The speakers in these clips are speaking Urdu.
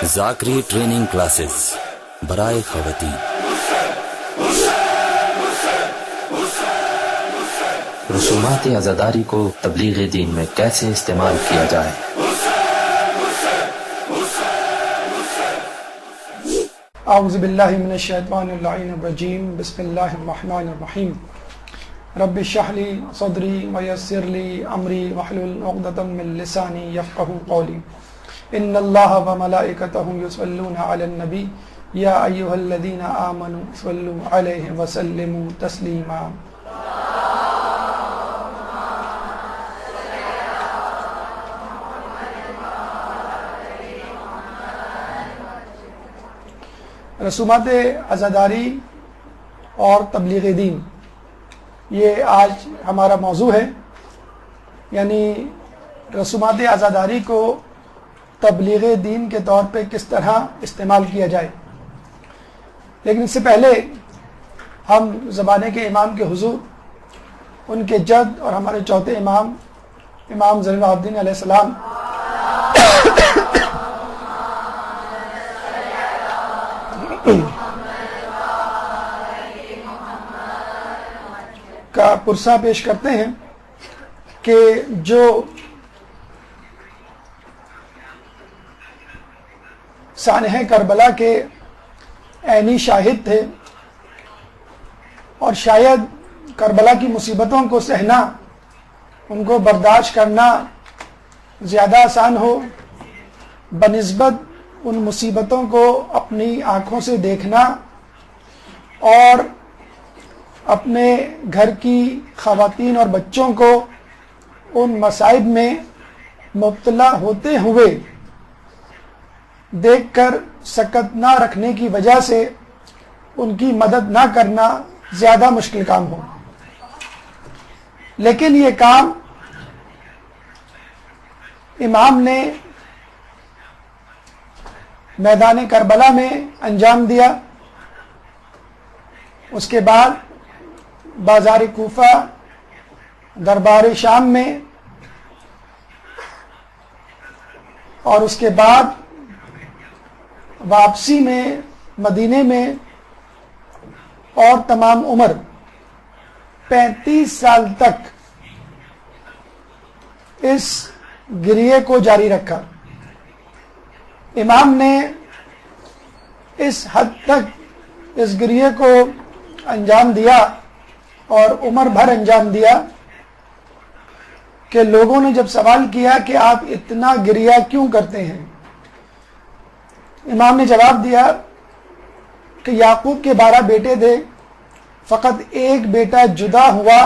ذاکری ٹریننگ کلاسز برائے خواتین۔ رسومات عزاداری کو تبلیغ دین میں کیسے استعمال کیا جائے؟ اعوذ باللہ من الشیطان اللعین الرجیم، بسم اللہ الرحمن الرحیم۔ رب اشرح لی صدری ویسر لی امری واحلل عقدۃ من لسانی یفقہوا قولی۔ ان اللہ وملائکتہ یصلون علی النبی یا ایھا الذین آمنوا صلوا علیہ وسلموا تسلیما۔ رسومات عزاداری اور تبلیغ دین، یہ آج ہمارا موضوع ہے، یعنی رسومات عزاداری کو تبلیغ دین کے طور پہ کس طرح استعمال کیا جائے۔ لیکن اس سے پہلے ہم زمانے کے امام کے حضور، ان کے جد اور ہمارے چوتھے امام، امام زین العابدین علیہ السلام کا پرسہ پیش کرتے ہیں کہ جو سانحہ کربلا کے عینی شاہد تھے اور شاید کربلا کی مصیبتوں کو سہنا، ان کو برداشت کرنا زیادہ آسان ہو بنسبت ان مصیبتوں کو اپنی آنکھوں سے دیکھنا اور اپنے گھر کی خواتین اور بچوں کو ان مصائب میں مبتلا ہوتے ہوئے دیکھ کر سکت نہ رکھنے کی وجہ سے ان کی مدد نہ کرنا زیادہ مشکل کام ہو۔ لیکن یہ کام امام نے میدان کربلا میں انجام دیا، اس کے بعد بازار کوفہ، دربار شام میں، اور اس کے بعد واپسی میں مدینے میں، اور تمام عمر 35 سال تک اس گریے کو جاری رکھا۔ امام نے اس حد تک اس گریے کو انجام دیا اور عمر بھر انجام دیا کہ لوگوں نے جب سوال کیا کہ آپ اتنا گریہ کیوں کرتے ہیں، امام نے جواب دیا کہ یعقوب کے 12 بیٹے تھے، فقط ایک بیٹا جدا ہوا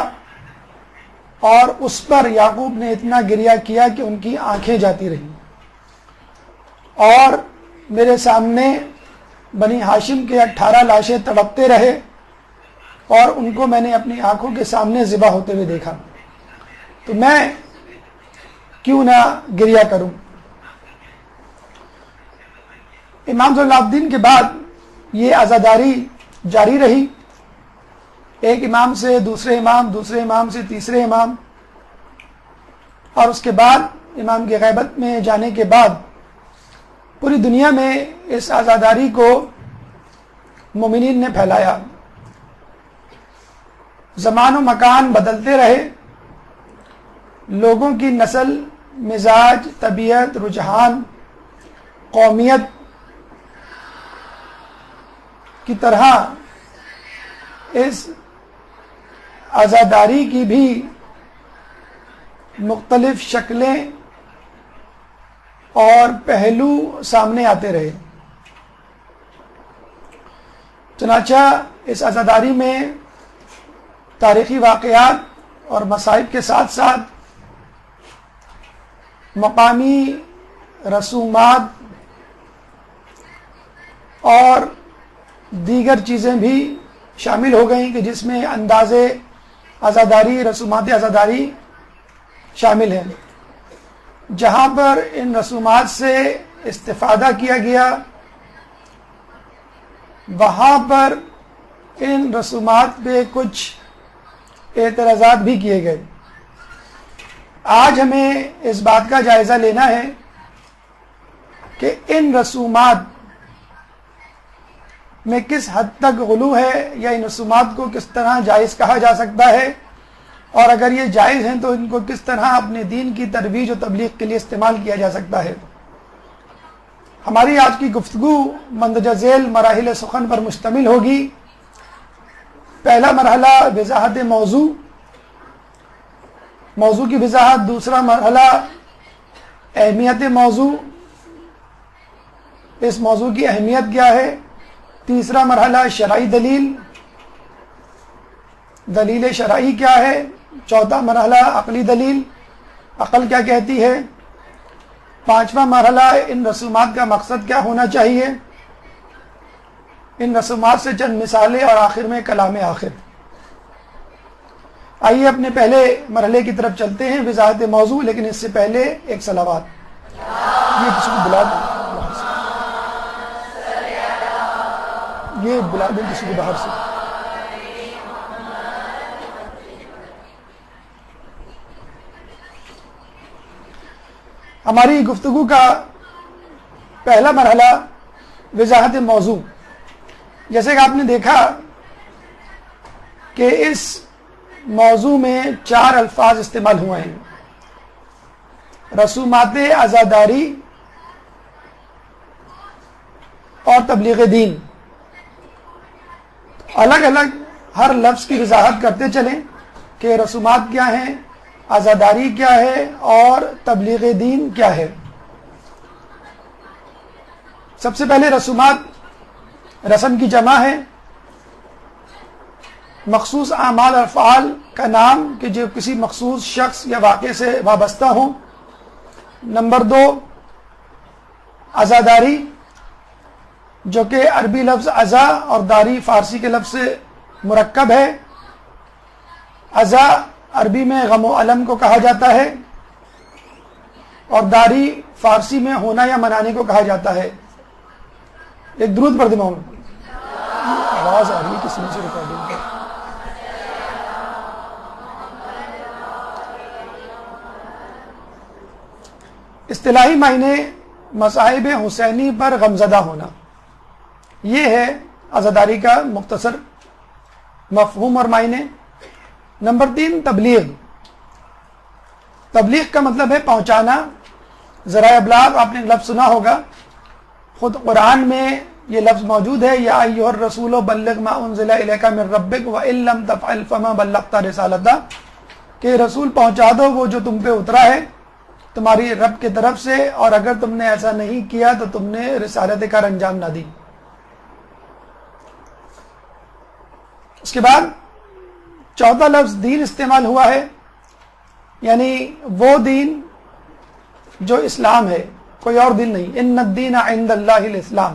اور اس پر یعقوب نے اتنا گریہ کیا کہ ان کی آنکھیں جاتی رہیں، اور میرے سامنے بنی ہاشم کے 18 لاشیں تڑپتے رہے اور ان کو میں نے اپنی آنکھوں کے سامنے ذبح ہوتے ہوئے دیکھا، تو میں کیوں نہ گریہ کروں۔ امام زین العابدین کے بعد یہ عزاداری جاری رہی، ایک امام سے دوسرے امام، دوسرے امام سے تیسرے امام، اور اس کے بعد امام کی غیبت میں جانے کے بعد پوری دنیا میں اس عزاداری کو مومنین نے پھیلایا۔ زمان و مکان بدلتے رہے، لوگوں کی نسل، مزاج، طبیعت، رجحان، قومیت کی طرح اس عزاداری کی بھی مختلف شکلیں اور پہلو سامنے آتے رہے۔ چنانچہ اس عزاداری میں تاریخی واقعات اور مصائب کے ساتھ ساتھ مقامی رسومات اور دیگر چیزیں بھی شامل ہو گئیں کہ جس میں انداز عزاداری، رسومات عزاداری شامل ہیں۔ جہاں پر ان رسومات سے استفادہ کیا گیا، وہاں پر ان رسومات پہ کچھ اعتراضات بھی کیے گئے۔ آج ہمیں اس بات کا جائزہ لینا ہے کہ ان رسومات میں کس حد تک غلو ہے یا ان رسومات کو کس طرح جائز کہا جا سکتا ہے، اور اگر یہ جائز ہیں تو ان کو کس طرح اپنے دین کی ترویج و تبلیغ کے لیے استعمال کیا جا سکتا ہے۔ ہماری آج کی گفتگو مندرجہ ذیل مراحل سخن پر مشتمل ہوگی۔ پہلا مرحلہ وضاحت موضوع کی وضاحت، دوسرا مرحلہ اہمیت موضوع، اس موضوع کی اہمیت کیا ہے، تیسرا مرحلہ شرعی دلیل شرعی کیا ہے، چوتھا مرحلہ عقلی دلیل، عقل کیا کہتی ہے، پانچواں مرحلہ ان رسومات کا مقصد کیا ہونا چاہیے، ان رسومات سے چند مثالیں، اور آخر میں کلام آخر۔ آئیے اپنے پہلے مرحلے کی طرف چلتے ہیں، وضاحت موضوع، لیکن اس سے پہلے ایک صلوات۔ یہ کسی کو بلا دیں، یہ بلا دیں کسی کو باہر سے۔ ہماری گفتگو کا پہلا مرحلہ وضاحت موضوع۔ جیسے کہ آپ نے دیکھا کہ اس موضوع میں 4 الفاظ استعمال ہوئے ہیں: رسومات عزاداری اور تبلیغ دین۔ الگ الگ ہر لفظ کی وضاحت کرتے چلیں کہ رسومات کیا ہیں، عزاداری کیا ہے، اور تبلیغ دین کیا ہے۔ سب سے پہلے رسومات رسم کی جمع ہے، مخصوص اعمال اور افعال کا نام کہ جو کسی مخصوص شخص یا واقعے سے وابستہ ہوں۔ نمبر 2 عزاداری، جو کہ عربی لفظ عزا اور داری فارسی کے لفظ سے مرکب ہے۔ عزا عربی میں غم و علم کو کہا جاتا ہے، اور داری فارسی میں ہونا یا منانے کو کہا جاتا ہے۔ ایک درود پڑھ دیں محمد، آواز آ رہی ہے کسی سے ریکارڈنگ کا۔ اصطلاحی معنی مصائب حسینی پر غمزدہ ہونا، یہ ہے عزاداری کا مختصر مفہوم اور معنی۔ نمبر 3 تبلیغ کا مطلب ہے پہنچانا، ذرائع ابلاغ۔ آپ نے ایک لفظ سنا ہوگا، خود قرآن میں یہ لفظ موجود ہے، یا ایھا الرسول بلغ ما انزل الیک من ربک وان لم تفعل فما بلغت رسالتہ، کہ رسول پہنچا دو وہ جو تم پہ اترا ہے تمہاری رب کی طرف سے، اور اگر تم نے ایسا نہیں کیا تو تم نے رسالت کا انجام نہ دی۔ اس کے بعد چوتھا لفظ دین استعمال ہوا ہے، یعنی وہ دین جو اسلام ہے، کوئی اور دین نہیں۔ ان الدین عند اللہ الاسلام،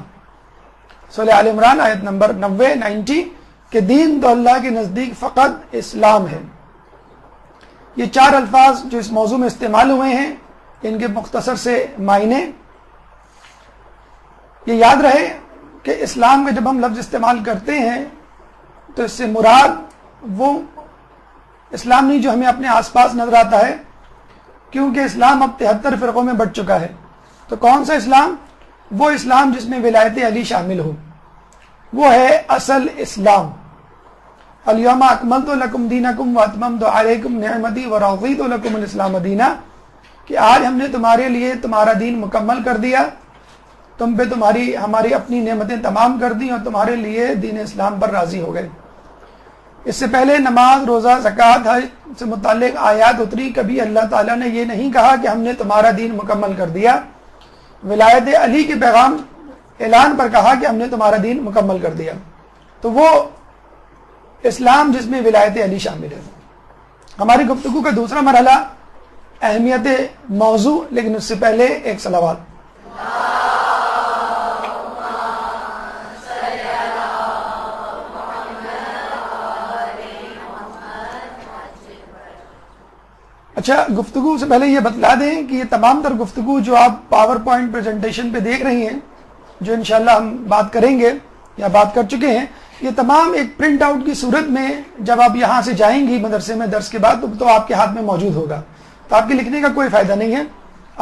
سورہ آل عمران آیت نمبر 90 کہ دین تو اللہ کے نزدیک فقط اسلام ہے۔ یہ 4 الفاظ جو اس موضوع میں استعمال ہوئے ہیں، ان کے مختصر سے معنی۔ یہ یاد رہے کہ اسلام کا جب ہم لفظ استعمال کرتے ہیں تو اس سے مراد وہ اسلام نہیں جو ہمیں اپنے آس پاس نظر آتا ہے، کیونکہ اسلام اب 73 فرقوں میں بٹ چکا ہے۔ تو کون سا اسلام؟ وہ اسلام جس میں ولایت علی شامل ہو، وہ ہے اصل اسلام۔ الیوم اکملت لکم دینکم واتممت علیکم نعمتی ورضیت لکم الاسلام دینا، کہ آج ہم نے تمہارے لیے تمہارا دین مکمل کر دیا، تم پہ ہماری اپنی نعمتیں تمام کر دی، اور تمہارے لیے دین اسلام پر راضی ہو گئے۔ اس سے پہلے نماز، روزہ، زکوٰۃ، حج سے متعلق آیات اتری، کبھی اللہ تعالیٰ نے یہ نہیں کہا کہ ہم نے تمہارا دین مکمل کر دیا۔ ولایت علی کے پیغام اعلان پر کہا کہ ہم نے تمہارا دین مکمل کر دیا۔ تو وہ اسلام جس میں ولایت علی شامل ہے۔ ہماری گفتگو کا دوسرا مرحلہ اہمیت موضوع، لیکن اس سے پہلے ایک صلوات۔ اچھا، گفتگو سے پہلے یہ بتلا دیں کہ یہ تمام تر گفتگو جو آپ پاور پوائنٹ پریزنٹیشن پہ دیکھ رہی ہیں، جو انشاءاللہ ہم بات کریں گے یا بات کر چکے ہیں، یہ تمام ایک پرنٹ آؤٹ کی صورت میں جب آپ یہاں سے جائیں گی مدرسے میں درس کے بعد تو آپ کے ہاتھ میں موجود ہوگا، تو آپ کے لکھنے کا کوئی فائدہ نہیں ہے۔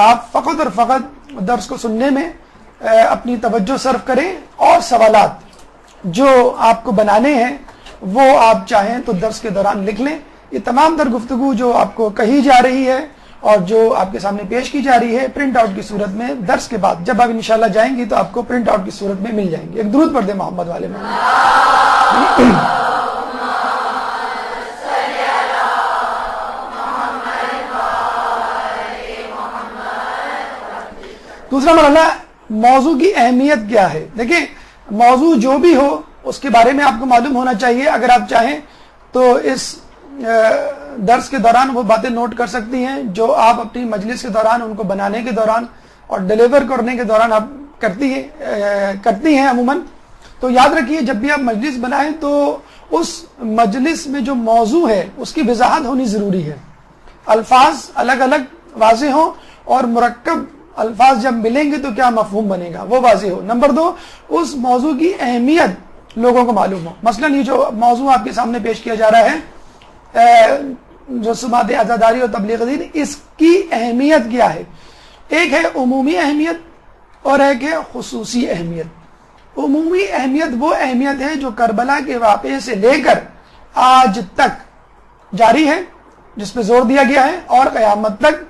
آپ فقط اور فقط درس کو سننے میں اپنی توجہ صرف کریں اور سوالات جو آپ کو بنانے ہیں وہ آپ چاہیں تو درس کے دوران لکھ لیں. یہ تمام تر گفتگو جو آپ کو کہی جا رہی ہے اور جو آپ کے سامنے پیش کی جا رہی ہے پرنٹ آؤٹ کی صورت میں درس کے بعد جب آپ انشاءاللہ جائیں گی تو آپ کو پرنٹ آؤٹ کی صورت میں مل جائیں گے. ایک درود پڑھ دیں محمد والے میں. دوسرا مرحلہ موضوع کی اہمیت کیا ہے. دیکھیں موضوع جو بھی ہو اس کے بارے میں آپ کو معلوم ہونا چاہیے. اگر آپ چاہیں تو اس درس کے دوران وہ باتیں نوٹ کر سکتی ہیں جو آپ اپنی مجلس کے دوران ان کو بنانے کے دوران اور ڈیلیور کرنے کے دوران آپ کرتی ہیں عموماً. تو یاد رکھیے جب بھی آپ مجلس بنائیں تو اس مجلس میں جو موضوع ہے اس کی وضاحت ہونی ضروری ہے. الفاظ الگ الگ واضح ہوں اور مرکب الفاظ جب ملیں گے تو کیا مفہوم بنے گا وہ واضح ہو. نمبر 2 اس موضوع کی اہمیت لوگوں کو معلوم ہو. مثلا یہ جو موضوع آپ کے سامنے پیش کیا جا رہا ہے رسومات عزاداری اور تبلیغ دین, اس کی اہمیت کیا ہے. ایک ہے عمومی اہمیت اور ایک ہے خصوصی اہمیت. عمومی اہمیت وہ اہمیت ہے جو کربلا کے واقعے سے لے کر آج تک جاری ہے, جس پہ زور دیا گیا ہے اور قیامت تک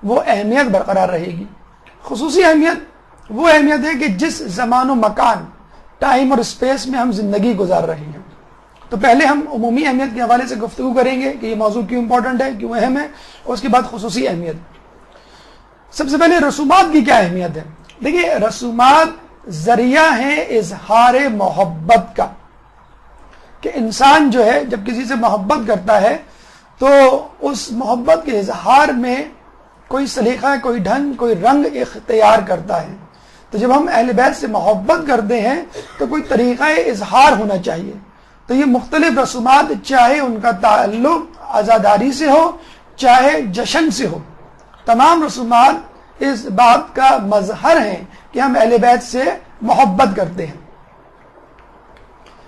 وہ اہمیت برقرار رہے گی. خصوصی اہمیت وہ اہمیت ہے کہ جس زمان و مکان ٹائم اور اسپیس میں ہم زندگی گزار رہے ہیں. تو پہلے ہم عمومی اہمیت کے حوالے سے گفتگو کریں گے کہ یہ موضوع کیوں امپورٹنٹ ہے, کیوں اہم ہے, اور اس کے بعد خصوصی اہمیت. سب سے پہلے رسومات کی کیا اہمیت ہے. دیکھیے رسومات ذریعہ ہے اظہار محبت کا, کہ انسان جو ہے جب کسی سے محبت کرتا ہے تو اس محبت کے اظہار میں کوئی سلیقہ, کوئی ڈھنگ, کوئی رنگ اختیار کرتا ہے. تو جب ہم اہل بیت سے محبت کرتے ہیں تو کوئی طریقہ اظہار ہونا چاہیے. تو یہ مختلف رسومات چاہے ان کا تعلق عزاداری سے ہو چاہے جشن سے ہو, تمام رسومات اس بات کا مظہر ہیں کہ ہم اہل بیت سے محبت کرتے ہیں.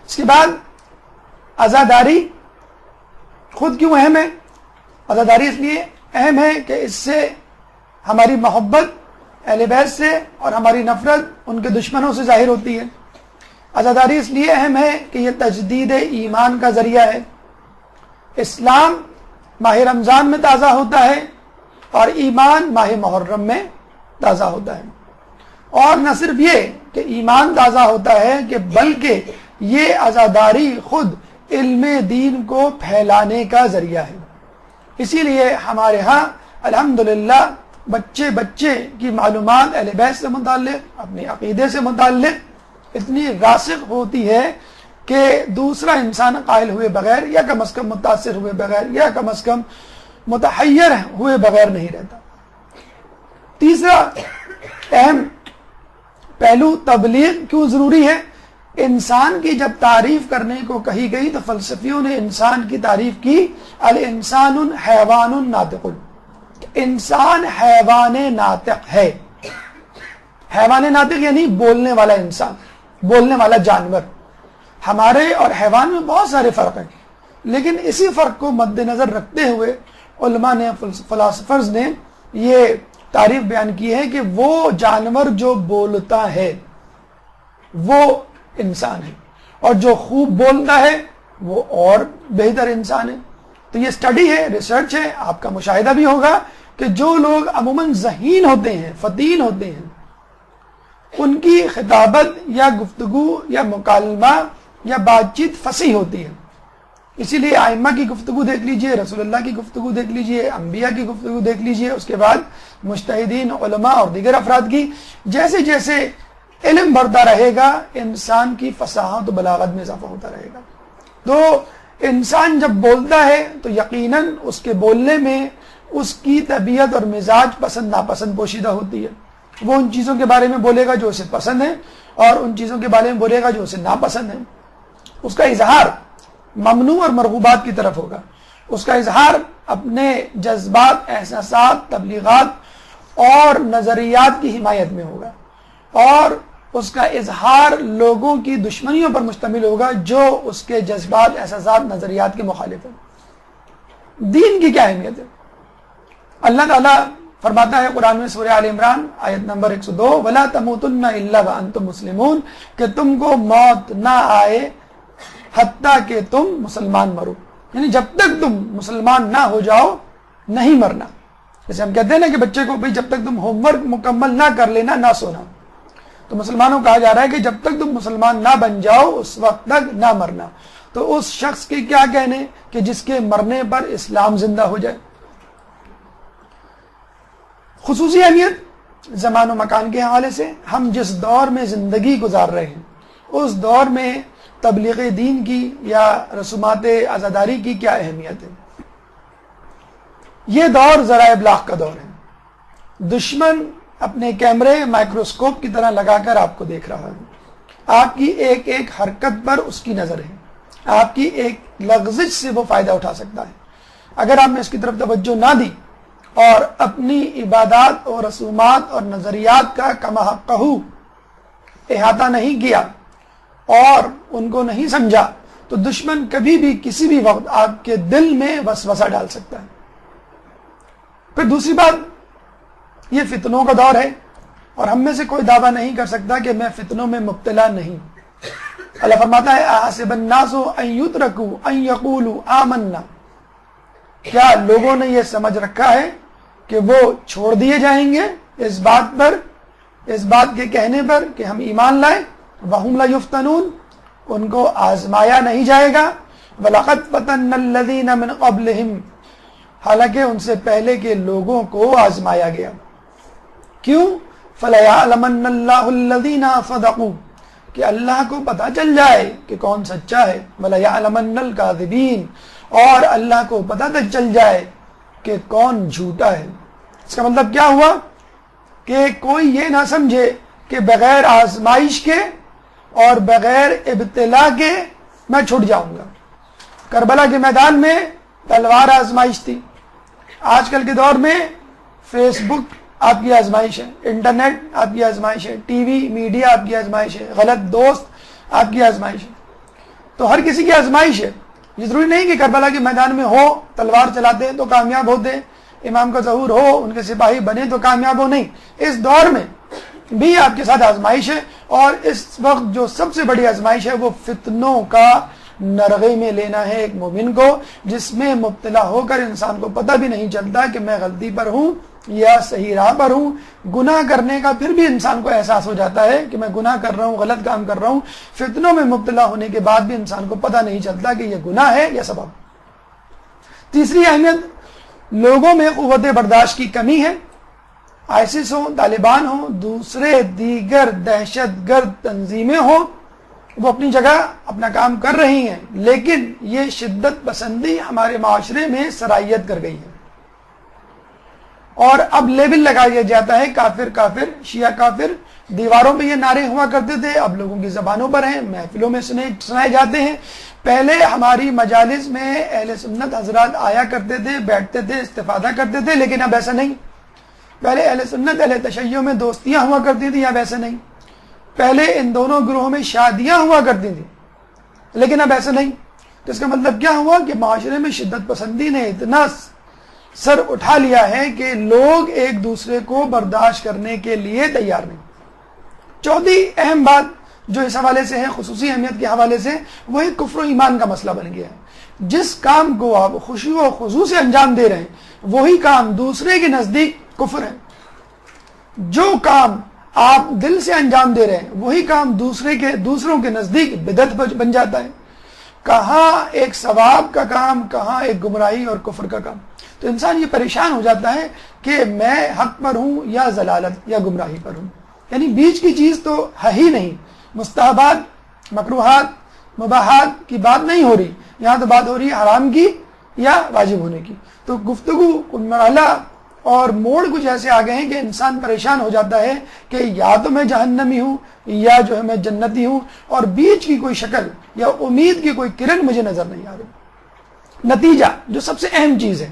اس کے بعد عزاداری خود کیوں اہم ہے. عزاداری اس لیے اہم ہے کہ اس سے ہماری محبت اہل بیت سے اور ہماری نفرت ان کے دشمنوں سے ظاہر ہوتی ہے. عزاداری اس لیے اہم ہے کہ یہ تجدید ایمان کا ذریعہ ہے. اسلام ماہ رمضان میں تازہ ہوتا ہے اور ایمان ماہ محرم میں تازہ ہوتا ہے. اور نہ صرف یہ کہ ایمان تازہ ہوتا ہے کہ بلکہ یہ عزاداری خود علم دین کو پھیلانے کا ذریعہ ہے. اسی لیے ہمارے ہاں الحمدللہ بچے کی معلومات اہل بیت سے متعلق, اپنے عقیدے سے متعلق اتنی راسخ ہوتی ہے کہ دوسرا انسان قائل ہوئے بغیر یا کم از کم متاثر ہوئے بغیر یا کم از کم متحیر ہوئے بغیر نہیں رہتا. تیسرا اہم پہلو تبلیغ کیوں ضروری ہے. انسان کی جب تعریف کرنے کو کہی گئی تو فلسفیوں نے انسان کی تعریف کی الانسان حیوان ناطق, انسان حیوان ناطق ہے. حیوان ناطق یعنی بولنے والا انسان, بولنے والا جانور. ہمارے اور حیوان میں بہت سارے فرق ہیں, لیکن اسی فرق کو مد نظر رکھتے ہوئے علماء نے, فلاسفرز نے یہ تعریف بیان کی ہے کہ وہ جانور جو بولتا ہے وہ انسان ہے, اور جو خوب بولتا ہے وہ اور بہتر انسان ہے. تو یہ اسٹڈی ہے, ریسرچ ہے, آپ کا مشاہدہ بھی ہوگا کہ جو لوگ عموماً ذہین ہوتے ہیں, فطین ہوتے ہیں, ان کی خطابت یا گفتگو یا مکالمہ یا بات چیت فصیح ہوتی ہے. اسی لیے ائمہ کی گفتگو دیکھ لیجئے, رسول اللہ کی گفتگو دیکھ لیجئے, انبیاء کی گفتگو دیکھ لیجئے, اس کے بعد مجتہدین, علماء اور دیگر افراد کی. جیسے جیسے علم بڑھتا رہے گا انسان کی فصاحت و بلاغت میں اضافہ ہوتا رہے گا. تو انسان جب بولتا ہے تو یقیناً اس کے بولنے میں اس کی طبیعت اور مزاج پسند ناپسند پوشیدہ ہوتی ہے. وہ ان چیزوں کے بارے میں بولے گا جو اسے پسند ہے اور ان چیزوں کے بارے میں بولے گا جو اسے ناپسند ہے. اس کا اظہار ممنوع اور مرغوبات کی طرف ہوگا. اس کا اظہار اپنے جذبات, احساسات, تبلیغات اور نظریات کی حمایت میں ہوگا, اور اس کا اظہار لوگوں کی دشمنیوں پر مشتمل ہوگا جو اس کے جذبات, احساسات, نظریات کے مخالف ہیں. دین کی کیا اہمیت ہے. اللہ تعالیٰ فرماتا ہے قرآن میں سورہ آل عمران آیت نمبر 102 وَلَا تَمُوتُنَّ إِلَّا وَأَنْتُمْ مُسْلِمُونَ کہ تم کو موت نہ آئے حتیٰ کہ تم مسلمان مرو، یعنی جب تک تم مسلمان نہ ہو جاؤ نہیں مرنا. جیسے ہم کہتے ہیں نا کہ بچے کو بھئی جب تک تم ہوم ورک مکمل نہ کر لینا نہ سونا، تو مسلمانوں کو کہا جا رہا ہے کہ جب تک تم مسلمان نہ بن جاؤ اس وقت تک نہ مرنا. تو اس شخص کے کیا کہنے کہ جس کے مرنے پر اسلام زندہ ہو جائے. خصوصی اہمیت زمان و مکان کے حوالے سے ہم جس دور میں زندگی گزار رہے ہیں اس دور میں تبلیغ دین کی یا رسومات عزاداری کی کیا اہمیت ہے. یہ دور ذرائع ابلاغ کا دور ہے. دشمن اپنے کیمرے مائکروسکوپ کی طرح لگا کر آپ کو دیکھ رہا ہے. آپ کی ایک ایک حرکت پر اس کی نظر ہے. آپ کی ایک لغزش سے وہ فائدہ اٹھا سکتا ہے. اگر آپ نے اس کی طرف توجہ نہ دی اور اپنی عبادات اور رسومات اور نظریات کا کما حقہ احاطہ نہیں کیا اور ان کو نہیں سمجھا تو دشمن کبھی بھی کسی بھی وقت آپ کے دل میں وسوسہ ڈال سکتا ہے. پھر دوسری بات، یہ فتنوں کا دور ہے اور ہم میں سے کوئی دعویٰ نہیں کر سکتا کہ میں فتنوں میں مبتلا نہیں. اللہ فرماتا ہے احسب الناس ان یترکوا ان یقولوا آمنا، کیا لوگوں نے یہ سمجھ رکھا ہے کہ وہ چھوڑ دیے جائیں گے اس بات کے کہنے پر کہ ہم ایمان لائیں. وَهُمْ لَا يُفْتَنُونَ، ان کو آزمایا نہیں جائے گا. وَلَقَدْ فَتَنَّ الَّذِينَ مِنْ قَبْلِهِمْ، حالانکہ ان سے پہلے کے لوگوں کو آزمایا گیا. کیوں؟ فَلَيَعْلَمَنَّ اللَّهُ الَّذِينَ صَدَقُوا، کہ اللہ کو پتہ چل جائے کہ کون سچا ہے. وَلَيَعْلَمَنَّ الْكَاذِبِينَ، اور اللہ کو پتہ چل جائے کہ کون جھوٹا ہے. اس کا مطلب کیا ہوا کہ کوئی یہ نہ سمجھے کہ بغیر آزمائش کے اور بغیر ابتلا کے میں چھٹ جاؤں گا. کربلا کے میدان میں تلوار آزمائش تھی. آج کل کے دور میں فیس بک آپ کی آزمائش ہے، انٹرنیٹ آپ کی آزمائش ہے، ٹی وی میڈیا آپ کی آزمائش ہے، غلط دوست آپ کی آزمائش ہے. تو ہر کسی کی آزمائش ہے. یہ ضروری نہیں کہ کربلا کے میدان میں ہو تلوار چلاتے تو کامیاب ہوتے، امام کا ظہور ہو ان کے سپاہی بنے تو کامیاب ہو. نہیں، اس دور میں بھی آپ کے ساتھ آزمائش ہے، اور اس وقت جو سب سے بڑی آزمائش ہے وہ فتنوں کا نرغے میں لینا ہے ایک مومن کو، جس میں مبتلا ہو کر انسان کو پتہ بھی نہیں چلتا کہ میں غلطی پر ہوں یا صحیح راہ پر ہوں. گناہ کرنے کا پھر بھی انسان کو احساس ہو جاتا ہے کہ میں گناہ کر رہا ہوں، غلط کام کر رہا ہوں. فتنوں میں مبتلا ہونے کے بعد بھی انسان کو پتہ نہیں چلتا کہ یہ گناہ ہے یا سبب. تیسری اہمیت، لوگوں میں قوت برداشت کی کمی ہے. آئسس ہوں، طالبان ہوں، دوسرے دیگر دہشت گرد تنظیمیں ہوں، وہ اپنی جگہ اپنا کام کر رہی ہیں، لیکن یہ شدت پسندی ہمارے معاشرے میں سرایت کر گئی ہے. اور اب لیبل لگایا جاتا ہے کافر کافر، شیعہ کافر. دیواروں پہ یہ نعرے ہوا کرتے تھے، اب لوگوں کی زبانوں پر ہیں، محفلوں میں سنائے جاتے ہیں. پہلے ہماری مجالس میں اہل سنت حضرات آیا کرتے تھے، بیٹھتے تھے، استفادہ کرتے تھے، لیکن اب ایسا نہیں. پہلے اہل سنت اہل تشیع میں دوستیاں ہوا کرتی تھیں، اب ایسا نہیں. پہلے ان دونوں گروہوں میں شادیاں ہوا کرتی تھیں، لیکن اب ایسا نہیں. تو اس کا مطلب کیا ہوا کہ معاشرے میں شدت پسندی نے اتنا سر اٹھا لیا ہے کہ لوگ ایک دوسرے کو برداشت کرنے کے لیے تیار نہیں. چوتھی اہم بات جو اس حوالے سے ہے، خصوصی اہمیت کے حوالے سے، وہ ایک کفر و ایمان کا مسئلہ بن گیا ہے. جس کام کو آپ خوشی و خضوع سے انجام دے رہے ہیں وہی کام دوسرے کے نزدیک کفر ہے. جو کام آپ دل سے انجام دے رہے ہیں وہی کام دوسروں کے نزدیک بدعت بن جاتا ہے. کہاں ایک ثواب کا کام، کہاں ایک گمراہی اور کفر کا کام. تو انسان یہ پریشان ہو جاتا ہے کہ میں حق پر ہوں یا ضلالت یا گمراہی پر ہوں، یعنی بیچ کی چیز تو ہے ہی نہیں. مستحبات، مکروہات، مباحات کی بات نہیں ہو رہی، یہاں تو بات ہو رہی ہے حرام کی یا واجب ہونے کی. تو گفتگو مرحلہ اور موڑ کچھ ایسے آ گئے ہیں کہ انسان پریشان ہو جاتا ہے کہ یا تو میں جہنمی ہوں یا جو ہے میں جنتی ہوں، اور بیچ کی کوئی شکل یا امید کی کوئی کرن مجھے نظر نہیں آ رہی. نتیجہ جو سب سے اہم چیز ہے،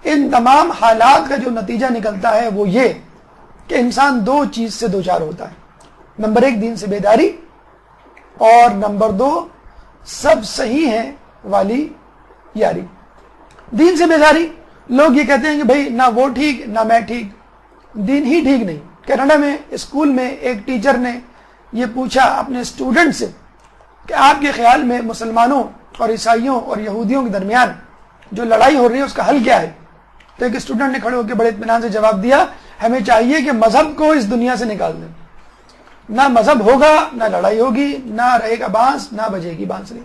ان تمام حالات کا جو نتیجہ نکلتا ہے وہ یہ کہ انسان دو چیز سے دوچار ہوتا ہے. نمبر ایک، دین سے بیداری، اور نمبر دو، سب صحیح ہیں والی یاری. دین سے بیداری، لوگ یہ کہتے ہیں کہ بھائی نہ وہ ٹھیک نہ میں ٹھیک، دین ہی ٹھیک نہیں. کینیڈا میں اسکول میں ایک ٹیچر نے یہ پوچھا اپنے اسٹوڈنٹ سے کہ آپ کے خیال میں مسلمانوں اور عیسائیوں اور یہودیوں کے درمیان جو لڑائی ہو رہی ہے اس کا حل کیا ہے؟ تو ایک اسٹوڈنٹ نے کھڑے ہو کے بڑے اطمینان سے جواب دیا, ہمیں چاہیے کہ مذہب کو اس دنیا سے نکال دیں. نہ مذہب ہوگا, نہ لڑائی ہوگی, نہ رہے گا بانس, نہ بجے گی بانسری.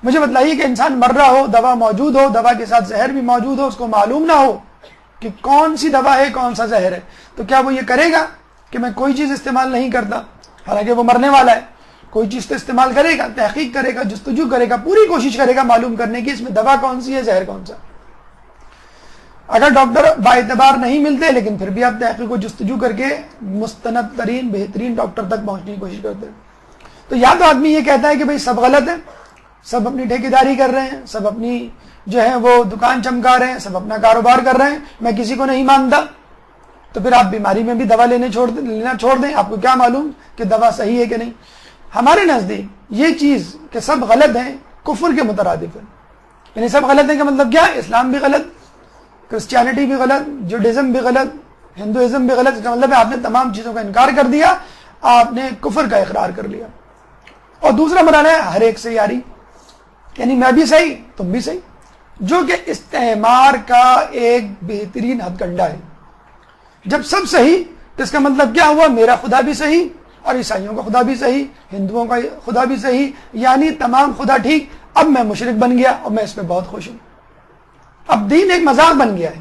مجھے بتلائیے کہ انسان مر رہا ہو, دوا موجود ہو, دوا کے ساتھ زہر بھی موجود ہو, اس کو معلوم نہ ہو کہ کون سی دوا ہے, کون سا زہر ہے, تو کیا وہ یہ کرے گا کہ میں کوئی چیز استعمال نہیں کرتا؟ حالانکہ وہ مرنے والا ہے. کوئی چیز تو استعمال کرے گا, تحقیق کرے گا, جستجو کرے گا, پوری کوشش کرے گا معلوم کرنے کی اس میں دوا کون سی ہے, زہر کون سا. اگر ڈاکٹر باعتبار نہیں ملتے لیکن پھر بھی آپ تحقیق و جستجو کر کے مستند ترین بہترین ڈاکٹر تک پہنچنے کی کوشش کرتے ہیں. تو یا تو آدمی یہ کہتا ہے کہ بھئی سب غلط ہے, سب اپنی ٹھیکیداری کر رہے ہیں, سب اپنی جو ہے وہ دکان چمکا رہے ہیں, سب اپنا کاروبار کر رہے ہیں, میں کسی کو نہیں مانتا. تو پھر آپ بیماری میں بھی دوا لینا چھوڑ دیں. آپ کو کیا معلوم کہ دوا صحیح ہے کہ نہیں. ہمارے نزدیک یہ چیز کہ سب غلط ہیں کفر کے مترادف ہے. یعنی سب غلط ہے کا مطلب کیا؟ اسلام بھی غلط, کرسچینٹی بھی غلط, جوڈازم بھی غلط, ہندوازم بھی غلط. اس کا مطلب ہے آپ نے تمام چیزوں کا انکار کر دیا, آپ نے کفر کا اقرار کر لیا. اور دوسرا مرحلہ ہے ہر ایک سے یاری, یعنی میں بھی صحیح تم بھی صحیح, جو کہ استعمار کا ایک بہترین ہتھ کنڈا ہے. جب سب صحیح تو اس کا مطلب کیا ہوا؟ میرا خدا بھی صحیح اور عیسائیوں کا خدا بھی صحیح, ہندوؤں کا خدا بھی صحیح, یعنی تمام خدا ٹھیک. اب میں مشرک بن گیا اور میں اس پہ بہت خوش ہوں. اب دین ایک مذاق بن گیا ہے.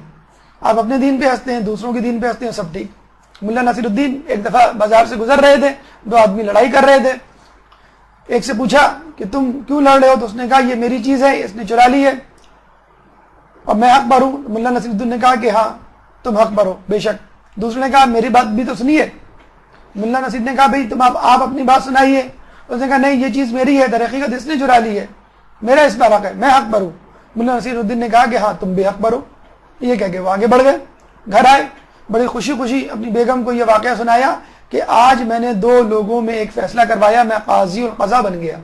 آپ اپنے دین پہ ہنستے ہیں, دوسروں کے دین پہ ہنستے ہیں, سب ٹھیک. ملا نصیر الدین ایک دفعہ بازار سے گزر رہے تھے, دو آدمی لڑائی کر رہے تھے. ایک سے پوچھا کہ تم کیوں لڑ رہے ہو؟ تو اس نے کہا یہ میری چیز ہے, اس نے چرا لی ہے اور میں حق پر ہوں. ملا نصیر الدین نے کہا کہ ہاں تم حق پر ہو بے شک. دوسرے نے کہا میری بات بھی تو سنیے. ملا نصیر نے کہا بھائی تم آپ اپنی بات سنائیے. اس نے کہا نہیں یہ چیز میری ہے, در حقیقت اس نے چرا لی ہے, میرا اس پر حق ہے, میں حق پر ہوں. ملا نصیر الدین نے کہا کہ ہاں تم بھی حق پر ہو. یہ کہہ کے وہ آگے بڑھ گئے, گھر آئے, بڑی خوشی خوشی اپنی بیگم کو یہ واقعہ سنایا کہ آج میں نے دو لوگوں میں ایک فیصلہ کروایا, میں قاضی اور قضا بن گیا.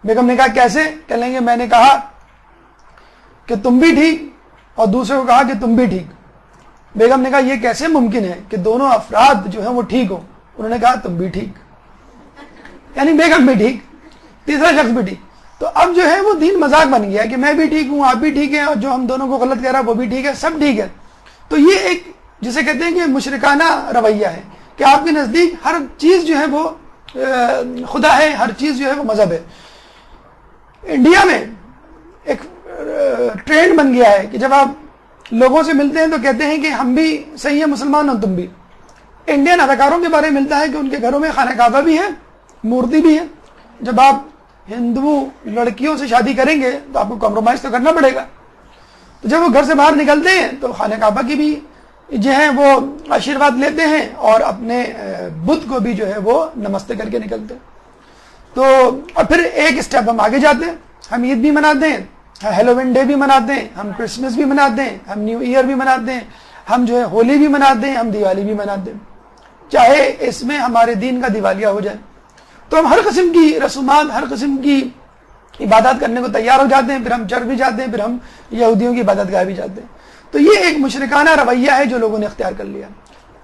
بیگم نے کہا کیسے؟ کہنے لگے میں نے کہا کہ تم بھی ٹھیک اور دوسرے کو کہا کہ تم بھی ٹھیک. بیگم نے کہا یہ کیسے ممکن ہے کہ دونوں افراد جو ہیں وہ ٹھیک ہوں؟ انہوں نے کہا تم بھی ٹھیک, یعنی بیگم بھی ٹھیک, تیسرا شخص بھی ٹھیک. تو اب جو ہے وہ دین مذاق بن گیا کہ میں بھی ٹھیک ہوں, آپ بھی ٹھیک ہیں, اور جو ہم دونوں کو غلط کہہ رہا ہے وہ بھی ٹھیک ہے, سب ٹھیک ہے. تو یہ ایک جسے کہتے ہیں کہ مشرکانہ رویہ ہے کہ آپ کے نزدیک ہر چیز جو ہے وہ خدا ہے, ہر چیز جو ہے وہ مذہب ہے. انڈیا میں ایک ٹرینڈ بن گیا ہے کہ جب آپ لوگوں سے ملتے ہیں تو کہتے ہیں کہ ہم بھی صحیح ہیں, مسلمان ہو تم بھی. انڈین اداکاروں کے بارے میں ملتا ہے کہ ان کے گھروں میں خانہ کعبہ بھی ہے, مورتی بھی ہے. جب آپ ہندو لڑکیوں سے شادی کریں گے تو آپ کو کمپرومائز تو کرنا پڑے گا. تو جب وہ گھر سے باہر نکلتے ہیں تو خانہ کعبہ کی بھی جو ہے وہ آشیرواد لیتے ہیں اور اپنے بدھ کو بھی جو ہے وہ نمستے کر کے نکلتے ہیں. تو اور پھر ایک اسٹیپ ہم آگے جاتے ہیں, ہم عید بھی مناتے ہیں, ہیلووین ڈے بھی مناتے ہیں, ہم کرسمس بھی مناتے ہیں, ہم نیو ایئر بھی مناتے ہیں, ہم جو ہے ہولی بھی مناتے ہیں, ہم دیوالی بھی مناتے ہیں, چاہے اس میں ہمارے دین کا دیوالیہ ہو جائے. تو ہم ہر قسم کی رسومات, ہر قسم کی عبادات کرنے کو تیار ہو جاتے ہیں. پھر ہم چرچ بھی جاتے ہیں, پھر ہم یہودیوں کی عبادت گاہ بھی جاتے ہیں. تو یہ ایک مشرکانہ رویہ ہے جو لوگوں نے اختیار کر لیا.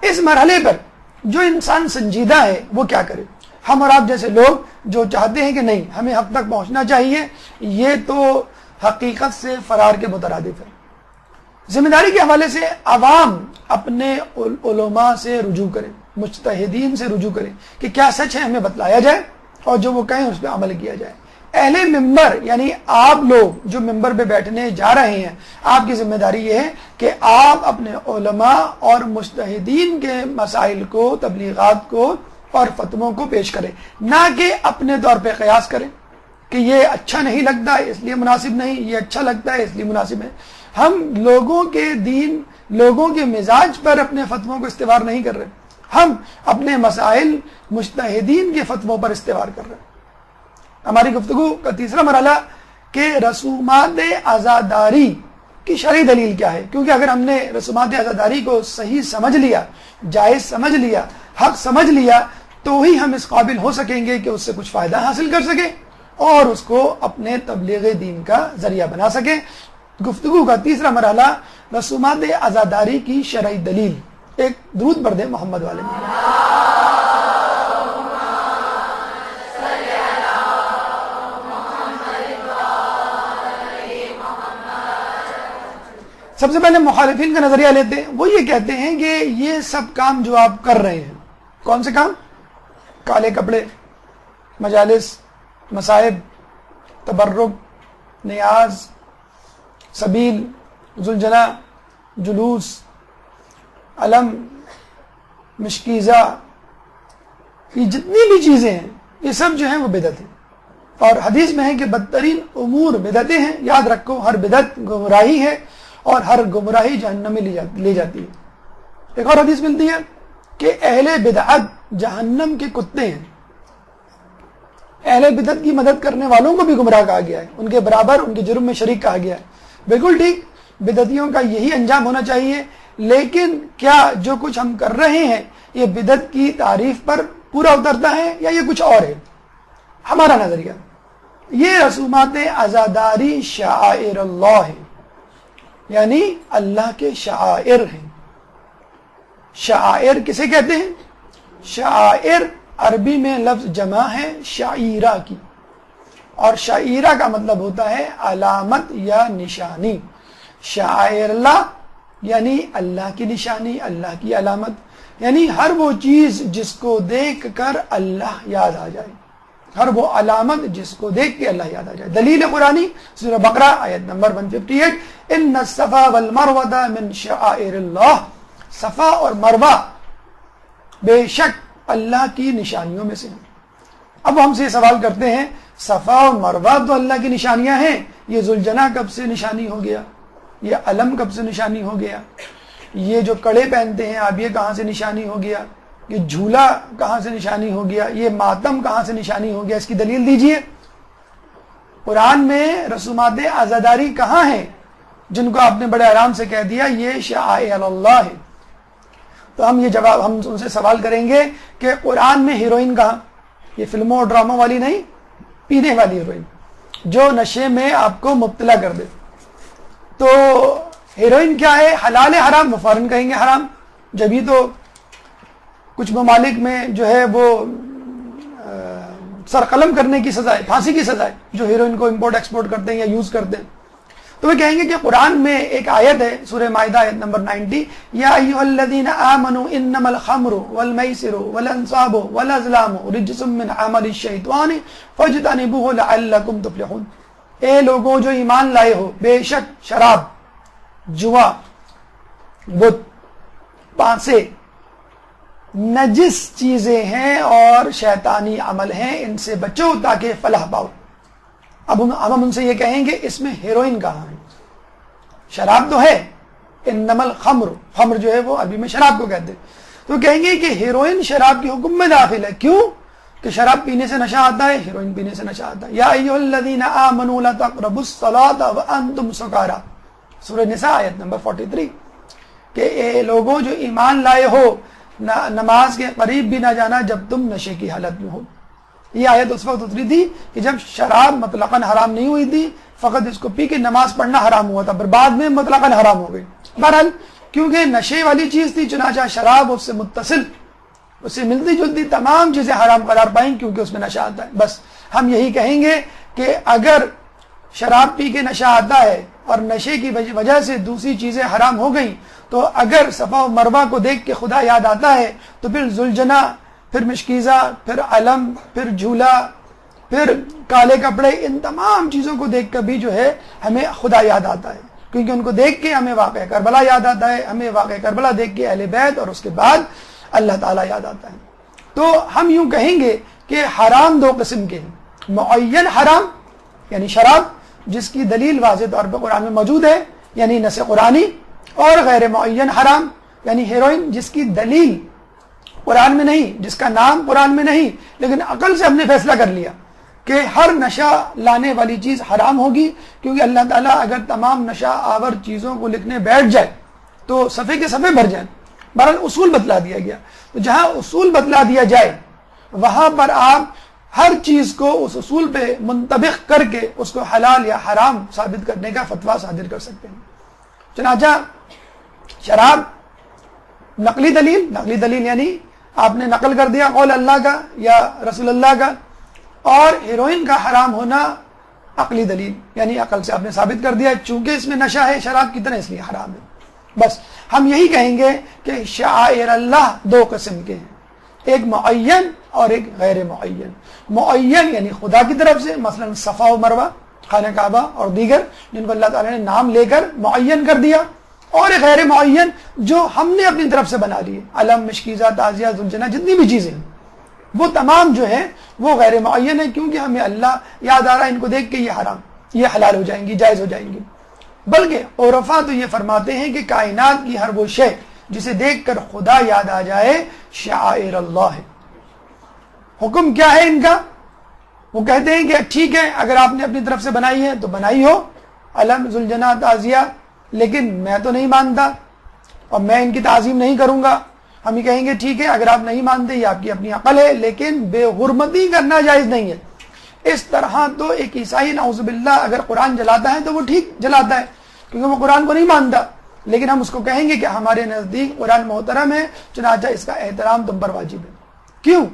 اس مرحلے پر جو انسان سنجیدہ ہے وہ کیا کرے؟ ہم اور آپ جیسے لوگ جو چاہتے ہیں کہ نہیں ہمیں حق تک پہنچنا چاہیے, یہ تو حقیقت سے فرار کے مترادف ہے. ذمہ داری کے حوالے سے عوام اپنے علماء سے رجوع کرے, مجتہدین سے رجوع کرے کہ کیا سچ ہے, ہمیں بتلایا جائے اور جو وہ کہیں اس پہ عمل کیا جائے. اہل ممبر یعنی آپ لوگ جو ممبر پہ بیٹھنے جا رہے ہیں, آپ کی ذمہ داری یہ ہے کہ آپ اپنے علماء اور مجتہدین کے مسائل کو, تبلیغات کو اور فتووں کو پیش کریں, نہ کہ اپنے طور پہ قیاس کریں کہ یہ اچھا نہیں لگتا اس لیے مناسب نہیں, یہ اچھا لگتا ہے اس لیے مناسب ہے. ہم لوگوں کے دین, لوگوں کے مزاج پر اپنے فتووں کو استوار نہیں کر رہے, ہم اپنے مسائل مجتہدین کے فتووں پر استوار کر رہے ہیں. ہماری گفتگو کا تیسرا مرحلہ کہ رسومات عزاداری کی شرعی دلیل کیا ہے, کیونکہ اگر ہم نے رسومات عزاداری کو صحیح سمجھ لیا, جائز سمجھ لیا, حق سمجھ لیا, تو ہی ہم اس قابل ہو سکیں گے کہ اس سے کچھ فائدہ حاصل کر سکیں اور اس کو اپنے تبلیغ دین کا ذریعہ بنا سکیں. گفتگو کا تیسرا مرحلہ رسومات عزاداری کی شرعی دلیل. ایک درود پڑھ دیں محمد والے میں. سب سے پہلے مخالفین کا نظریہ لیتے ہیں. وہ یہ کہتے ہیں کہ یہ سب کام جو آپ کر رہے ہیں، کون سے کام؟ کالے کپڑے، مجالس، مصائب، تبرک، نیاز، سبیل، ذوالجنا، جلوس، علم، مشکیزہ، یہ جتنی بھی چیزیں ہیں یہ سب جو ہیں وہ بدعت ہیں. اور حدیث میں ہے کہ بدترین امور بدعتیں ہیں. یاد رکھو، ہر بدعت گمراہی ہے اور ہر گمراہی جہنم میں لے جاتی ہے. ایک اور حدیث ملتی ہے کہ اہل بدعت جہنم کے کتے ہیں. اہل بدعت کی مدد کرنے والوں کو بھی گمراہ کہا گیا ہے، ان کے برابر ان کے جرم میں شریک کہا گیا ہے. بالکل ٹھیک، بدعتیوں کا یہی انجام ہونا چاہیے. لیکن کیا جو کچھ ہم کر رہے ہیں یہ بدعت کی تعریف پر پورا اترتا ہے یا یہ کچھ اور ہے؟ ہمارا نظریہ یہ رسومات عزاداری شعائر اللہ ہے، یعنی اللہ کے شعائر ہیں. شعائر کسے کہتے ہیں؟ شعائر عربی میں لفظ جمع ہے شعیرہ کی، اور شعیرہ کا مطلب ہوتا ہے علامت یا نشانی. شعائر اللہ یعنی اللہ کی نشانی، اللہ کی علامت، یعنی ہر وہ چیز جس کو دیکھ کر اللہ یاد آ جائے، ہر وہ علامت جس کو دیکھ کے اللہ یاد آ جائے. دلیل قرآنی سورہ بقرہ آیت نمبر 158، ان الصفا والمروہ من شعائر اللہ. صفا اور مروہ بے شک اللہ کی نشانیوں میں سے ہیں. اب ہم سے سوال کرتے ہیں، صفا اور مروہ تو اللہ کی نشانیاں ہیں، یہ ذوالجنا کب سے نشانی ہو گیا؟ یہ علم کب سے نشانی ہو گیا؟ یہ جو کڑے پہنتے ہیں آپ، یہ کہاں سے نشانی ہو گیا؟ یہ جھولا کہاں سے نشانی ہو گیا؟ یہ ماتم کہاں سے نشانی ہو گیا؟ اس کی دلیل دیجئے. قرآن میں رسومات عزاداری کہاں ہیں جن کو آپ نے بڑے آرام سے کہہ دیا یہ شعائر اللہ ہے؟ تو ہم ان سے سوال کریں گے کہ قرآن میں ہیروئن کہاں؟ یہ فلموں اور ڈراموں والی نہیں، پینے والی ہیروئن جو نشے میں آپ کو مبتلا کر دے. تو ہیروئن کیا ہے؟ حلال ہے حرام؟ وہ فوراً کہیں گے حرام. جبھی تو کچھ ممالک میں جو ہے وہ سر قلم کرنے کی سزا ہے، پھانسی کی سزا ہے جو ہیروئن کو امپورٹ ایکسپورٹ کرتے ہیں یا یوز کرتے ہیں. تو وہ کہیں گے کہ قرآن میں ایک آیت ہے سورہ مائدہ آیت نمبر 90، یا ایھا الذین آمنوا انما الخمر والمیسر والانصاب والازلام رجس من عمل الشیطان فاجتنبوہ لعلکم تفلحون. اے لوگوں جو ایمان لائے ہو، بے شک شراب، جوا، بت، پانسے نجس چیزیں ہیں اور شیطانی عمل ہیں، ان سے بچو تاکہ فلاح پاؤ. اب ہم ان سے یہ کہیں گے اس میں ہیروئن کہاں ہے؟ شراب تو ہے، انما الخمر، خمر جو ہے وہ عربی میں شراب کو کہتے ہیں. تو کہیں گے کہ ہیروئن شراب کے حکم میں داخل ہے. کیوں؟ کہ شراب پینے سے نشہ آتا ہے، ہیروئن پینے سے نشہ آتا ہے. یا ایھا الذین آمنوا لا تقربوا الصلاۃ وانتم سکارى، سورہ نساء آیت نمبر 43، کہ اے لوگوں جو ایمان لائے ہو نماز کے قریب بھی نہ جانا جب تم نشے کی حالت میں ہو. یہ آیت اس وقت اتری تھی کہ جب شراب مطلقاً حرام نہیں ہوئی تھی، فقط اس کو پی کے نماز پڑھنا حرام ہوا تھا، پھر بعد میں مطلقاً حرام ہو گئی. بہرحال کیونکہ نشے والی چیز تھی، چنانچہ شراب اس سے متصل، اس سے ملتی جلتی تمام چیزیں حرام قرار پائیں کیونکہ اس میں نشہ آتا ہے. بس ہم یہی کہیں گے کہ اگر شراب پی کے نشہ آتا ہے اور نشے کی وجہ سے دوسری چیزیں حرام ہو گئیں، تو اگر صفا و مروہ کو دیکھ کے خدا یاد آتا ہے تو پھر ذوالجنا، پھر مشکیزہ، پھر علم، پھر جھولا، پھر کالے کپڑے، ان تمام چیزوں کو دیکھ کر بھی جو ہے ہمیں خدا یاد آتا ہے، کیونکہ ان کو دیکھ کے ہمیں واقعہ کربلا یاد آتا ہے. ہمیں واقعہ کربلا دیکھ کے اہل بیت اور اس کے بعد اللہ تعالیٰ یاد آتا ہے. تو ہم یوں کہیں گے کہ حرام دو قسم کے ہیں، معین حرام یعنی شراب جس کی دلیل واضح طور پر قرآن میں موجود ہے یعنی نص قرآنی، اور غیر معین حرام یعنی ہیروئن جس کی دلیل قرآن میں نہیں، جس کا نام قرآن میں نہیں، لیکن عقل سے ہم نے فیصلہ کر لیا کہ ہر نشہ لانے والی چیز حرام ہوگی، کیونکہ اللہ تعالیٰ اگر تمام نشہ آور چیزوں کو لکھنے بیٹھ جائے تو صفحے کے صفحے بھر جائیں. بہرحال اصول بتلا دیا گیا. تو جہاں اصول بتلا دیا جائے وہاں پر آپ ہر چیز کو اس اصول پہ منطبق کر کے اس کو حلال یا حرام ثابت کرنے کا فتویٰ صادر کر سکتے ہیں. چنانچہ شراب نقلی دلیل یعنی آپ نے نقل کر دیا قول اللہ کا یا رسول اللہ کا، اور ہیروئن کا حرام ہونا عقلی دلیل یعنی عقل سے آپ نے ثابت کر دیا چونکہ اس میں نشہ ہے شراب کی طرح اس لیے حرام ہے۔ بس ہم یہی کہیں گے کہ شعائر اللہ دو قسم کے ہیں، ایک معین اور ایک غیر معین۔ معین یعنی خدا کی طرف سے، مثلا صفا و مروہ، خانہ کعبہ اور دیگر جن کو اللہ تعالیٰ نے نام لے کر معین کر دیا، اور ایک غیر معین جو ہم نے اپنی طرف سے بنا لیے، علم، مشکیزہ، تعزیہ، ذوالجناح، جتنی بھی چیزیں ہیں وہ تمام جو ہے وہ غیر معین ہے، کیونکہ ہمیں اللہ یاد آ رہا ہے ان کو دیکھ کے یہ حرام، یہ حلال ہو جائیں گی، جائز ہو جائیں گی۔ بلکہ عرفاء تو یہ فرماتے ہیں کہ کائنات کی ہر وہ شے جسے دیکھ کر خدا یاد آ جائے شعائر اللہ ہے۔ حکم کیا ہے ان کا؟ وہ کہتے ہیں کہ ٹھیک ہے اگر آپ نے اپنی طرف سے بنائی ہے تو بنائی ہو، علم، ذوالجناح، تعزیہ، لیکن میں تو نہیں مانتا اور میں ان کی تعظیم نہیں کروں گا۔ ہم یہ کہیں گے ٹھیک ہے اگر آپ نہیں مانتے یہ آپ کی اپنی عقل ہے، لیکن بے حرمتی کرنا جائز نہیں ہے۔ اس طرح تو ایک عیسائی نعوذ باللہ اگر قرآن جلاتا ہے تو وہ ٹھیک جلاتا ہے کیونکہ وہ قرآن کو نہیں مانتا، لیکن ہم اس کو کہیں گے کہ ہمارے نزدیک قرآن محترم ہے، چنانچہ اس کا احترام تم پر واجب ہے۔ کیوں؟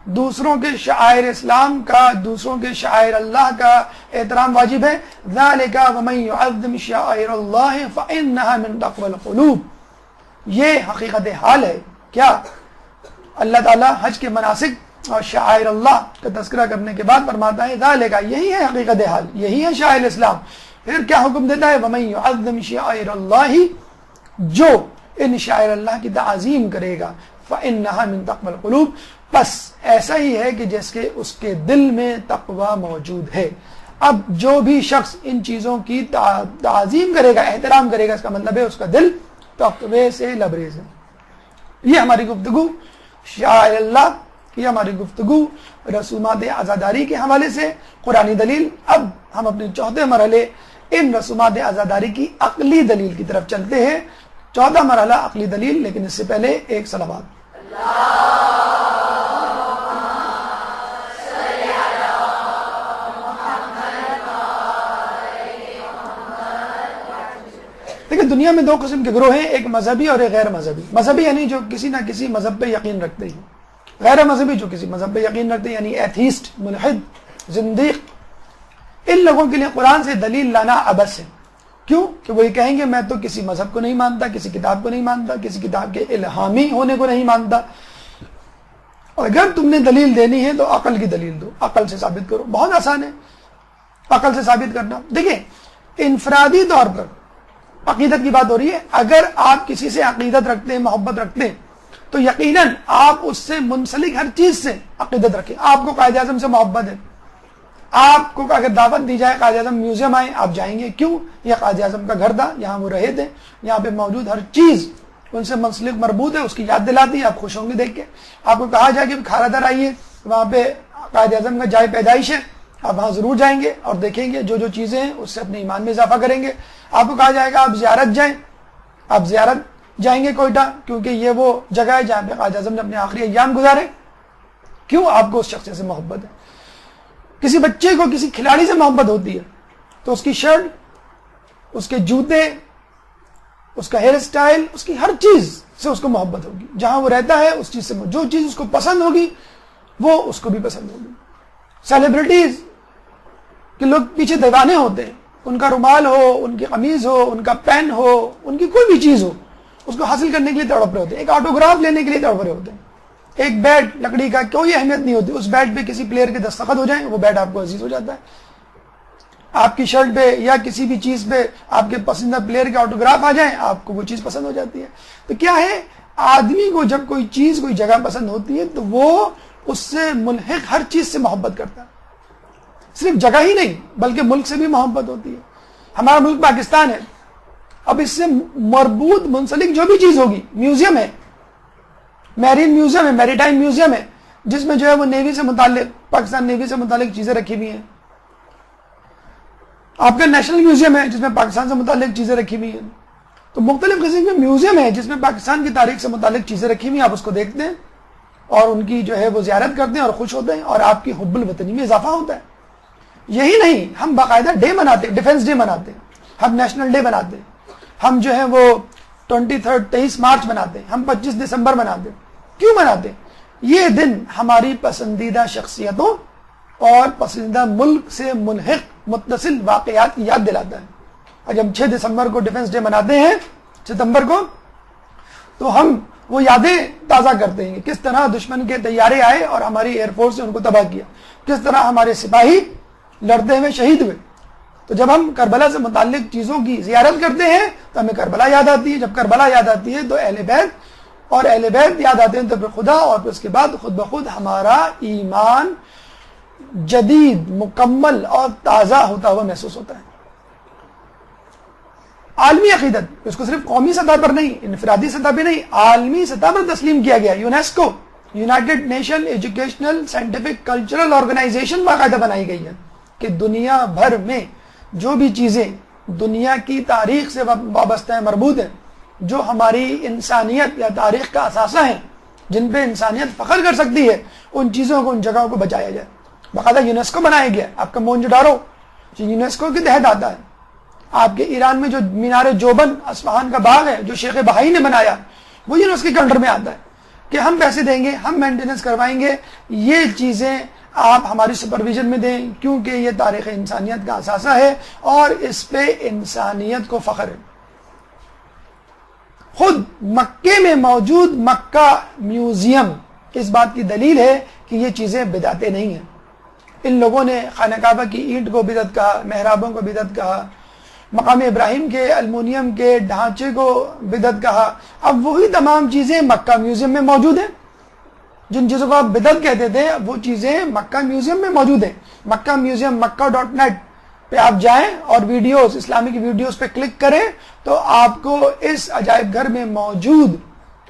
دوسروں کے شعائر اسلام کا، دوسروں کے شعائر اللہ کا احترام واجب ہے۔ ذالک ومن یعظم شعائر اللہ فانھا من تقوی القلوب، یہ حقیقت حال ہے۔ کیا اللہ تعالیٰ حج کے مناسک اور شعائر اللہ کا تذکرہ کرنے کے بعد فرماتا ہے ذالک، یہی ہے حقیقت حال، یہی ہے شعائر اسلام۔ پھر کیا حکم دیتا ہے؟ ومن یعظم شعائر اللہ، جو ان شعائر اللہ کی تعظیم کرے گا، فانھا من تقوی القلوب، بس ایسا ہی ہے کہ جس کے اس کے دل میں تقوی موجود ہے۔ اب جو بھی شخص ان چیزوں کی تعظیم کرے گا، احترام کرے گا، اس کا مطلب ہے اس کا دل تقوی سے لبریز ہے۔ یہ ہماری گفتگو شعائر اللہ، یہ ہماری گفتگو رسومات عزاداری کے حوالے سے قرآنی دلیل۔ اب ہم اپنے چوتھے مرحلے ان رسومات عزاداری کی عقلی دلیل کی طرف چلتے ہیں۔ چوتھا مرحلہ عقلی دلیل، لیکن اس سے پہلے ایک صلوات۔ دیکھیں دنیا میں دو قسم کے گروہ ہیں، ایک مذہبی اور ایک غیر مذہبی۔ مذہبی یعنی جو کسی نہ کسی مذہب پہ یقین رکھتے ہیں، غیر مذہبی جو کسی مذہب پہ یقین رکھتے ہیں، یعنی ایتھیسٹ، ملحد، زندیق۔ ان لوگوں کے لیے قرآن سے دلیل لانا عبث ہے۔ کیوں؟ کہ وہ یہ کہیں گے میں تو کسی مذہب کو نہیں مانتا، کسی کتاب کو نہیں مانتا، کسی کتاب کے الہامی ہونے کو نہیں مانتا۔ اور اگر تم نے دلیل دینی ہے تو عقل کی دلیل دو، عقل سے ثابت کرو۔ بہت آسان ہے عقل سے ثابت کرنا۔ دیکھیں انفرادی طور پر عقیدت کی بات ہو رہی ہے، اگر آپ کسی سے عقیدت رکھتے ہیں، محبت رکھتے ہیں، تو یقیناً آپ اس سے منسلک ہر چیز سے عقیدت رکھیں۔ آپ کو قائد اعظم سے محبت ہے، آپ کو اگر دعوت دی جائے قائد اعظم میوزیم آئے، آپ جائیں گے۔ کیوں؟ یہ قائد اعظم کا گھر تھا، یہاں وہ رہے تھے، یہاں پہ موجود ہر چیز ان سے منسلک مربوط ہے، اس کی یاد دلاتی ہے، آپ خوش ہوں گے دیکھ کے۔ آپ کو کہا جائے کہ کھارا در آئیے، وہاں پہ قائد اعظم کا جائے پیدائش ہے، آپ وہاں ضرور جائیں گے اور دیکھیں گے جو جو چیزیں ہیں اس سے اپنے ایمان میں اضافہ کریں گے۔ آپ کو کہا جائے گا آپ زیارت جائیں، آپ زیارت جائیں گے کوئٹہ، کیونکہ یہ وہ جگہ ہے جہاں پہ قائد اعظم نے اپنے آخری ایام گزارے۔ کیوں؟ آپ کو اس شخص سے محبت ہے۔ کسی بچے کو کسی کھلاڑی سے محبت ہوتی ہے تو اس کی شرٹ، اس کے جوتے، اس کا ہیئر سٹائل، اس کی ہر چیز سے اس کو محبت ہوگی۔ جہاں وہ رہتا ہے اس چیز سے جو چیز اس کو پسند ہوگی وہ اس کو بھی پسند ہوگی۔ سیلیبریٹیز کہ لوگ پیچھے دیوانے ہوتے ہیں، ان کا رومال ہو، ان کی قمیض ہو، ان کا پین ہو، ان کی کوئی بھی چیز ہو، اس کو حاصل کرنے کے لیے تڑپ رہے ہوتے ہیں، ایک آٹوگراف لینے کے لیے تڑپ رہے ہوتے ہیں۔ ایک بیٹ لکڑی کا کوئی اہمیت نہیں ہوتی، اس بیٹ پہ کسی پلیئر کے دستخط ہو جائیں وہ بیٹ آپ کو عزیز ہو جاتا ہے۔ آپ کی شرٹ پہ یا کسی بھی چیز پہ آپ کے پسندیدہ پلیئر کے آٹوگراف آ جائیں آپ کو وہ چیز پسند ہو جاتی ہے۔ تو کیا ہے، آدمی کو جب کوئی چیز، کوئی جگہ پسند ہوتی ہے تو وہ اس سے ملحق ہر چیز سے محبت کرتا ہے، صرف جگہ ہی نہیں بلکہ ملک سے بھی محبت ہوتی ہے۔ ہمارا ملک پاکستان ہے، اب اس سے مربوط منسلک جو بھی چیز ہوگی، میوزیم ہے، میرین میوزیم ہے، میری ٹائم میوزیم ہے، جس میں جو ہے وہ نیوی سے متعلق، پاکستان نیوی سے متعلق چیزیں رکھی ہوئی ہیں۔ آپ کا نیشنل میوزیم ہے جس میں پاکستان سے متعلق چیزیں رکھی ہوئی ہیں۔ تو مختلف قسم کے میوزیم ہے جس میں پاکستان کی تاریخ سے متعلق چیزیں رکھی ہوئی ہیں، آپ اس کو دیکھتے ہیں اور ان کی جو ہے وہ زیارت کرتے ہیں اور خوش ہوتے ہیں اور آپ کی حب الوطنی میں اضافہ ہوتا ہے۔ یہی نہیں، ہم باقاعدہ ڈے مناتے ہیں، ڈیفنس ڈے مناتے ہیں، ہم نیشنل ڈے مناتے ہیں، ہم جو ہے وہ 23 مارچ مناتے ہیں، ہم 25 دسمبر مناتے ہیں. کیوں مناتے ہیں؟ یہ دن ہماری پسندیدہ شخصیتوں اور پسندیدہ ملک سے ملحق متصل واقعات کی یاد دلاتا ہے. اور جب 6 دسمبر کو ڈیفنس ڈے مناتے ہیں ستمبر کو، تو ہم وہ یادیں تازہ کرتے ہیں کہ کس طرح دشمن کے طیارے آئے اور ہماری ایئر فورس نے ان کو تباہ کیا، کس طرح ہمارے سپاہی لڑتے ہوئے شہید ہوئے. تو جب ہم کربلا سے متعلق چیزوں کی زیارت کرتے ہیں تو ہمیں کربلا یاد آتی ہے. جب کربلا یاد آتی ہے تو اہل بیت اور اہل بیت یاد آتے ہیں تو پھر خدا، اور پھر اس کے بعد خود بخود ہمارا ایمان جدید، مکمل اور تازہ ہوتا ہوا محسوس ہوتا ہے. عالمی عقیدت، اس کو صرف قومی سطح پر نہیں، انفرادی سطح پہ نہیں، عالمی سطح پر تسلیم کیا گیا. UNESCO, United Nation Educational Scientific Cultural Organisation باقاعدہ بنائی گئی ہے کہ دنیا بھر میں جو بھی چیزیں دنیا کی تاریخ سے وابستہ ہیں، مربوط ہیں، جو ہماری انسانیت یا تاریخ کا اثاثہ ہیں، جن پہ انسانیت فخر کر سکتی ہے، ان چیزوں کو، ان جگہوں کو بچایا جائے. باقاعدہ یونیسکو بنایا گیا. آپ کا مونجوڈارو جو یونیسکو کے تحت آتا ہے. آپ کے ایران میں جو مینار جوبن اصفہان کا باغ ہے جو شیخ بہائی نے بنایا، وہ یونیسکو کے انڈر میں آتا ہے کہ ہم پیسے دیں گے، ہم مینٹیننس کروائیں گے، یہ چیزیں آپ ہماری سپرویژن میں دیں، کیونکہ یہ تاریخ انسانیت کا اثاثہ ہے اور اس پہ انسانیت کو فخر ہے. خود مکے میں موجود مکہ میوزیم اس بات کی دلیل ہے کہ یہ چیزیں بدعتیں نہیں ہیں. ان لوگوں نے خانہ کعبہ کی اینٹ کو بدعت کہا، محرابوں کو بدعت کہا، مقام ابراہیم کے المونیم کے ڈھانچے کو بدعت کہا. اب وہی تمام چیزیں مکہ میوزیم میں موجود ہیں. جن چیزوں کو آپ بدعت کہتے تھے وہ چیزیں مکہ میوزیم میں موجود ہیں. مکہ میوزیم مکہ.net پہ آپ جائیں اور ویڈیوز، اسلامک ویڈیوز پہ کلک کریں تو آپ کو اس عجائب گھر میں موجود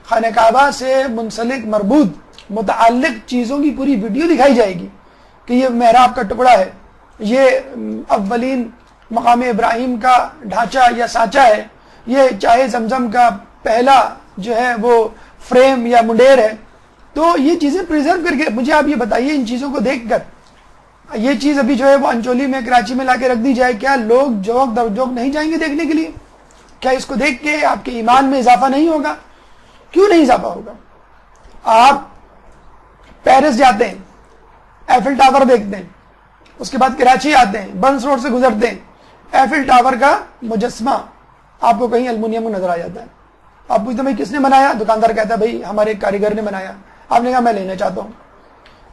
خانہ کعبہ سے منسلک مربوط متعلق چیزوں کی پوری ویڈیو دکھائی جائے گی کہ یہ محراب کا ٹکڑا ہے، یہ اولین مقام ابراہیم کا ڈھانچہ یا سانچہ ہے، یہ چائے زمزم کا پہلا جو ہے وہ فریم یا منڈیر ہے. تو یہ چیزیں پریزرو کر کے، مجھے آپ یہ بتائیے ان چیزوں کو دیکھ کر، یہ چیز ابھی جو ہے وہ انچولی میں، کراچی میں لا کے رکھ دی جائے، کیا لوگ جوک در جوک نہیں جائیں گے دیکھنے کے لیے؟ کیا اس کو دیکھ کے آپ کے ایمان میں اضافہ نہیں ہوگا؟ کیوں نہیں اضافہ ہوگا؟ آپ پیرس جاتے ہیں، ایفل ٹاور دیکھتے ہیں، اس کے بعد کراچی آتے ہیں، برنس روڈ سے گزرتے ہیں، ایفل ٹاور کا مجسمہ آپ کو کہیں المونیم میں نظر آ جاتا ہے. آپ پوچھتے ہیں بھائی کس نے بنایا؟ دکاندار کہتا ہے بھائی ہمارے ایک کاریگر نے بنایا. آپ نے کہا میں لینا چاہتا ہوں.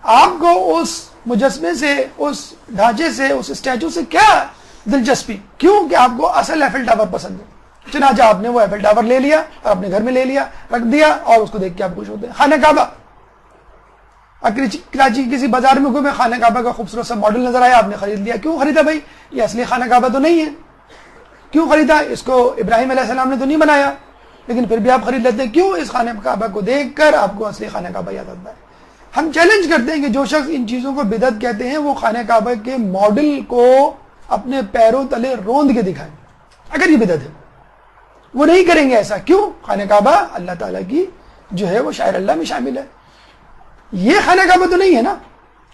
آپ کو اس مجسمے سے، اس ڈھانچے سے، اس اسٹیچو سے کیا دلچسپی؟ کیوں کہ آپ کو اصل ایفل ٹاور پسند ہے. چنانچہ آپ نے وہ ایفل ٹاور لے لیا اور اپنے گھر میں لے لیا، رکھ دیا، اور اس کو دیکھ کے آپ خوش ہوتے ہیں. خانہ کعبہ، کراچی کسی بازار میں گھومے، خانہ کعبہ کا خوبصورت سا ماڈل نظر آیا، آپ نے خرید لیا. کیوں خریدا بھائی؟ یہ اصلی خانہ کعبہ تو نہیں ہے. کیوں خریدا؟ اس کو ابراہیم علیہ السلام نے تو نہیں بنایا، لیکن پھر بھی آپ خرید لیتے ہیں. کیوں؟ اس خانہ کعبہ کو دیکھ کر آپ کو اصلی خانہ کعبہ یاد آتا ہے. ہم چیلنج کرتے ہیں کہ جو شخص ان چیزوں کو بدعت کہتے ہیں وہ خانہ کعبہ کے ماڈل کو اپنے پیروں تلے روند کے دکھائیں اگر یہ بدعت ہے. وہ نہیں کریں گے ایسا. کیوں؟ خانہ کعبہ اللہ تعالیٰ کی جو ہے وہ شاعر اللہ میں شامل ہے. یہ خانہ کعبہ تو نہیں ہے نا.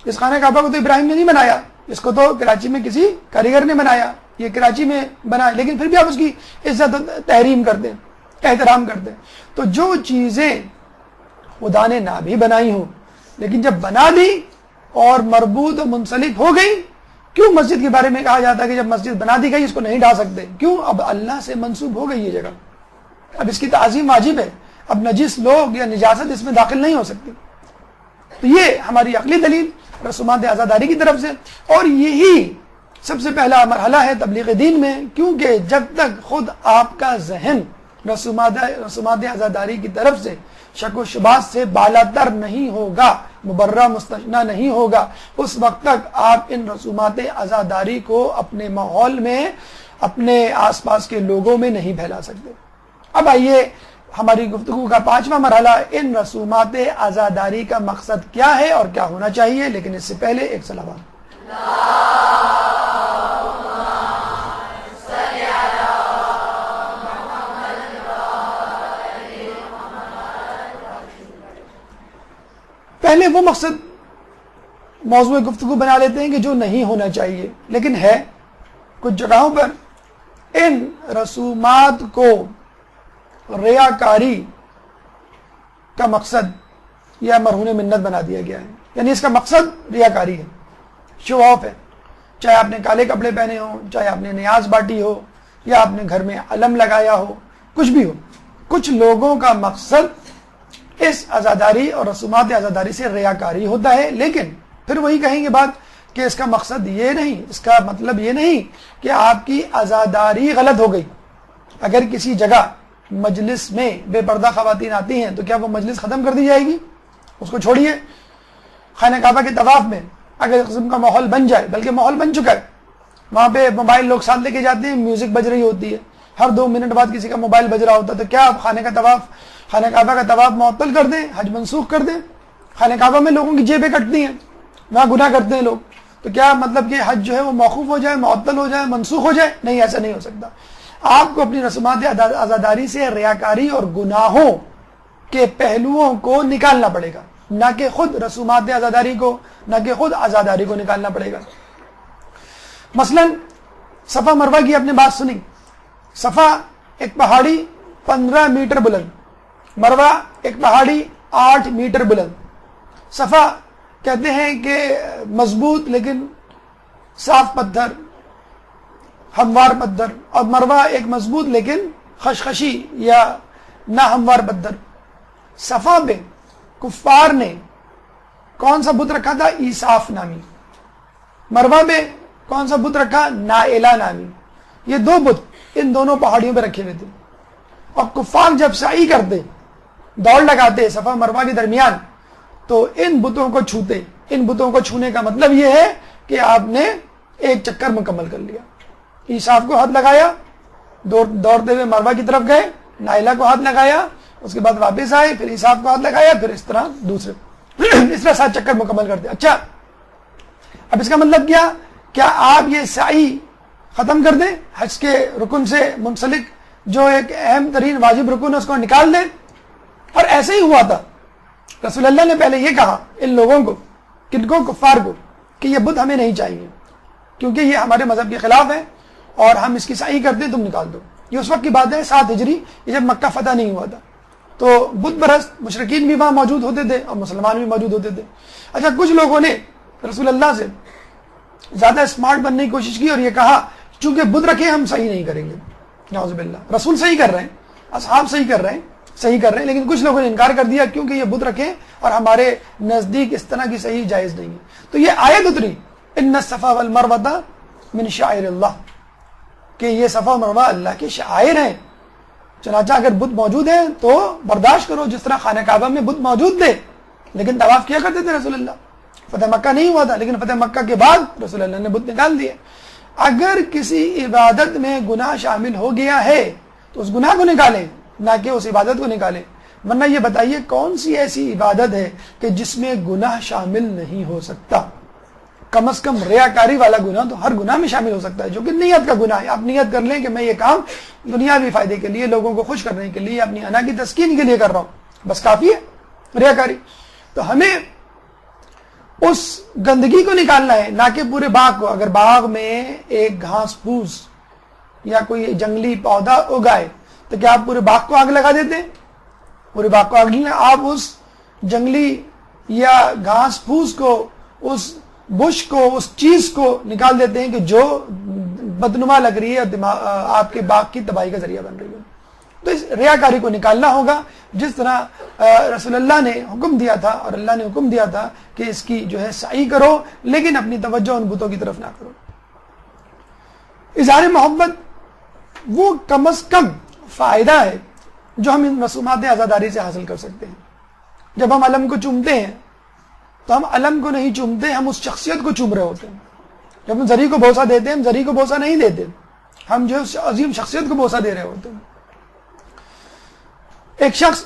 اس خانہ کعبہ کو تو ابراہیم نے نہیں بنایا، اس کو تو کراچی میں کسی کاریگر نے بنایا، یہ کراچی میں بنا، لیکن پھر بھی آپ اس کی عزت تحریم کرتے ہیں، احترام کرتے ہیں. تو جو چیزیں خدا نے نہ بھی بنائی ہوں لیکن جب بنا دی اور مربوط و منسلک ہو گئی، کیوں مسجد کے بارے میں کہا جاتا ہے کہ جب مسجد بنا دی گئی اس کو نہیں ڈھا سکتے؟ کیوں؟ اب اللہ سے منسوب ہو گئی یہ جگہ، اب اس کی تعظیم واجب ہے، اب نجس لوگ یا نجاست اس میں داخل نہیں ہو سکتی. تو یہ ہماری عقلی دلیل رسومات عزاداری کی طرف سے، اور یہی سب سے پہلا مرحلہ ہے تبلیغ دین میں، کیونکہ جب تک خود آپ کا ذہن رسومات عزاداری کی طرف سے شک و شبہات سے بالاتر نہیں ہوگا، مبرہ مستثنیٰ نہیں ہوگا، اس وقت تک آپ ان رسومات عزاداری کو اپنے ماحول میں، اپنے آس پاس کے لوگوں میں نہیں پھیلا سکتے. اب آئیے ہماری گفتگو کا 5واں مرحلہ، ان رسومات عزاداری کا مقصد کیا ہے اور کیا ہونا چاہیے. لیکن اس سے پہلے ایک صلوات. پہلے وہ مقصد موضوع گفتگو بنا لیتے ہیں کہ جو نہیں ہونا چاہیے لیکن ہے. کچھ جگہوں پر ان رسومات کو ریاکاری کا مقصد یا مرہون منت بنا دیا گیا ہے. یعنی اس کا مقصد ریاکاری ہے، شو آف ہے. چاہے آپ نے کالے کپڑے پہنے ہوں، چاہے آپ نے نیاز باٹی ہو، یا آپ نے گھر میں علم لگایا ہو، کچھ بھی ہو. کچھ لوگوں کا مقصد اس عزاداری اور رسومات عزاداری سے ریاکاری ہوتا ہے، لیکن پھر وہی کہیں گے بات کہ اس کا مقصد یہ نہیں، اس کا مطلب یہ نہیں کہ آپ کی عزاداری غلط ہو گئی. اگر کسی جگہ مجلس میں بے پردہ خواتین آتی ہیں تو کیا وہ مجلس ختم کر دی جائے گی؟ اس کو چھوڑیے. خانہ کعبہ کے طواف میں اگر قسم کا ماحول بن جائے، بلکہ ماحول بن چکا ہے، وہاں پہ موبائل لوگ ساتھ لے کے جاتے ہیں، میوزک بج رہی ہوتی ہے، ہر 2 منٹ بعد کسی کا موبائل بج رہا ہوتا ہے، تو کیا آپ خانہ کعبہ کا طواف معطل کر دیں، حج منسوخ کر دیں؟ خانہ کعبہ میں لوگوں کی جیبیں کٹتی ہیں، وہاں گناہ کرتے ہیں لوگ، تو کیا مطلب کہ حج جو ہے وہ موقوف ہو جائے، معطل ہو جائے، منسوخ ہو جائے؟ نہیں، ایسا نہیں ہو سکتا. آپ کو اپنی رسومات عزاداری سے ریاکاری اور گناہوں کے پہلوؤں کو نکالنا پڑے گا، نہ کہ خود رسومات عزاداری کو، نہ کہ خود عزاداری کو نکالنا پڑے گا. مثلا صفا مروہ کی آپ نے بات سنی. صفا ایک پہاڑی 15 میٹر بلند، مروہ ایک پہاڑی 8 میٹر بلند. صفا کہتے ہیں کہ مضبوط لیکن صاف پتھر، ہموار پتھر، اور مروہ ایک مضبوط لیکن خشخشی یا نہ ہموار پتھر. صفا پہ کفار نے کون سا بت رکھا تھا؟ عیساف نامی. مروہ میں کون سا بت رکھا؟ نائلہ نامی. یہ 2 بت ان دونوں پہاڑیوں پہ رکھے ہوئے تھے، اور کفار جب سعی کرتے، دوڑ لگاتے صفا مروہ کے درمیان، تو ان بتوں کو چھوتے. ان بتوں کو چھونے کا مطلب یہ ہے کہ آپ نے ایک چکر مکمل کر لیا. عیساف کو ہاتھ لگایا، دوڑتے ہوئے مروہ کی طرف گئے، نائلہ کو ہاتھ لگایا، اس کے بعد واپس آئے، پھر عیساف کو ہاتھ لگایا، پھر اس طرح دوسرے اس طرح 7 چکر مکمل کرتے. اچھا، اب اس کا مطلب کیا آپ یہ سعی ختم کر دیں، حج کے رکن سے منسلک جو ایک اہم ترین واجب رکن ہے اس کو نکال دیں؟ اور ایسے ہی ہوا تھا. رسول اللہ نے پہلے یہ کہا ان لوگوں کو، کن کو؟ کفار کو، کہ یہ بت ہمیں نہیں چاہیے کیونکہ یہ ہمارے مذہب کے خلاف ہے اور ہم اس کی سعی کرتے ہیں، تم نکال دو. یہ اس وقت کی بات ہے 7 ہجری، یہ جب مکہ فتح نہیں ہوا تھا. تو بت پرست مشرکین بھی وہاں موجود ہوتے تھے اور مسلمان بھی موجود ہوتے تھے. اچھا، کچھ لوگوں نے رسول اللہ سے زیادہ اسمارٹ بننے کی کوشش کی اور یہ کہا چونکہ بت رکھے ہم صحیح نہیں کریں گے. نعوذ باللہ. رسول صحیح کر رہے ہیں، اصحاب صحیح کر رہے ہیں، لیکن کچھ لوگوں نے انکار کر دیا کیونکہ یہ بت رکھیں اور ہمارے نزدیک اس طرح کی صحیح جائز نہیں ہے. تو یہ آیت اتری ان الصفا والمروہ من شعائر اللہ، کہ یہ صفا و مروہ اللہ کے شعائر ہیں. چنانچہ اگر بت موجود ہیں تو برداشت کرو، جس طرح خانہ کعبہ میں بت موجود تھے لیکن طواف کیا کرتے تھے رسول اللہ. فتح مکہ نہیں ہوا تھا، لیکن فتح مکہ کے بعد رسول اللہ نے بت نکال دیے. اگر کسی عبادت میں گناہ شامل ہو گیا ہے تو اس گناہ کو نکالیں، نہ کہ اس عبادت کو نکالیں. ورنہ یہ بتائیے کون سی ایسی عبادت ہے کہ جس میں گناہ شامل نہیں ہو سکتا؟ کم از کم ریاکاری والا گناہ تو ہر گناہ میں شامل ہو سکتا ہے، جو کہ نیت کا گناہ ہے. آپ نیت کر لیں کہ میں یہ کام دنیاوی فائدے کے لیے، لوگوں کو خوش کرنے کے لیے، اپنی انا کی تسکین کے لیے کر رہا ہوں، بس کافی ہے ریاکاری. تو ہمیں اس گندگی کو نکالنا ہے، نہ کہ پورے باغ کو. اگر باغ میں ایک گھاس پھوس یا کوئی جنگلی پودا اگائے تو کیا آپ پورے باغ کو آگ لگا دیتے ہیں؟ پورے باغ کو آگ نہیں، آپ اس جنگلی یا گھاس پھوس کو، اس بش کو، اس چیز کو نکال دیتے ہیں کہ جو بدنما لگ رہی ہے، آپ کے باغ کی تباہی کا ذریعہ بن رہی ہے. تو اس ریاکاری کو نکالنا ہوگا، جس طرح رسول اللہ نے حکم دیا تھا اور اللہ نے حکم دیا تھا کہ اس کی جو ہے سعی کرو، لیکن اپنی توجہ ان بتوں کی طرف نہ کرو. اظہار محبت وہ کم از کم فائدہ ہے جو ہم ان رسومات عزاداری سے حاصل کر سکتے ہیں. جب ہم علم کو چومتے ہیں تو ہم علم کو نہیں چومتے، ہم اس شخصیت کو چوم رہے ہوتے ہیں. جب ہم زری کو بوسہ دیتے ہیں، ہم زری کو بوسہ نہیں دیتے، ہم جو اس عظیم شخصیت کو بوسہ دے رہے ہوتے ہیں. ایک شخص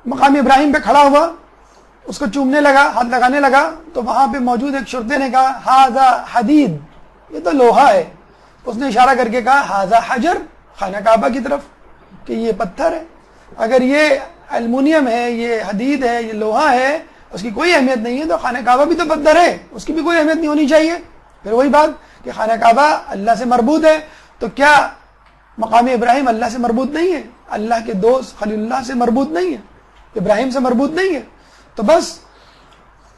مقام ابراہیم پہ کھڑا ہوا، اس کو چومنے لگا، ہاتھ لگانے لگا، تو وہاں پہ موجود ایک شرطے نے کہا ہاذا حدید، یہ تو لوہا ہے. اس نے اشارہ کر کے کہا ہاذا حجر، خانہ کعبہ کی طرف، کہ یہ پتھر ہے. اگر یہ المونیم ہے، یہ حدید ہے، یہ لوہا ہے، اس کی کوئی اہمیت نہیں ہے، تو خانہ کعبہ بھی تو پتھر ہے، اس کی بھی کوئی اہمیت نہیں ہونی چاہیے. پھر وہی بات کہ خانہ کعبہ اللہ سے مربوط ہے، تو کیا مقام ابراہیم اللہ سے مربوط نہیں ہے؟ اللہ کے دوست خلیل اللہ سے مربوط نہیں ہے, ابراہیم سے مربوط نہیں ہے, تو بس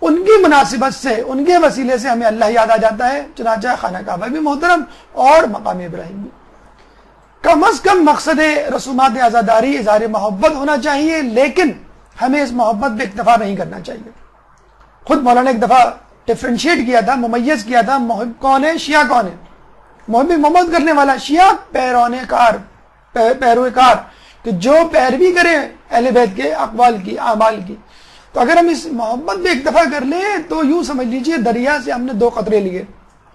ان کی مناسبت سے, ان کے وسیلے سے ہمیں اللہ یاد آ جاتا ہے. چنانچہ خانہ کعبہ بھی محترم اور مقام ابراہیم بھی. کم از کم مقصد رسومات عزاداری اظہار محبت ہونا چاہیے, لیکن ہمیں اس محبت پہ اکتفا نہیں کرنا چاہیے. خود مولانا ایک دفعہ ڈفرینشیٹ کیا تھا, ممیز کیا تھا, محب کون ہے, شیعہ کون ہے. محب محمد کرنے والا شیعہ پیروکار کہ جو پیروی کرے اہل بیت کے اقوال کی, اعمال کی. تو اگر ہم اس محبت پہ اکتفا کر لیں تو یوں سمجھ لیجئے دریا سے ہم نے 2 قطرے لیے.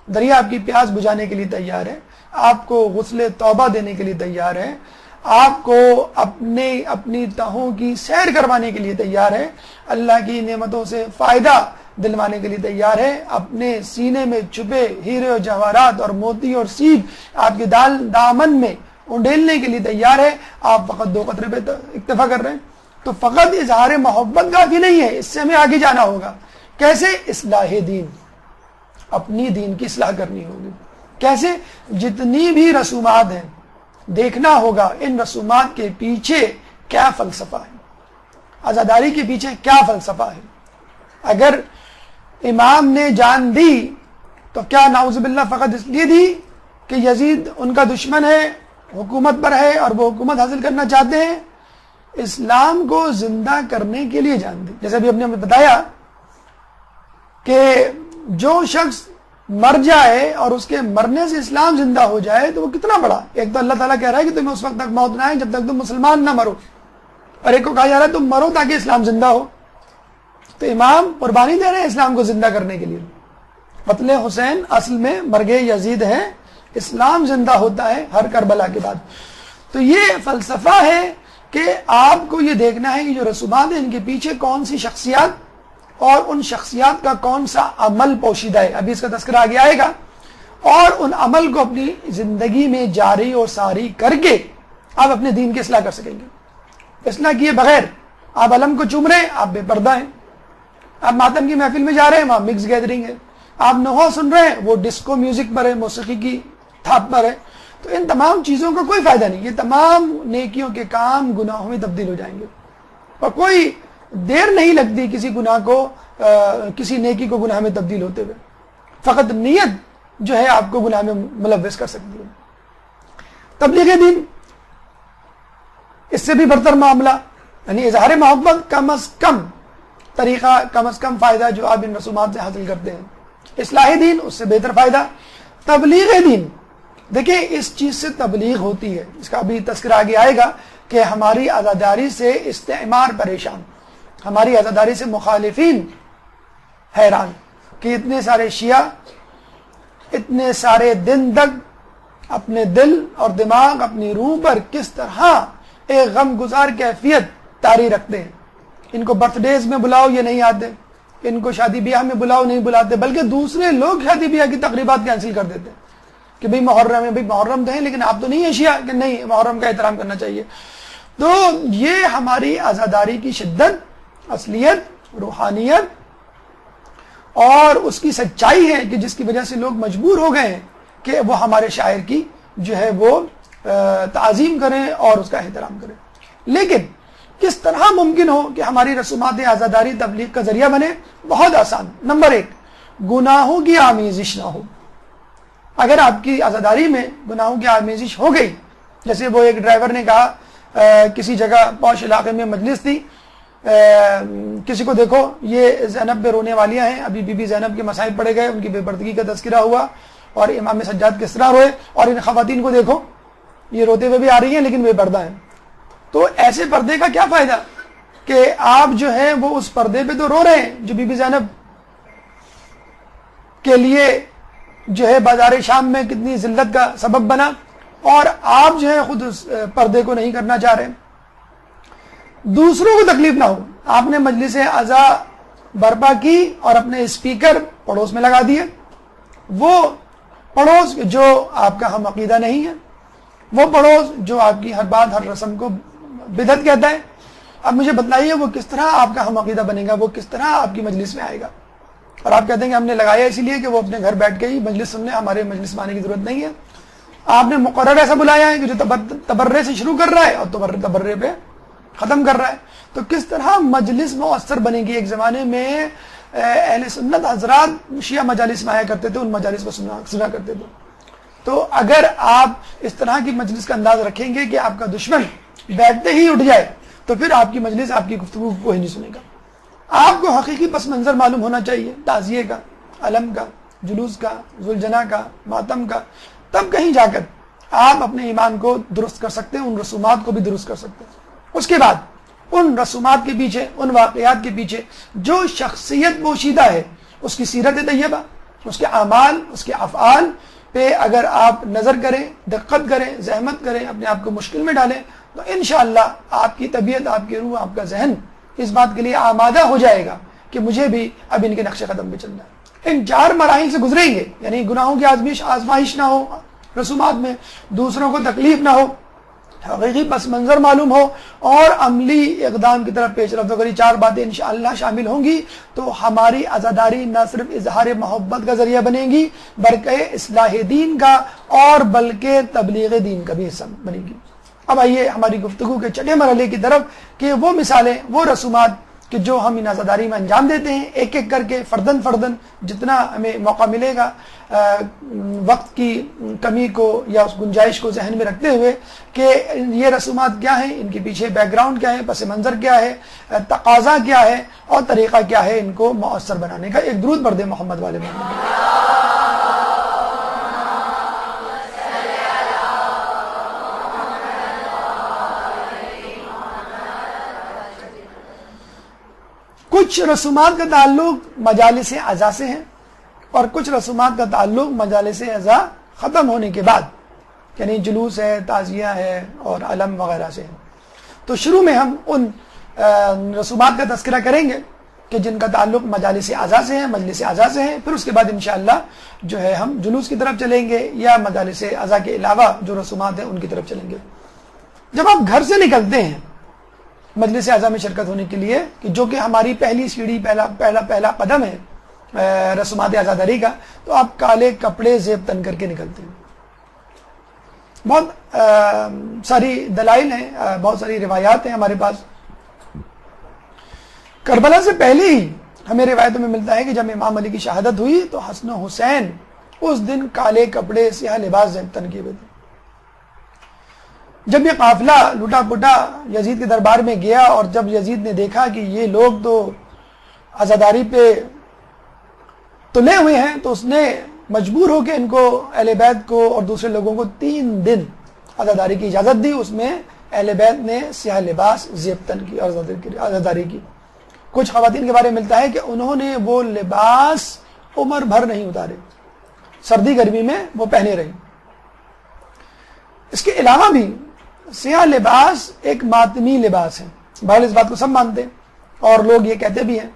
دریا آپ کی پیاس بجھانے کے لیے تیار ہے, آپ کو غسل توبہ دینے کے لیے تیار ہے, آپ کو اپنی تہوں کی سیر کروانے کے لیے تیار ہے, اللہ کی نعمتوں سے فائدہ دلوانے کے لیے تیار ہے, اپنے سینے میں چھپے ہیرے و جواہرات اور موتی اور سیب آپ کے دامن میں انڈیلنے کے لیے تیار ہے. آپ فقط 2 قطرے پہ اکتفا کر رہے ہیں. تو فقط اظہار محبت کافی نہیں ہے, اس سے ہمیں آگے جانا ہوگا. کیسے؟ اصلاح دین, اپنی دین کی اصلاح کرنی ہوگی. کیسے؟ جتنی بھی رسومات ہیں دیکھنا ہوگا ان رسومات کے پیچھے کیا فلسفہ ہے, عزاداری کے پیچھے کیا فلسفہ ہے. اگر امام نے جان دی تو کیا نعوذ باللہ فقط اس لیے دی کہ یزید ان کا دشمن ہے, حکومت پر ہے اور وہ حکومت حاصل کرنا چاہتے ہیں؟ اسلام کو زندہ کرنے کے لیے جان دی. جیسے ابھی ہم نے بتایا کہ جو شخص مر جائے اور اس کے مرنے سے اسلام زندہ ہو جائے تو وہ کتنا بڑا. ایک تو اللہ تعالیٰ کہہ رہا ہے کہ تمہیں اس وقت تک موت نہ آئے جب تک تم مسلمان نہ مرو, اور ایک کو کہا جا رہا ہے تم مرو تاکہ اسلام زندہ ہو. تو امام قربانی دے رہے ہیں اسلام کو زندہ کرنے کے لیے. قتل حسین اصل میں مرگ یزید ہے, اسلام زندہ ہوتا ہے ہر کربلا کے بعد. تو یہ فلسفہ ہے کہ آپ کو یہ دیکھنا ہے کہ جو رسومات ہیں ان کے پیچھے کون سی شخصیات اور ان شخصیات کا کون سا عمل پوشیدہ ہے. ابھی اس کا تذکرہ آگے آئے گا. اور ان عمل کو اپنی زندگی میں جاری اور ساری کر کے آپ اپنے دین کی اصلاح کر سکیں گے. اصلاح کیے بغیر آپ علم کو چوم رہے ہیں, آپ بے پردہ ہیں. آپ ماتم کی محفل میں جا رہے ہیں, وہاں مکس گیدرنگ ہے. آپ نغمہ سن رہے ہیں, وہ ڈسکو میوزک پر ہے, موسیقی کی تھاپ پر ہے. تو ان تمام چیزوں کا کوئی فائدہ نہیں. یہ تمام نیکیوں کے کام گناہوں میں تبدیل ہو جائیں گے, اور کوئی دیر نہیں لگتی کسی گناہ کو کسی نیکی کو گناہ میں تبدیل ہوتے ہوئے. فقط نیت جو ہے آپ کو گناہ میں ملوث کر سکتی ہے. تبلیغ دین اس سے بھی برتر معاملہ, یعنی اظہار محبت کم از کم طریقہ, کم از کم فائدہ جو آپ ان رسومات سے حاصل کرتے ہیں. اصلاح دین اس سے بہتر فائدہ. تبلیغ دین, دیکھیں اس چیز سے تبلیغ ہوتی ہے, اس کا ابھی تذکرہ آگے آئے گا کہ ہماری عزاداری سے استعمار پریشان, ہماری عزاداری سے مخالفین حیران کہ اتنے سارے شیعہ اتنے سارے دن تک اپنے دل اور دماغ, اپنی روح پر کس طرح ایک غم گزار کیفیت طاری رکھتے ہیں. ان کو برتھ ڈیز میں بلاؤ یہ نہیں آتے, ان کو شادی بیاہ میں بلاؤ نہیں بلاتے, بلکہ دوسرے لوگ شادی بیاہ کی تقریبات کینسل کر دیتے ہیں کہ بھئی محرم ہے. بھئی محرم تو ہے لیکن آپ تو نہیں ہیں شیعہ کہ نہیں محرم کا احترام کرنا چاہیے. تو یہ ہماری عزاداری کی شدت, اصلیت, روحانیت اور اس کی سچائی ہے کہ جس کی وجہ سے لوگ مجبور ہو گئے ہیں کہ وہ ہمارے شاعر کی جو ہے وہ تعظیم کریں اور اس کا احترام کریں. لیکن کس طرح ممکن ہو کہ ہماری رسومات عزاداری تبلیغ کا ذریعہ بنے؟ بہت آسان. نمبر 1, گناہوں کی آمیزش نہ ہو. اگر آپ کی عزاداری میں گناہوں کی آمیزش ہو گئی, جیسے وہ ایک ڈرائیور نے کہا کسی جگہ پوش علاقے میں مجلس تھی, کسی کو دیکھو یہ زینب پہ رونے والیاں ہیں, ابھی بی بی زینب کے مسائل پڑے گئے, ان کی بے پردگی کا تذکرہ ہوا اور امام سجاد کس طرح روئے, اور ان خواتین کو دیکھو یہ روتے ہوئے بھی آ رہی ہیں لیکن بے پردہ ہیں. تو ایسے پردے کا کیا فائدہ کہ آپ جو ہے وہ اس پردے پہ تو رو رہے ہیں جو بی بی زینب کے لیے جو ہے بازار شام میں کتنی ذلت کا سبب بنا, اور آپ جو ہے خود اس پردے کو نہیں کرنا چاہ رہے. دوسروں کو تکلیف نہ ہو, آپ نے مجلس عزا برپا کی اور اپنے اسپیکر پڑوس میں لگا دیے. وہ پڑوس جو آپ کا ہم عقیدہ نہیں ہے, وہ پڑوس جو آپ کی ہر بات ہر رسم کو بدعت کہتا ہے, اب مجھے بتلائیے وہ کس طرح آپ کا ہم عقیدہ بنے گا, وہ کس طرح آپ کی مجلس میں آئے گا. اور آپ کہتے ہیں کہ ہم نے لگایا اسی لیے کہ وہ اپنے گھر بیٹھ کے ہی مجلس سننے, ہمارے مجلس میں آنے کی ضرورت نہیں ہے. آپ نے مقرر ایسا بلایا ہے کہ جو تبرے سے شروع کر رہا ہے اور تبرے پہ ختم کر رہا ہے. تو کس طرح مجلس مؤثر بنے گی؟ ایک زمانے میں اہل سنت حضرات شیعہ مجالس میں آیا کرتے تھے, ان مجالس کو سنا کرتے تھے. تو اگر آپ اس طرح کی مجلس کا انداز رکھیں گے کہ آپ کا دشمن بیٹھتے ہی اٹھ جائے, تو پھر آپ کی مجلس, آپ کی گفتگو کو کوئی نہیں سنے گا. آپ کو حقیقی پس منظر معلوم ہونا چاہیے, تعزیے کا, علم کا, جلوس کا, ذوالجناح کا, ماتم کا. تب کہیں جا کر آپ اپنے ایمان کو درست کر سکتے ہیں, ان رسومات کو بھی درست کر سکتے ہیں. اس کے بعد ان رسومات کے پیچھے, ان واقعات کے پیچھے جو شخصیت پوشیدہ ہے, اس کی سیرت طیبہ, اس کے اعمال, اس کے افعال پہ اگر آپ نظر کریں, دقت کریں, زحمت کریں, اپنے آپ کو مشکل میں ڈالیں, تو انشاءاللہ آپ کی طبیعت, آپ کی روح, آپ کا ذہن اس بات کے لیے آمادہ ہو جائے گا کہ مجھے بھی اب ان کے نقش قدم پہ چلنا ہے. ان 4 مراحل سے گزریں گے, یعنی گناہوں کی آزمائش نہ ہو رسومات میں, دوسروں کو تکلیف نہ ہو, حقیقی پس منظر معلوم ہو, اور عملی اقدام کی طرف پیش رفت. اگر یہ 4 باتیں انشاءاللہ شامل ہوں گی تو ہماری عزاداری نہ صرف اظہار محبت کا ذریعہ بنے گی, بلکہ اصلاح دین کا اور بلکہ تبلیغ دین کا بھی حصہ بنے گی. اب آئیے ہماری گفتگو کے چھٹے مرحلے کی طرف, کہ وہ مثالیں, وہ رسومات کہ جو ہم ان عزاداری میں انجام دیتے ہیں, ایک ایک کر کے, فردن فردن, جتنا ہمیں موقع ملے گا, وقت کی کمی کو یا اس گنجائش کو ذہن میں رکھتے ہوئے کہ یہ رسومات کیا ہیں, ان کے پیچھے بیک گراؤنڈ کیا ہے, پس منظر کیا ہے, تقاضا کیا ہے, اور طریقہ کیا ہے ان کو مؤثر بنانے کا. ایک درود پڑھ دیں محمد والے محمد. کچھ رسومات کا تعلق مجالس اعضاء سے ہے, اور کچھ رسومات کا تعلق مجالس اعضاء ختم ہونے کے بعد, یعنی جلوس ہے, تعزیہ ہے, اور علم وغیرہ سے ہے. تو شروع میں ہم ان رسومات کا تذکرہ کریں گے کہ جن کا تعلق مجالس اعضاء سے ہے, مجلس اعضاء سے ہے. پھر اس کے بعد انشاءاللہ جو ہے ہم جلوس کی طرف چلیں گے, یا مجالس اعضاء کے علاوہ جو رسومات ہیں ان کی طرف چلیں گے. جب آپ گھر سے نکلتے ہیں مجلس اعضاء میں شرکت ہونے کے لیے, کہ جو کہ ہماری پہلی سیڑھی, پہلا قدم ہے رسومات عزاداری کا, تو آپ کالے کپڑے زیب تن کر کے نکلتے ہیں. بہت ساری دلائل ہیں, بہت ساری روایات ہیں ہمارے پاس. کربلا سے پہلے ہی ہمیں روایتوں میں ملتا ہے کہ جب امام علی کی شہادت ہوئی تو حسن و حسین اس دن کالے کپڑے, سیاہ لباس زیب تن کیے ہوئے تھے. جب یہ قافلہ لوٹا پٹا یزید کے دربار میں گیا, اور جب یزید نے دیکھا کہ یہ لوگ تو عزاداری پہ تلے ہوئے ہیں, تو اس نے مجبور ہو کے ان کو, اہل بیت کو اور دوسرے لوگوں کو 3 دن عزاداری کی اجازت دی. اس میں اہل بیت نے سیاہ لباس زیب تن کی اور عزاداری کی. کچھ خواتین کے بارے میں ملتا ہے کہ انہوں نے وہ لباس عمر بھر نہیں اتارے, سردی گرمی میں وہ پہنے رہی. اس کے علاوہ بھی سیاہ لباس ایک ماتمی لباس ہے. بہرحال اس بات کو سب مانتے ہیں, اور لوگ یہ کہتے بھی ہیں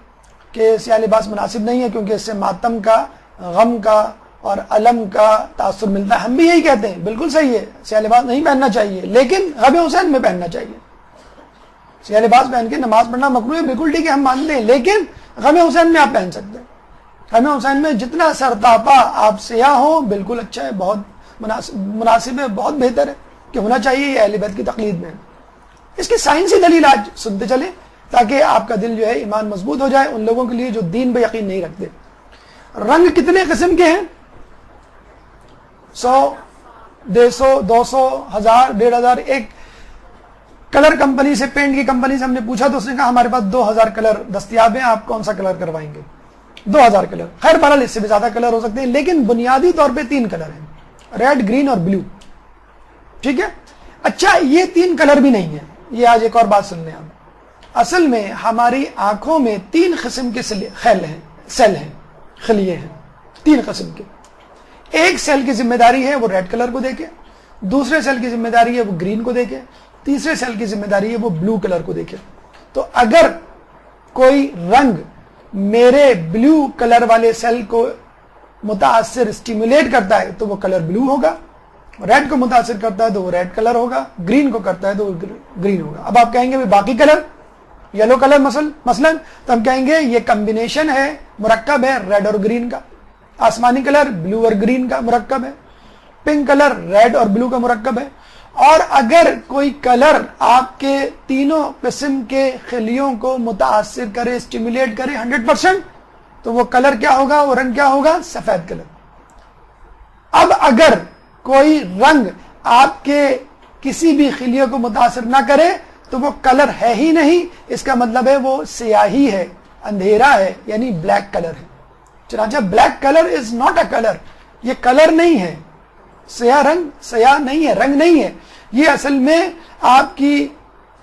کہ سیاہ لباس مناسب نہیں ہے, کیونکہ اس سے ماتم کا, غم کا اور علم کا تاثر ملتا ہے. ہم بھی یہی کہتے ہیں, بالکل صحیح ہے, سیاہ لباس نہیں پہننا چاہیے, لیکن غم حسین میں پہننا چاہیے. سیاہ لباس پہن کے نماز پڑھنا مکروہ ہے, بالکل ٹھیک ہے, ہم مانتے ہیں, لیکن غم حسین میں آپ پہن سکتے ہیں. غم حسین میں جتنا سرتاپا آپ سیاہ ہو, بالکل اچھا ہے, بہت مناسب ہے, بہت بہتر ہے کہ ہونا چاہیے. یہ اہل بیت کی تقلید میں. اس کی سائنسی دلیل آج سنتے چلیں, تاکہ آپ کا دل جو ہے ایمان مضبوط ہو جائے ان لوگوں کے لیے جو دین پہ یقین نہیں رکھتے. رنگ کتنے قسم کے ہیں؟ 100, 150, 200, 1000, 1500. ایک کلر کمپنی سے, پینٹ کی کمپنی سے ہم نے پوچھا تو اس نے کہا ہمارے پاس 2000 کلر دستیاب ہیں, آپ کون سا کلر کروائیں گے؟ 2000 کلر. خیر بہرحال اس سے بھی زیادہ کلر ہو سکتے ہیں, لیکن بنیادی طور پہ 3 کلر ہیں, ریڈ, گرین اور بلو. ٹھیک ہے. اچھا, یہ 3 کلر بھی نہیں ہے. یہ آج ایک اور بات سن لیں آپ. اصل میں ہماری آنکھوں میں 3 قسم کے سیل ہیں, خلیے ہیں, 3 قسم کے. ایک سیل کی ذمہ داری ہے وہ ریڈ کلر کو دیکھے, دوسرے سیل کی ذمہ داری ہے وہ گرین کو دیکھے, تیسرے سیل کی ذمہ داری ہے وہ بلو کلر کو دیکھے. تو اگر کوئی رنگ میرے بلو کلر والے سیل کو متاثر, اسٹیمولیٹ کرتا ہے تو وہ کلر بلو ہوگا, ریڈ کو متاثر کرتا ہے تو وہ ریڈ کلر ہوگا, گرین کو کرتا ہے تو وہ گرین ہوگا. اب آپ کہیں گے باقی کلر, یلو کلر مثلا, تو ہم کہیں گے یہ کمبینیشن ہے, مرکب ہے ریڈ اور گرین کا. آسمانی کلر بلو اور گرین کا مرکب ہے. پنک کلر ریڈ اور بلو کا مرکب ہے، اور اگر کوئی کلر آپ کے تینوں قسم کے خلیوں کو متاثر کرے، اسٹیمولیٹ کرے 100%، تو وہ کلر کیا ہوگا، وہ رنگ کیا ہوگا، سفید کلر۔ اب اگر کوئی رنگ آپ کے کسی بھی خلیوں کو متاثر نہ کرے تو وہ کلر ہے ہی نہیں، اس کا مطلب ہے وہ سیاہی ہے، اندھیرا ہے، یعنی بلیک کلر ہے۔ چنانچہ black colour is not a colour, یہ کلر نہیں ہے، سیاہ رنگ سیاہ نہیں ہے، رنگ نہیں ہے، یہ اصل میں آپ کی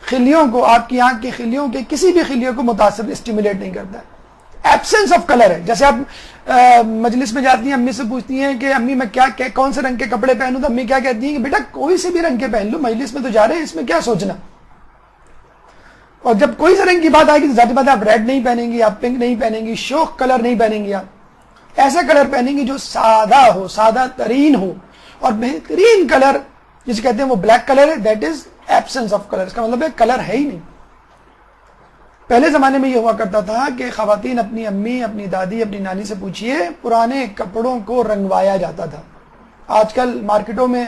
خلیوں کو، آپ کی آنکھ کی خلیوں کے کسی بھی خلیوں کو متاثر اسٹیمولیٹ نہیں کرتا ہے، ایبسنس آف کلر ہے۔ جیسے آپ مجلس میں جاتی ہیں، امی سے پوچھتی ہیں کہ امی میں کیا کون سے رنگ کے کپڑے پہنوں، تو امی کیا کہتی ہیں کہ بیٹا کوئی سے بھی رنگ کے پہن لو، مجلس میں تو جا رہے ہیں، اس میں کیا سوچنا۔ اور جب کوئی سے رنگ کی بات آئے گی تو ذاتی بات ہے آپ ریڈ نہیں پہنیں گی، آپ پنک نہیں پہنیں گی، شوخ کلر نہیں پہنیں گی، آپ ایسا کلر پہنیں گی جو سادہ ہو، سادہ ترین ہو، اور بہترین کلر جسے کہتے ہیں وہ بلیک کلر ہے، that is absence of colour, اس کا مطلب ہے کلر ہے ہی نہیں۔ پہلے زمانے میں یہ ہوا کرتا تھا کہ خواتین اپنی امی، اپنی دادی، اپنی نانی سے پوچھئے، پرانے کپڑوں کو رنگوایا جاتا تھا۔ آج کل مارکیٹوں میں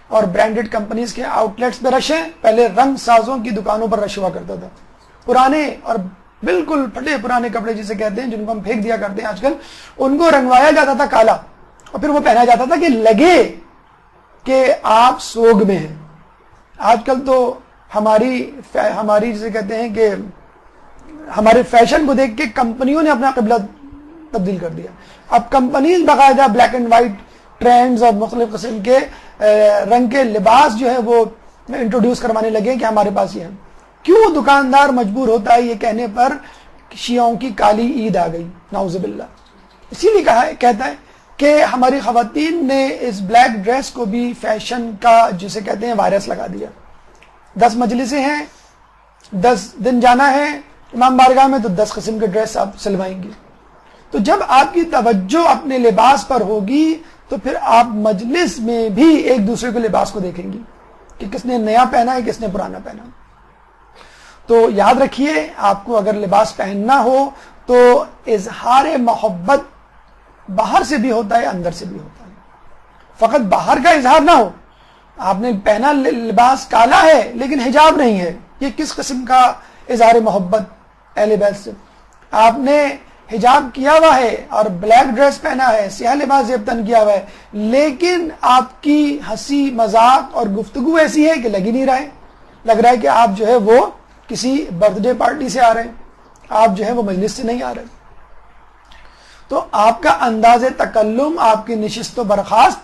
اور برانڈڈ کمپنیز کے آؤٹ لیٹس پہ رش ہے، پہلے رنگ سازوں کی دکانوں پر رش ہوا کرتا تھا۔ پرانے اور بالکل پھٹے پرانے کپڑے جسے کہتے ہیں، جن کو ہم پھینک دیا کرتے ہیں آج کل، ان کو رنگوایا جاتا تھا کالا، اور پھر وہ پہنا جاتا تھا کہ لگے کہ آپ سوگ میں ہیں۔ آج کل تو ہماری جسے کہتے ہیں کہ ہمارے فیشن کو دیکھ کے کمپنیوں نے اپنا قبلہ تبدیل کر دیا۔ اب کمپنیز باقاعدہ بلیک اینڈ وائٹ ٹرینڈز اور مختلف قسم کے رنگ کے لباس جو ہے وہ انٹروڈیوس کروانے لگے کہ ہمارے پاس یہ ہے۔ کیوں دکاندار مجبور ہوتا ہے یہ کہنے پر شیعوں کی کالی عید آ گئی، نعوذ باللہ۔ اسی لیے کہتا ہے کہ ہماری خواتین نے اس بلیک ڈریس کو بھی فیشن کا جسے کہتے ہیں وائرس لگا دیا۔ 10 مجلسیں ہیں، 10 دن جانا ہے امام بارگاہ میں، تو 10 قسم کے ڈریس آپ سلوائیں گے۔ تو جب آپ کی توجہ اپنے لباس پر ہوگی تو پھر آپ مجلس میں بھی ایک دوسرے کے لباس کو دیکھیں گی کہ کس نے نیا پہنا ہے، کس نے پرانا پہنا۔ تو یاد رکھیے، آپ کو اگر لباس پہننا ہو تو اظہار محبت باہر سے بھی ہوتا ہے، اندر سے بھی ہوتا ہے۔ فقط باہر کا اظہار نہ ہو، آپ نے پہنا لباس کالا ہے لیکن حجاب نہیں ہے، یہ کس قسم کا اظہار محبت اہل بیت سے؟ آپ نے حجاب کیا ہوا ہے اور بلیک ڈریس پہنا ہے، سیاہ لباس زیب تن کیا ہوا ہے، لیکن آپ کی ہنسی مذاق اور گفتگو ایسی ہے کہ لگ ہی نہیں رہا ہے، لگ رہا ہے کہ آپ جو ہے وہ کسی برتھ ڈے پارٹی سے آ رہے ہیں، آپ جو ہے وہ مجلس سے نہیں آ رہے۔ تو آپ کا انداز تکلم، آپ کی نشست و برخاست،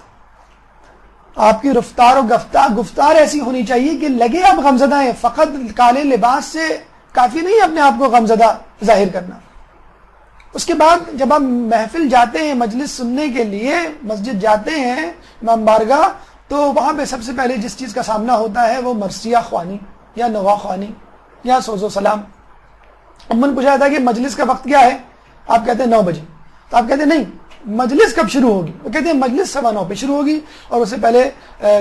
آپ کی رفتار و گفتار ایسی ہونی چاہیے کہ لگے آپ غمزدہ ہیں۔ فقط کالے لباس سے کافی نہیں اپنے آپ کو غمزدہ ظاہر کرنا۔ اس کے بعد جب آپ محفل جاتے ہیں، مجلس سننے کے لیے مسجد جاتے ہیں امام بارگاہ، تو وہاں پہ سب سے پہلے جس چیز کا سامنا ہوتا ہے وہ مرثیہ خوانی یا نوا خوانی یا سوز و سلام۔ امن پوچھا جاتا ہے کہ مجلس کا وقت کیا ہے، آپ کہتے ہیں 9 بجے، تو آپ کہتے ہیں نہیں مجلس کب شروع ہوگی، وہ کہتے ہیں مجلس 9:15 پہ شروع ہوگی، اور اس سے پہلے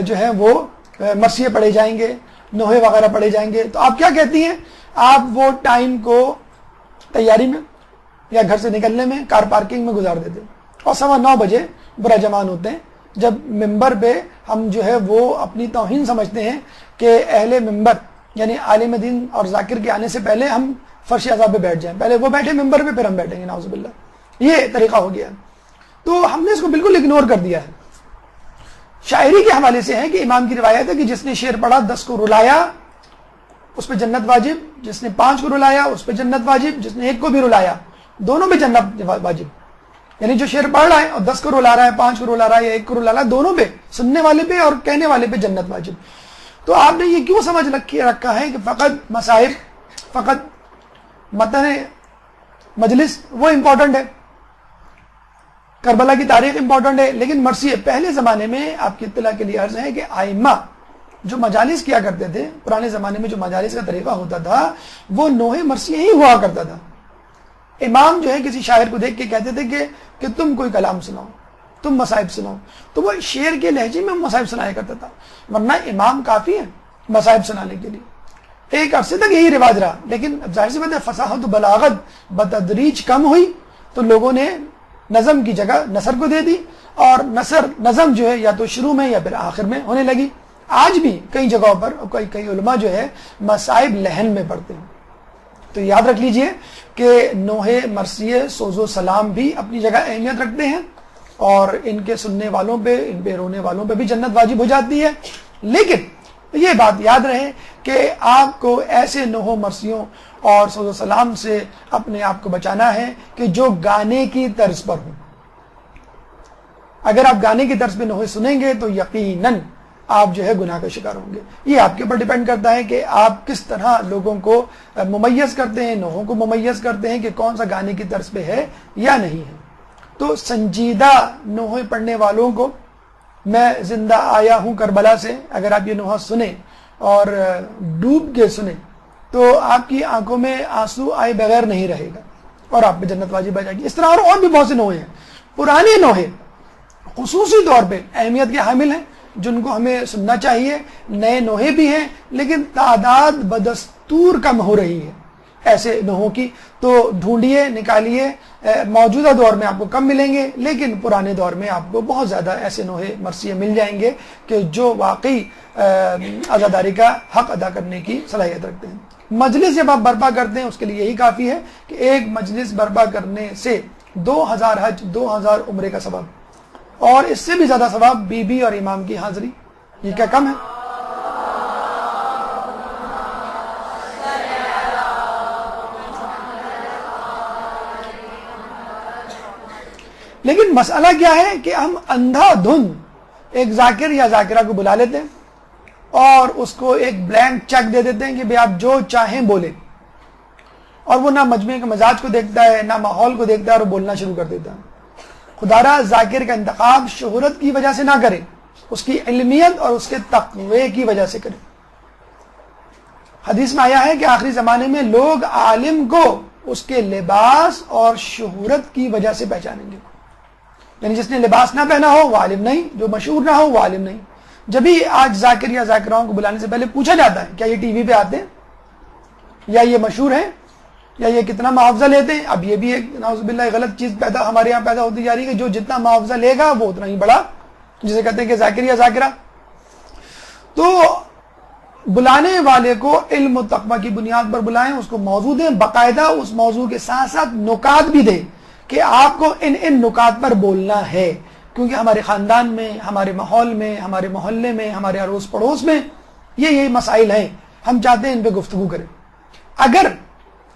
جو ہے وہ مرثیے پڑھے جائیں گے، نوحے وغیرہ پڑھے جائیں گے۔ تو آپ کیا کہتی ہیں، آپ وہ ٹائم کو تیاری میں یا گھر سے نکلنے میں، کار پارکنگ میں گزار دیتے ہیں، اور 9:15 بجے برا جمان ہوتے ہیں، جب ممبر پہ ہم جو ہے وہ اپنی توہین سمجھتے ہیں کہ اہل ممبر یعنی عالم دین اور ذاکر کے آنے سے پہلے ہم فرش عذاب پہ بیٹھ جائیں، پہلے وہ بیٹھے ممبر پہ پھر ہم بیٹھیں گے، نعوذ باللہ۔ یہ طریقہ ہو گیا، تو ہم نے اس کو بالکل اگنور کر دیا ہے۔ شاعری کے حوالے سے ہے کہ امام کی روایت ہے کہ جس نے شعر پڑھا 10 کو رلایا اس پہ جنت واجب، جس نے 5 کو رلایا اس پہ جنت واجب، جس نے 1 کو بھی رلایا دونوں پہ جنت واجب۔ یعنی جو شعر پڑھ رہا ہے اور 10 کو رلا رہا ہے، 5 کو رلا رہا ہے یا 1 کو رلا رہا ہے، دونوں پہ، سننے والے پہ اور کہنے والے پہ جنت واجب۔ تو آپ نے یہ کیوں سمجھ رکھا ہے کہ فقط مصائب، فقط متن مجلس وہ امپورٹنٹ ہے، کربلا کی تاریخ امپورٹنٹ ہے، لیکن مرثیے پہلے زمانے میں آپ کی اطلاع کے لیے عرض ہے کہ ائمہ جو مجالس کیا کرتے تھے، پرانے زمانے میں جو مجالس کا طریقہ ہوتا تھا وہ نوحے مرثیے ہی ہوا کرتا تھا۔ امام جو ہے کسی شاعر کو دیکھ کے کہتے تھے کہ تم کوئی کلام سناؤ، تم مصائب سناؤ، تو وہ شعر کے لہجے میں مصائب سنایا کرتا تھا، ورنہ امام کافی ہے مصائب سنانے کے لیے۔ ایک عرصے تک یہی رواج رہا، لیکن اب ظاہر سی بات ہے فصاحت و بلاغت بتدریج کم ہوئی، تو لوگوں نے نظم کی جگہ نثر کو دے دی، اور نظم جو ہے یا تو شروع میں یا پھر آخر میں ہونے لگی۔ آج بھی کئی جگہوں پر کئی علماء جو ہے مصائب لہن میں پڑھتے ہیں۔ تو یاد رکھ لیجئے کہ نوحے مرثیے سوز و سلام بھی اپنی جگہ اہمیت رکھتے ہیں، اور ان کے سننے والوں پہ، ان پہ رونے والوں پہ بھی جنت واجب ہو جاتی ہے۔ لیکن یہ بات یاد رہے کہ آپ کو ایسے نوحوں مرثیوں اور سوز و سلام سے اپنے آپ کو بچانا ہے کہ جو گانے کی طرز پر ہوں۔ اگر آپ گانے کی طرز پہ نوحے سنیں گے تو یقیناً آپ جو ہے گناہ کا شکار ہوں گے۔ یہ آپ کے اوپر ڈیپینڈ کرتا ہے کہ آپ کس طرح لوگوں کو ممیز کرتے ہیں، نوحوں کو ممیز کرتے ہیں کہ کون سا گانے کی طرز پہ ہے یا نہیں ہے۔ تو سنجیدہ نوحے پڑھنے والوں کو میں زندہ آیا ہوں کربلا سے، اگر آپ یہ نوحہ سنیں اور ڈوب کے سنیں تو آپ کی آنکھوں میں آنسو آئے بغیر نہیں رہے گا، اور آپ پہ جنت واجب آ جائے گی۔ اس طرح اور بھی بہت سے نوحے ہیں۔ پرانے نوحے خصوصی طور پہ اہمیت کے حامل ہیں، جن کو ہمیں سننا چاہیے۔ نئے نوحے بھی ہیں لیکن تعداد بدستور کم ہو رہی ہے ایسے نوحوں کی، تو ڈھونڈیے، نکالیے۔ موجودہ دور میں آپ کو کم ملیں گے، لیکن پرانے دور میں آپ کو بہت زیادہ ایسے نوحے مرثیے مل جائیں گے کہ جو واقعی عزاداری کا حق ادا کرنے کی صلاحیت رکھتے ہیں۔ مجلس جب آپ برپا کرتے ہیں اس کے لیے یہی کافی ہے کہ ایک مجلس برپا کرنے سے 2000 حج، 2000 عمرے کا ثواب، اور اس سے بھی زیادہ ثواب بی بی اور امام کی حاضری۔ یہ کیا کم ہے؟ لیکن مسئلہ کیا ہے کہ ہم اندھا دھند ایک ذاکر یا ذاکرہ کو بلا لیتے ہیں اور اس کو ایک بلینک چیک دے دیتے ہیں کہ بھئی آپ جو چاہیں بولیں، اور وہ نہ مجمع کے مزاج کو دیکھتا ہے نہ ماحول کو دیکھتا ہے اور بولنا شروع کر دیتا ہے۔ خدا را ذاکر کا انتخاب شہرت کی وجہ سے نہ کریں، اس کی علمیت اور اس کے تقوی کی وجہ سے کریں۔ حدیث میں آیا ہے کہ آخری زمانے میں لوگ عالم کو اس کے لباس اور شہرت کی وجہ سے پہچانیں گے، یعنی جس نے لباس نہ پہنا ہو وہ عالم نہیں، جو مشہور نہ ہو وہ عالم نہیں۔ جبھی آج ذاکر یا ذاکراؤں کو بلانے سے پہلے پوچھا جاتا ہے کیا یہ ٹی وی پہ آتے ہیں، یا یہ مشہور ہیں، یا یہ کتنا معاوضہ لیتے ہیں۔ اب یہ بھی ایک نعوذ باللہ غلط چیز ہمارے یہاں پیدا ہوتی جا رہی ہے کہ جو جتنا معاوضہ لے گا وہ اتنا ہی بڑا، جسے کہتے ہیں کہ ذاکر یا ذاکرہ۔ تو بلانے والے کو علم و تقوی کی بنیاد پر بلائیں، اس کو موضوع دیں، باقاعدہ اس موضوع کے ساتھ ساتھ نکات بھی دیں کہ آپ کو ان نکات پر بولنا ہے، کیونکہ ہمارے خاندان میں، ہمارے ماحول میں، ہمارے محلے میں، ہمارے اڑوس پڑوس میں یہ مسائل ہیں، ہم چاہتے ہیں ان پہ گفتگو کریں۔ اگر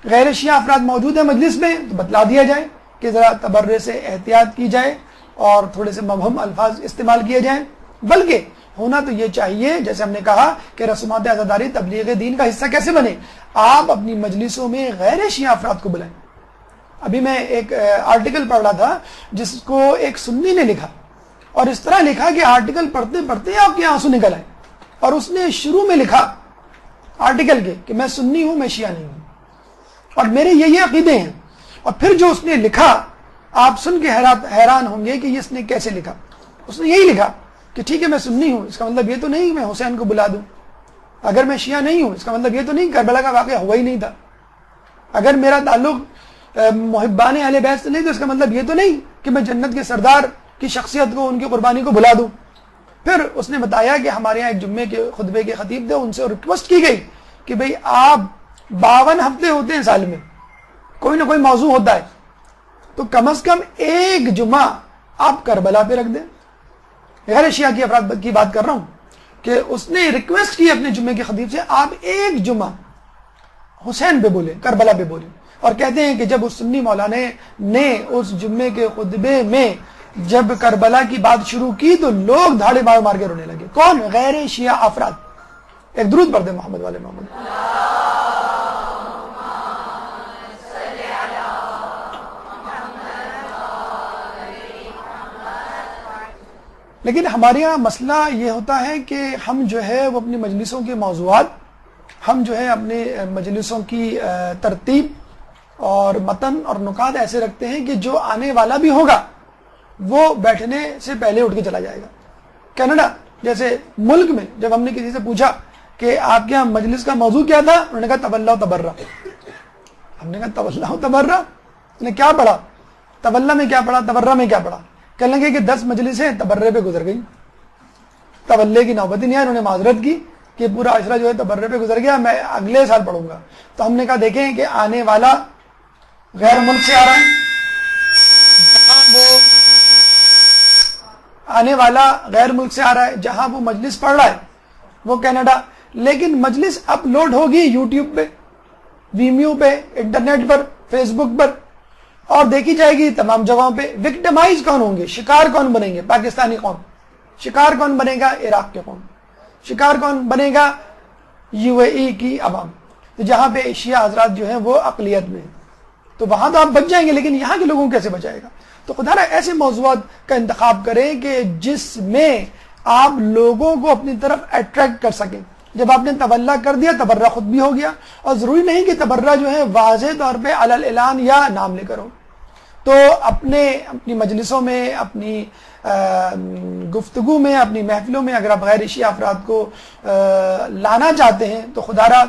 غیر شیعہ افراد موجود ہیں مجلس میں تو بتلا دیا جائے کہ ذرا تبرے سے احتیاط کی جائے اور تھوڑے سے مبہم الفاظ استعمال کیے جائیں۔ بلکہ ہونا تو یہ چاہیے، جیسے ہم نے کہا کہ رسومات عزاداری تبلیغ دین کا حصہ کیسے بنے، آپ اپنی مجلسوں میں غیر شیعہ افراد کو بلائیں۔ ابھی میں ایک آرٹیکل پڑھ رہا تھا جس کو ایک سنی نے لکھا، اور اس طرح لکھا کہ آرٹیکل پڑھتے پڑھتے آپ کے آنسو نکل آئے، اور اس نے شروع میں لکھا آرٹیکل کے کہ میں سنی ہوں، میں شیعہ نہیں ہوں، اور میرے یہ عقیدے ہیں۔ اور پھر جو اس نے لکھا آپ سن کے حیران ہوں گے کہ اس نے کیسے لکھا۔ اس نے یہی لکھا کہ ٹھیک ہے میں سنی ہوں، اس کا مطلب یہ تو نہیں میں حسین کو بلا دوں۔ اگر میں شیعہ نہیں ہوں اس کا مطلب یہ تو نہیں کربلا کا واقعہ ہوا ہی نہیں تھا۔ اگر میرا تعلق محبان اہل بیت سے نہیں تو اس کا مطلب یہ تو نہیں کہ میں جنت کے سردار کی شخصیت کو، ان کی قربانی کو بلا دوں۔ پھر اس نے بتایا کہ ہمارے یہاں ایک جمعے کے خطبے کے خطیب تھے، ان سے ریکویسٹ کی گئی کہ بھئی آپ 52 ہفتے ہوتے ہیں سال میں، کوئی نہ کوئی موضوع ہوتا ہے، تو کم از کم ایک جمعہ آپ کربلا پہ رکھ دیں۔ غیر شیعہ کی افراد کی بات کر رہا ہوں کہ اس نے ریکویسٹ کی اپنے جمعے کے خطیب سے آپ ایک جمعہ حسین پہ بولیں، کربلا پہ بولیں۔ اور کہتے ہیں کہ جب اس سنی مولانا نے اس جمعے کے خطبے میں جب کربلا کی بات شروع کی تو لوگ دھاڑے مار مار کے رونے لگے۔ کون؟ غیر شیعہ افراد۔ ایک درود پڑھ دیں محمد والے محمد۔ لیکن ہمارے یہاں مسئلہ یہ ہوتا ہے کہ ہم جو ہے وہ اپنی مجلسوں کے موضوعات، ہم جو ہے اپنے مجلسوں کی ترتیب اور متن اور نکات ایسے رکھتے ہیں کہ جو آنے والا بھی ہوگا وہ بیٹھنے سے پہلے اٹھ کے چلا جائے گا۔ کینیڈا جیسے ملک میں جب ہم نے کسی سے پوچھا کہ آپ کے یہاں مجلس کا موضوع کیا تھا، انہوں نے کہا تولا و تبرہ۔ ہم نے کہا تولا و تبرہ؟ انہوں نے کیا پڑھا؟ تولا میں کیا پڑھا, تبرہ میں کیا پڑھا. کہنے لگے کہ 10 مجلسیں تبرے پہ گزر گئی, تولے کی نوبت ہی نہیں آئی. انہوں نے معذرت کی کہ پورا عشرہ جو ہے تبرے پہ گزر گیا, میں اگلے سال پڑھوں گا. تو ہم نے کہا دیکھیں کہ آنے والا غیر ملک سے آ رہا ہے, وہ آنے والا غیر ملک سے آ رہا ہے, جہاں وہ مجلس پڑھ رہا ہے وہ کینیڈا, لیکن مجلس اپلوڈ ہوگی یوٹیوب پہ, ویمیو پہ, انٹرنیٹ پر, فیس بک پر, اور دیکھی جائے گی تمام جگہوں پہ. وکٹمائز کون ہوں گے, شکار کون بنیں گے؟ پاکستانی قوم. شکار کون بنے گا؟ عراق کے قوم. شکار کون بنے گا؟ UAE کی عوام. تو جہاں پہ شیعہ حضرات جو ہیں وہ اقلیت میں ہیں, تو وہاں تو آپ بچ جائیں گے, لیکن یہاں کے لوگوں کو کیسے بچائے گا؟ تو خدا را ایسے موضوعات کا انتخاب کریں کہ جس میں آپ لوگوں کو اپنی طرف اٹریکٹ کر سکیں. جب آپ نے تولہ کر دیا, تبرہ خود بھی ہو گیا, اور ضروری نہیں کہ تبرہ جو ہے واضح طور پہ علی الاعلان یا نام لے کر ہو. تو اپنی مجلسوں میں, اپنی گفتگو میں, اپنی محفلوں میں اگر آپ غیر شیعہ افراد کو لانا چاہتے ہیں تو خدا را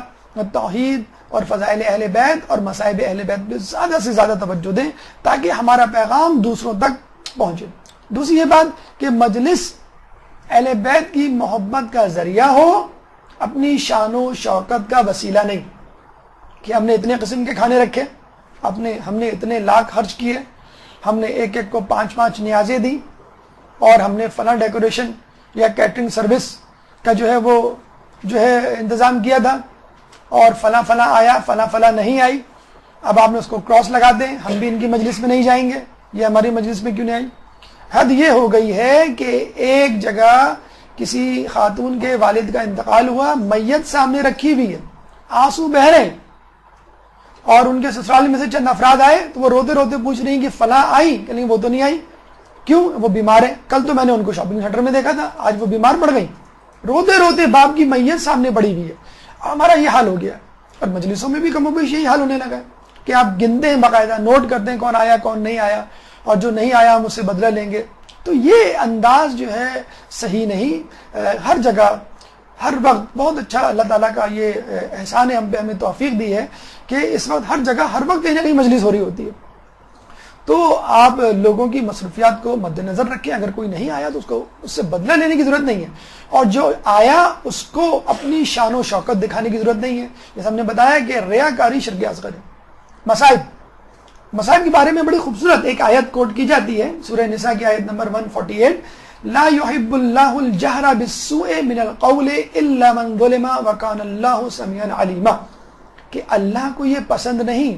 توحید اور فضائل اہل بیت اور مصائب اہل بیت پہ زیادہ سے زیادہ توجہ دیں تاکہ ہمارا پیغام دوسروں تک پہنچے. دوسری یہ بات کہ مجلس اہل بیت کی محبت کا ذریعہ ہو, اپنی شان و شوکت کا وسیلہ نہیں کہ ہم نے اتنے قسم کے کھانے رکھے, ہم نے اتنے لاکھ خرچ کیے, ہم نے ایک ایک کو 5 نیازیں دی, اور ہم نے فلاں ڈیکوریشن یا کیٹرنگ سروس کا جو ہے انتظام کیا تھا, اور فلاں آیا, فلاں نہیں آئی. اب آپ نے اس کو کراس لگا دیں, ہم بھی ان کی مجلس میں نہیں جائیں گے, یہ ہماری مجلس میں کیوں نہیں آئی. حد یہ ہو گئی ہے کہ ایک جگہ کسی خاتون کے والد کا انتقال ہوا, میت سامنے رکھی ہوئی ہے, آنسو بہ رہے ہیں, اور ان کے سسرال میں سے چند افراد آئے تو وہ روتے روتے پوچھ رہی ہیں کہ فلاں آئی, کہ نہیں وہ تو نہیں آئی. کیوں؟ وہ بیمار ہے. کل تو میں نے ان کو شاپنگ سینٹر میں دیکھا تھا, آج وہ بیمار پڑ گئی. روتے روتے باپ کی میت سامنے پڑی ہوئی ہے. ہمارا یہ حال ہو گیا, اور مجلسوں میں بھی کم و بیش یہی حال ہونے لگا ہے کہ آپ گنتے ہیں, باقاعدہ نوٹ کرتے ہیں کون آیا کون نہیں آیا, اور جو نہیں آیا ہم اس سے بدلہ لیں گے. تو یہ انداز جو ہے صحیح نہیں. ہر جگہ ہر وقت بہت اچھا اللہ تعالیٰ کا یہ احسان ہے, ہم پہ ہمیں توفیق دی ہے کہ اس وقت ہر جگہ ہر وقت کہیں نہ کہیں مجلس ہو رہی ہوتی ہے. تو آپ لوگوں کی مصروفیات کو مد نظر رکھیں. اگر کوئی نہیں آیا تو اس سے بدلہ لینے کی ضرورت نہیں ہے, اور جو آیا اس کو اپنی شان و شوکت دکھانے کی ضرورت نہیں ہے. جیسے ہم نے بتایا کہ ریاکاری شرک اصغر ہے. مصائب کے بارے میں بڑی خوبصورت ایک آیت کوٹ کی جاتی ہے, سورہ نساء کی آیت نمبر 148, لا يحب اللہ الجہر بالسوء من القول الا من ظلم وکان اللہ سمیعا علیما, کہ اللہ کو یہ پسند نہیں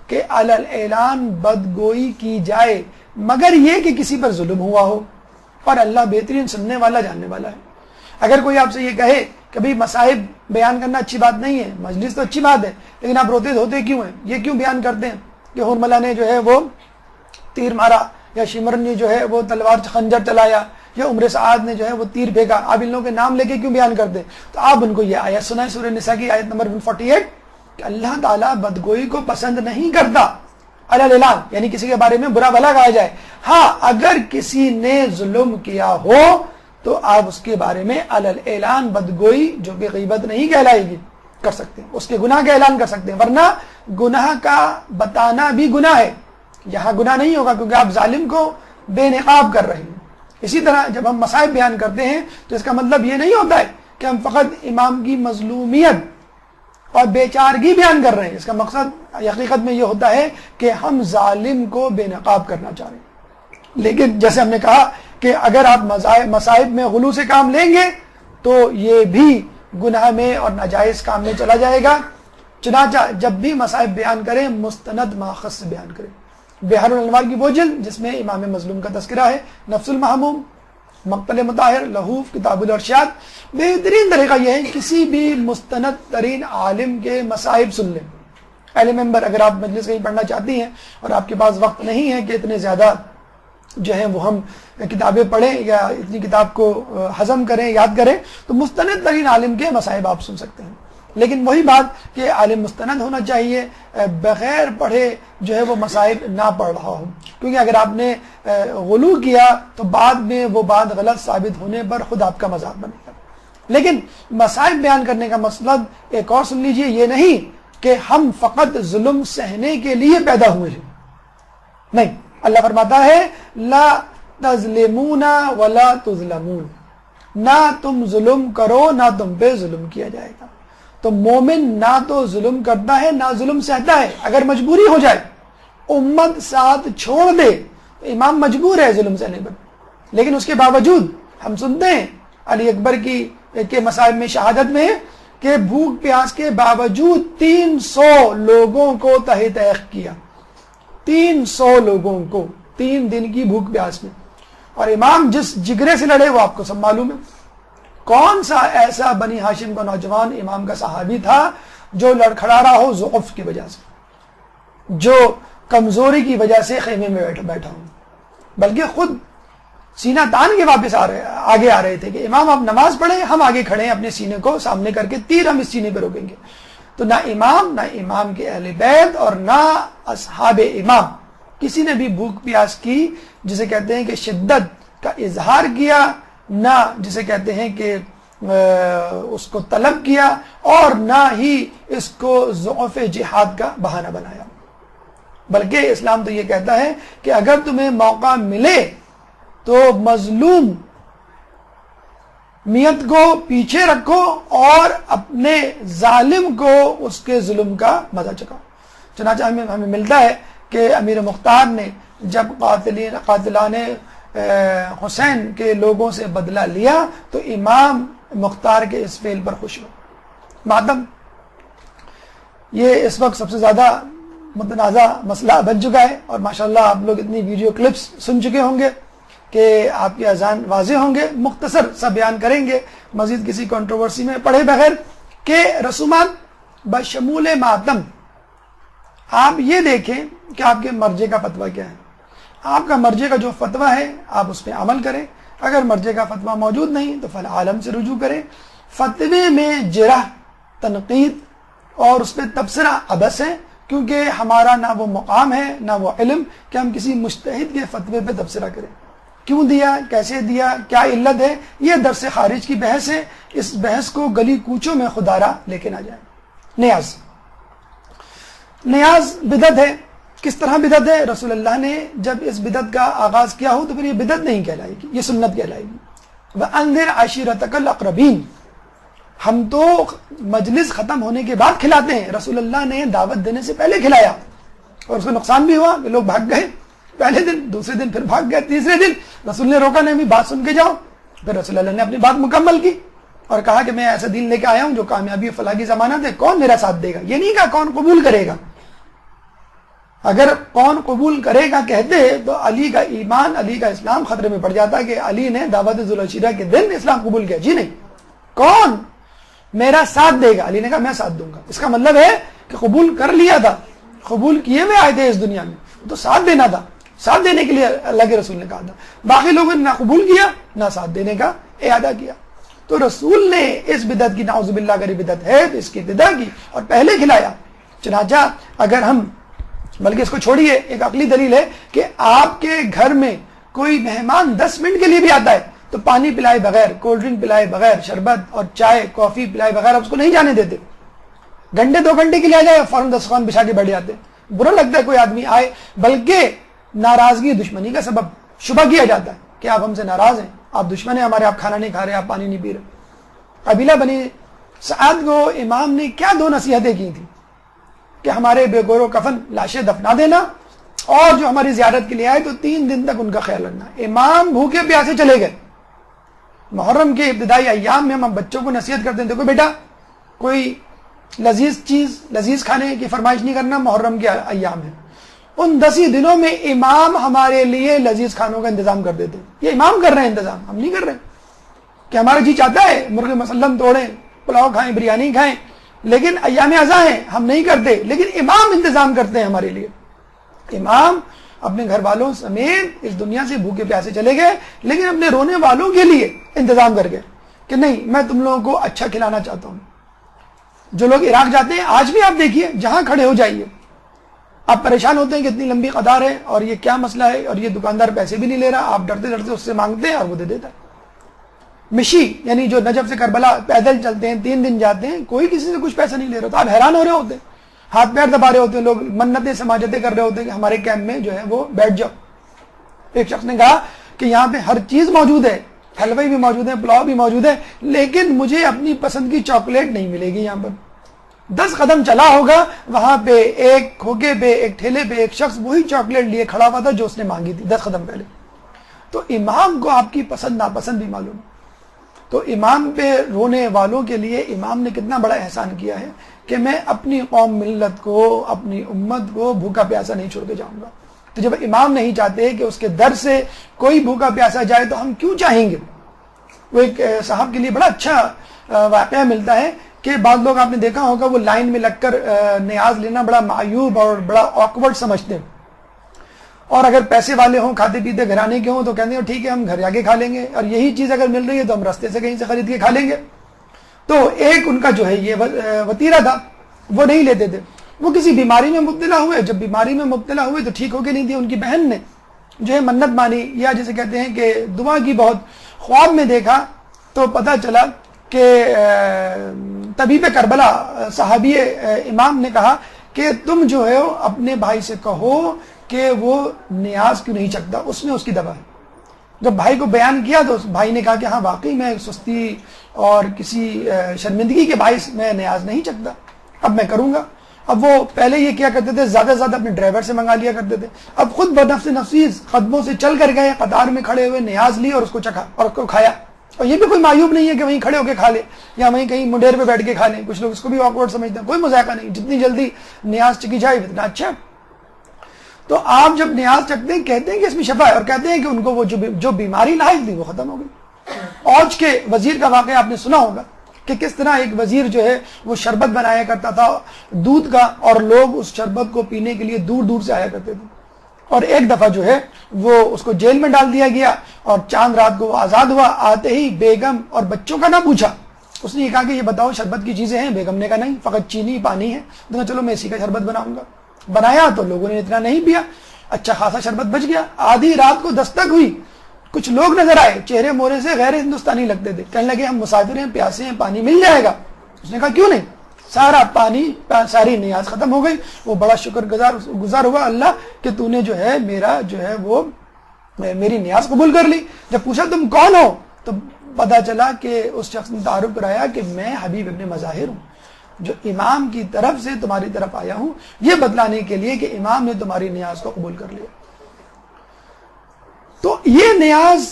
کہ علی الاعلان بدگوئی کی جائے مگر یہ کہ کسی پر ظلم ہوا ہو, اور اللہ بہترین سننے والا جاننے والا ہے. اگر کوئی آپ سے یہ کہے کہ بھئی مصائب بیان کرنا اچھی بات نہیں ہے, مجلس تو اچھی بات ہے, لیکن آپ روتے دھوتے کیوں ہیں, یہ کیوں بیان کرتے ہیں کہ حرملہ نے جو ہے وہ تیر مارا, یا شمر نے جو ہے وہ تلوار خنجر چلایا, یا عمر سعاد نے جو ہے وہ تیر پھینکا, آپ ان لوگوں کے نام لے کے کیوں بیان کرتے ہیں؟ تو آپ ان کو یہ آیت سنائیں, سورہ نساء کی آیت نمبر 148, کہ اللہ تعالیٰ بدگوئی کو پسند نہیں کرتا علی الاعلان, یعنی کسی کے بارے میں برا بھلا کہا جائے. ہاں اگر کسی نے ظلم کیا ہو تو آپ اس کے بارے میں علی الاعلان بدگوئی, جو کہ غیبت نہیں کہلائے گی, کر سکتے ہیں, اس کے گناہ کا اعلان کر سکتے ہیں. ورنہ گناہ کا بتانا بھی گناہ ہے, یہاں گناہ نہیں ہوگا کیونکہ آپ ظالم کو بے نقاب کر رہے ہیں. اسی طرح جب ہم مصائب بیان کرتے ہیں تو اس کا مطلب یہ نہیں ہوتا ہے کہ ہم فقط امام کی مظلومیت اور بے چارگی بیان کر رہے ہیں. اس کا مقصد حقیقت میں یہ ہوتا ہے کہ ہم ظالم کو بے نقاب کرنا چاہ رہے ہیں. لیکن جیسے ہم نے کہا کہ اگر آپ مصائب میں غلو سے کام لیں گے تو یہ بھی گناہ میں اور ناجائز کام میں چلا جائے گا. چنانچہ جب بھی مصائب بیان کریں مستند ماخذ سے بیان کریں. بحر الانوار کی وہ جلد جس میں امام مظلوم کا تذکرہ ہے, نفس المحموم, مقتل مطاہر, لہوف, کتاب الارشاد, بہترین طریقہ یہ ہے کسی بھی مستند ترین عالم کے مصائب سن لیں. اہل ممبر, اگر آپ مجلس کہیں پڑھنا چاہتی ہیں اور آپ کے پاس وقت نہیں ہے کہ اتنے زیادہ جو ہے وہ ہم کتابیں پڑھیں یا اتنی کتاب کو ہضم کریں, یاد کریں, تو مستند ترین عالم کے مصائب آپ سن سکتے ہیں. لیکن وہی بات کہ عالم مستند ہونا چاہیے, بغیر پڑھے جو ہے وہ مصائب نہ پڑھ رہا ہو, کیونکہ اگر آپ نے غلو کیا تو بعد میں وہ بات غلط ثابت ہونے پر خود آپ کا مذاق بنے گا. لیکن مصائب بیان کرنے کا مطلب ایک اور سن لیجئے, یہ نہیں کہ ہم فقط ظلم سہنے کے لیے پیدا ہوئے ہیں, نہیں, اللہ فرماتا ہے لا تظلمون ولا تظلمون، نہ تم ظلم کرو نہ تم پہ ظلم کیا جائے گا. تو مومن نہ تو ظلم کرتا ہے نہ ظلم سہتا ہے. اگر مجبوری ہو جائے، امت ساتھ چھوڑ دے تو امام مجبور ہے ظلم سہنے پر، لیکن اس کے باوجود ہم سنتے ہیں علی اکبر کے مصائب میں شہادت میں کہ بھوک پیاس کے باوجود 300 لوگوں کو تہ تیغ کیا، 300 لوگوں کو 3 دن کی بھوک پیاس میں. اور امام جس جگرے سے لڑے وہ آپ کو سب معلوم ہے. کون سا ایسا بنی ہاشم کا نوجوان امام کا صحابی تھا جو لڑکھڑا رہا ہو ضعف کی وجہ سے، جو کمزوری کی وجہ سے خیمے میں بیٹھا ہوں، بلکہ خود سینہ تان کے واپس آگے آ رہے تھے کہ امام آپ نماز پڑھیں، ہم آگے کھڑے ہیں اپنے سینے کو سامنے کر کے، تیر ہم اس سینے پہ روکیں گے. تو نہ امام کے اہل بیت اور نہ اصحاب امام کسی نے بھی بھوک پیاس کی جسے کہتے ہیں کہ شدت کا اظہار کیا، نہ جسے کہتے ہیں کہ اس کو طلب کیا، اور نہ ہی اس کو ضعف جہاد کا بہانہ بنایا. بلکہ اسلام تو یہ کہتا ہے کہ اگر تمہیں موقع ملے تو مظلوم میت کو پیچھے رکھو اور اپنے ظالم کو اس کے ظلم کا مزہ چکھاؤ. چنانچہ ہمیں ملتا ہے کہ امیر مختار نے جب قاتلان حسین کے لوگوں سے بدلہ لیا تو امام مختار کے اس فعل پر خوش ہو. ماتم یہ اس وقت سب سے زیادہ متنازع مسئلہ بن چکا ہے، اور ماشاءاللہ آپ لوگ اتنی ویڈیو کلپس سن چکے ہوں گے کہ آپ کے اذان واضح ہوں گے. مختصر سا بیان کریں گے مزید کسی کنٹروورسی میں پڑھے بغیر کہ رسومات بشمول ماتم. آپ یہ دیکھیں کہ آپ کے مرجع کا فتویٰ کیا ہے. آپ کا مرجع کا جو فتویٰ ہے آپ اس پہ عمل کریں. اگر مرجع کا فتویٰ موجود نہیں تو فی العالم سے رجوع کریں. فتوے میں جرح، تنقید اور اس پہ تبصرہ عبث ہے، کیونکہ ہمارا نہ وہ مقام ہے نہ وہ علم کہ ہم کسی مجتہد کے فتوے پہ تبصرہ کریں. کیوں دیا، کیسے دیا، کیا علت ہے، یہ درس خارج کی بحث ہے. اس بحث کو گلی کوچوں میں خدارہ لے کے نہ جائیں. نیاز بدعت ہے. کس طرح بدعت ہے؟ رسول اللہ نے جب اس بدعت کا آغاز کیا ہو تو پھر یہ بدعت نہیں کہلائے گی، یہ سنت کہلائے گی. وَأَنذِرْ عَشِيرَتَكَ الْأَقْرَبِينَ. ہم تو مجلس ختم ہونے کے بعد کھلاتے ہیں، رسول اللہ نے دعوت دینے سے پہلے کھلایا، اور اس کو نقصان بھی ہوا کہ لوگ بھاگ گئے. پہلے دن، دوسرے دن پھر بھاگ گئے، تیسرے دن رسول نے روکا نہیں، بات سن کے جاؤ. پھر رسول اللہ نے اپنی بات مکمل کی اور کہا کہ میں ایسا دین لے کے آیا ہوں جو کامیابی فلاح کی ضمانت ہے. کون میرا ساتھ دے گا؟ یہ نہیں کہا کون قبول کرے گا. اگر کون قبول کرے گا کہتے تو علی کا ایمان، علی کا اسلام خطرے میں پڑ جاتا کہ علی نے دعوت ذوالعشیرہ کے دن اسلام قبول کیا. جی نہیں، کون میرا ساتھ دے گا؟ علی نے کہا میں ساتھ دوں گا. اس کا مطلب ہے کہ قبول کر لیا تھا، قبول کیے ہوئے آئے تھے اس دنیا میں، تو ساتھ دینا تھا. ساتھ دینے کے لیے اللہ کے رسول نے کہا تھا. باقی لوگوں نے نہ قبول کیا نہ ساتھ دینے کا اعادہ کیا. تو رسول نے اس بدعت کی، نعوذ باللہ اگر یہ بدعت ہے تو اس کی ابتدا کی اور پہلے کھلایا. چنانچہ اگر ہم، بلکہ اس کو چھوڑیے، ایک عقلی دلیل ہے کہ آپ کے گھر میں کوئی مہمان 10 منٹ کے لیے بھی آتا ہے تو پانی پلائے بغیر، کولڈ ڈرنک پلائے بغیر، شربت اور چائے کافی پلائے بغیر آپ اس کو نہیں جانے دیتے. گھنٹے 2 گھنٹے کے لیے آ جائے فوراً دسترخوان بچھا کے بیٹھ جاتے. برا لگتا ہے کوئی آدمی آئے، بلکہ ناراضگی دشمنی کا سبب شبہ کیا جاتا ہے کہ آپ ہم سے ناراض ہیں، آپ دشمن ہیں ہمارے، آپ کھانا نہیں کھا رہے، آپ پانی نہیں پی رہے. قبیلہ بنی سعد کو امام نے کیا 2 نصیحتیں کی تھیں کہ ہمارے بے گور و کفن لاشیں دفنا دینا، اور جو ہماری زیارت کے لیے آئے تو 3 دن تک ان کا خیال رکھنا. امام بھوکے پیاسے چلے گئے. محرم کے ابتدائی ایام میں ہم بچوں کو نصیحت کرتے ہیں، دیکھو بیٹا کوئی لذیذ چیز، لذیذ کھانے کی فرمائش نہیں کرنا، محرم کے ایام ہے. ان 10 ہی دنوں میں امام ہمارے لیے لذیذ کھانوں کا انتظام کر دیتے. یہ امام کر رہے ہیں انتظام، ہم نہیں کر رہے. کہ ہمارا جی چاہتا ہے مرغ مسلم توڑیں، پلاؤ کھائیں، بریانی کھائیں، لیکن ایام ازاں ہیں ہم نہیں کرتے، لیکن امام انتظام کرتے ہیں ہمارے لیے. امام اپنے گھر والوں سمیت اس دنیا سے بھوکے پیاسے چلے گئے، لیکن اپنے رونے والوں کے لیے انتظام کر گئے کہ نہیں، میں تم لوگوں کو اچھا کھلانا چاہتا ہوں. جو لوگ عراق جاتے ہیں آج بھی آپ دیکھیے، جہاں کھڑے ہو جائیے آپ پریشان ہوتے ہیں کہ اتنی لمبی قطار ہے اور یہ کیا مسئلہ ہے، اور یہ دکاندار پیسے بھی نہیں لے رہا. آپ ڈرتے ڈرتے اس سے مانگتے ہیں اور وہ دے دیتا ہے. مشی یعنی جو نجف سے کربلا پیدل چلتے ہیں، 3 دن جاتے ہیں، کوئی کسی سے کچھ پیسہ نہیں لے رہا. تو آپ حیران ہو رہے ہوتے ہیں، ہاتھ پیر دبا رہے ہوتے ہیں، لوگ منتیں سماجتیں کر رہے ہوتے ہیں کہ ہمارے کیمپ میں جو ہے وہ بیٹھ جاؤ. ایک شخص نے کہا کہ یہاں پہ ہر چیز موجود ہے، حلوے بھی موجود ہیں، پلاؤ بھی موجود ہے، لیکن مجھے اپنی پسند کی چاکلیٹ نہیں ملے گی یہاں پر۔ 10 قدم چلا ہوگا، وہاں پہ ایک کھوکے پہ، ایک ٹھیلے پہ ایک شخص وہی چاکلیٹ لیے کھڑا ہوا تھا جو اس نے مانگی تھی 10 قدم پہلے۔ تو امام کو آپ کی پسند ناپسند بھی معلوم ہے۔ تو امام پہ رونے والوں کے لیے امام نے کتنا بڑا احسان کیا ہے کہ میں اپنی قوم ملت کو، اپنی امت کو بھوکا پیاسا نہیں چھوڑ کے جاؤں گا۔ تو جب امام نہیں چاہتے کہ اس کے در سے کوئی بھوکا پیاسا جائے تو ہم کیوں چاہیں گے؟ وہ ایک صاحب کے لیے بڑا اچھا واقعہ ملتا ہے کہ بعض لوگ آپ نے دیکھا ہوگا وہ لائن میں لگ کر نیاز لینا بڑا معیوب اور بڑا آکورڈ سمجھتے ہیں، اور اگر پیسے والے ہوں، کھاتے پیتے گھرانے کے ہوں تو کہتے ہیں ٹھیک ہے ہم گھر جا کے کھا لیں گے، اور یہی چیز اگر مل رہی ہے تو ہم رستے سے کہیں سے خرید کے کھا لیں گے۔ تو ایک ان کا جو ہے یہ وتیرہ تھا، وہ نہیں لیتے تھے۔ وہ کسی بیماری میں مبتلا ہوئے، جب بیماری میں مبتلا ہوئے تو ٹھیک ہو کے نہیں تھی، ان کی بہن نے جو ہے منت مانی، یا جسے کہتے ہیں کہ دعا کی بہت، خواب میں دیکھا تو پتہ چلا کہ طبیب کربلا صحابی امام نے کہا کہ تم جو ہے اپنے بھائی سے کہو کہ وہ نیاز کیوں نہیں چکتا، اس میں اس کی دوا ہے۔ جب بھائی کو بیان کیا تو بھائی نے کہا کہ ہاں واقعی میں سستی اور کسی شرمندگی کے باعث میں نیاز نہیں چکتا، اب میں کروں گا۔ اب وہ پہلے یہ کیا کرتے تھے، زیادہ سے زیادہ اپنے ڈرائیور سے منگا لیا کرتے تھے، اب خود بنفس نفیس قدموں سے چل کر گئے، قطار میں کھڑے ہوئے نیاز لی اور اس کو چکھا اور اس کو کھایا۔ اور یہ بھی کوئی معیوب نہیں ہے کہ وہیں کھڑے ہو کے کھا لے یا وہیں کہیں منڈیر پہ بیٹھ کے کھا لیں، کچھ لوگ اس کو بھی آکورڈ سمجھتے ہیں، کوئی مذائقہ نہیں، جتنی جلدی نیاز چکی جائے اتنا اچھا۔ تو آپ جب نیاز چکتے ہیں کہتے ہیں کہ اس میں شفا ہے، اور کہتے ہیں کہ ان کو وہ جو بیماری لاحق تھی وہ ختم ہو گئی۔ اوج کے وزیر کا واقعہ آپ نے سنا ہوگا کہ کس طرح ایک وزیر جو ہے وہ شربت بنایا کرتا تھا دودھ کا، اور لوگ اس شربت کو پینے کے لیے دور دور سے آیا کرتے تھے، اور ایک دفعہ جو ہے وہ اس کو جیل میں ڈال دیا گیا، اور چاند رات کو وہ آزاد ہوا۔ آتے ہی بیگم اور بچوں کا نہ پوچھا، اس نے یہ کہا کہ یہ بتاؤ شربت کی چیزیں ہیں؟ بیگم نے کہا نہیں، فقط چینی پانی ہے۔ تو چلو میں اسی کا شربت بناؤں گا۔ بنایا تو لوگوں نے اتنا نہیں پیا، اچھا خاصا شربت بچ گیا۔ آدھی رات کو دستک ہوئی، کچھ لوگ نظر آئے، چہرے مورے سے غیر ہندوستانی لگتے تھے، کہنے لگے ہم مسافر ہیں، پیاسے ہیں، پانی مل جائے گا؟ اس نے کہا کیوں نہیں، سارا پانی، ساری نیاز ختم ہو گئی۔ وہ بڑا شکر گزار ہوا اللہ کہ تو نے جو ہے میرا جو ہے وہ میری نیاز قبول کر لی۔ جب پوچھا تم کون ہو تو پتا چلا کہ اس شخص نے تعارف کرایا کہ میں حبیب ابن مظاہر ہوں، جو امام کی طرف سے تمہاری طرف آیا ہوں، یہ بتلانے کے لیے کہ امام نے تمہاری نیاز کو قبول کر لیا۔ تو یہ نیاز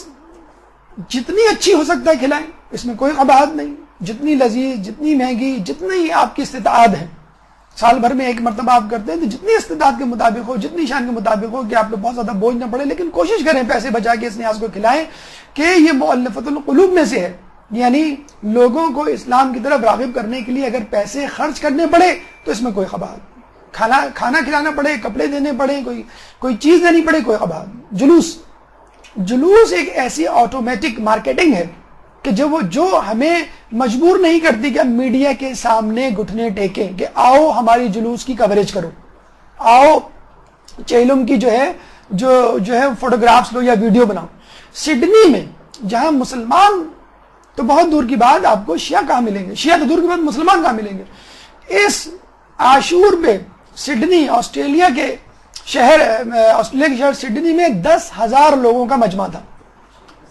جتنی اچھی ہو سکتا ہے کھلائیں، اس میں کوئی قباحت نہیں، جتنی لذیذ، جتنی مہنگی، جتنی آپ کی استطاعت ہے، سال بھر میں ایک مرتبہ آپ کرتے ہیں تو جتنی استطاعت کے مطابق ہو، جتنی شان کے مطابق ہو کہ آپ پہ بہت زیادہ بوجھ نہ پڑے، لیکن کوشش کریں پیسے بچا کے اس نیاز کو کھلائیں کہ یہ مؤلفۃ القلوب میں سے ہے۔ یعنی لوگوں کو اسلام کی طرف راغب کرنے کے لیے اگر پیسے خرچ کرنے پڑے تو اس میں کوئی قباحت نہیں، کھانا کھلانا پڑے، کپڑے دینے پڑے، کوئی چیز دینی پڑے، کوئی قباحت نہیں۔ جلوس ایک ایسی آٹومیٹک مارکیٹنگ ہے کہ جو ہمیں مجبور نہیں کرتی کہ ہم میڈیا کے سامنے گھٹنے ٹیکیں کہ آؤ ہماری جلوس کی کوریج کرو، آؤ چیلم کی جو ہے فوٹوگرافز لو یا ویڈیو بناؤ۔ سڈنی میں جہاں مسلمان تو بہت دور کی بات، آپ کو شیعہ کہاں ملیں گے، شیعہ تو دور کی بات، مسلمان کہاں ملیں گے؟ اس عاشور پہ سڈنی آسٹریلیا کے شہر سڈنی میں 10,000 لوگوں کا مجمع تھا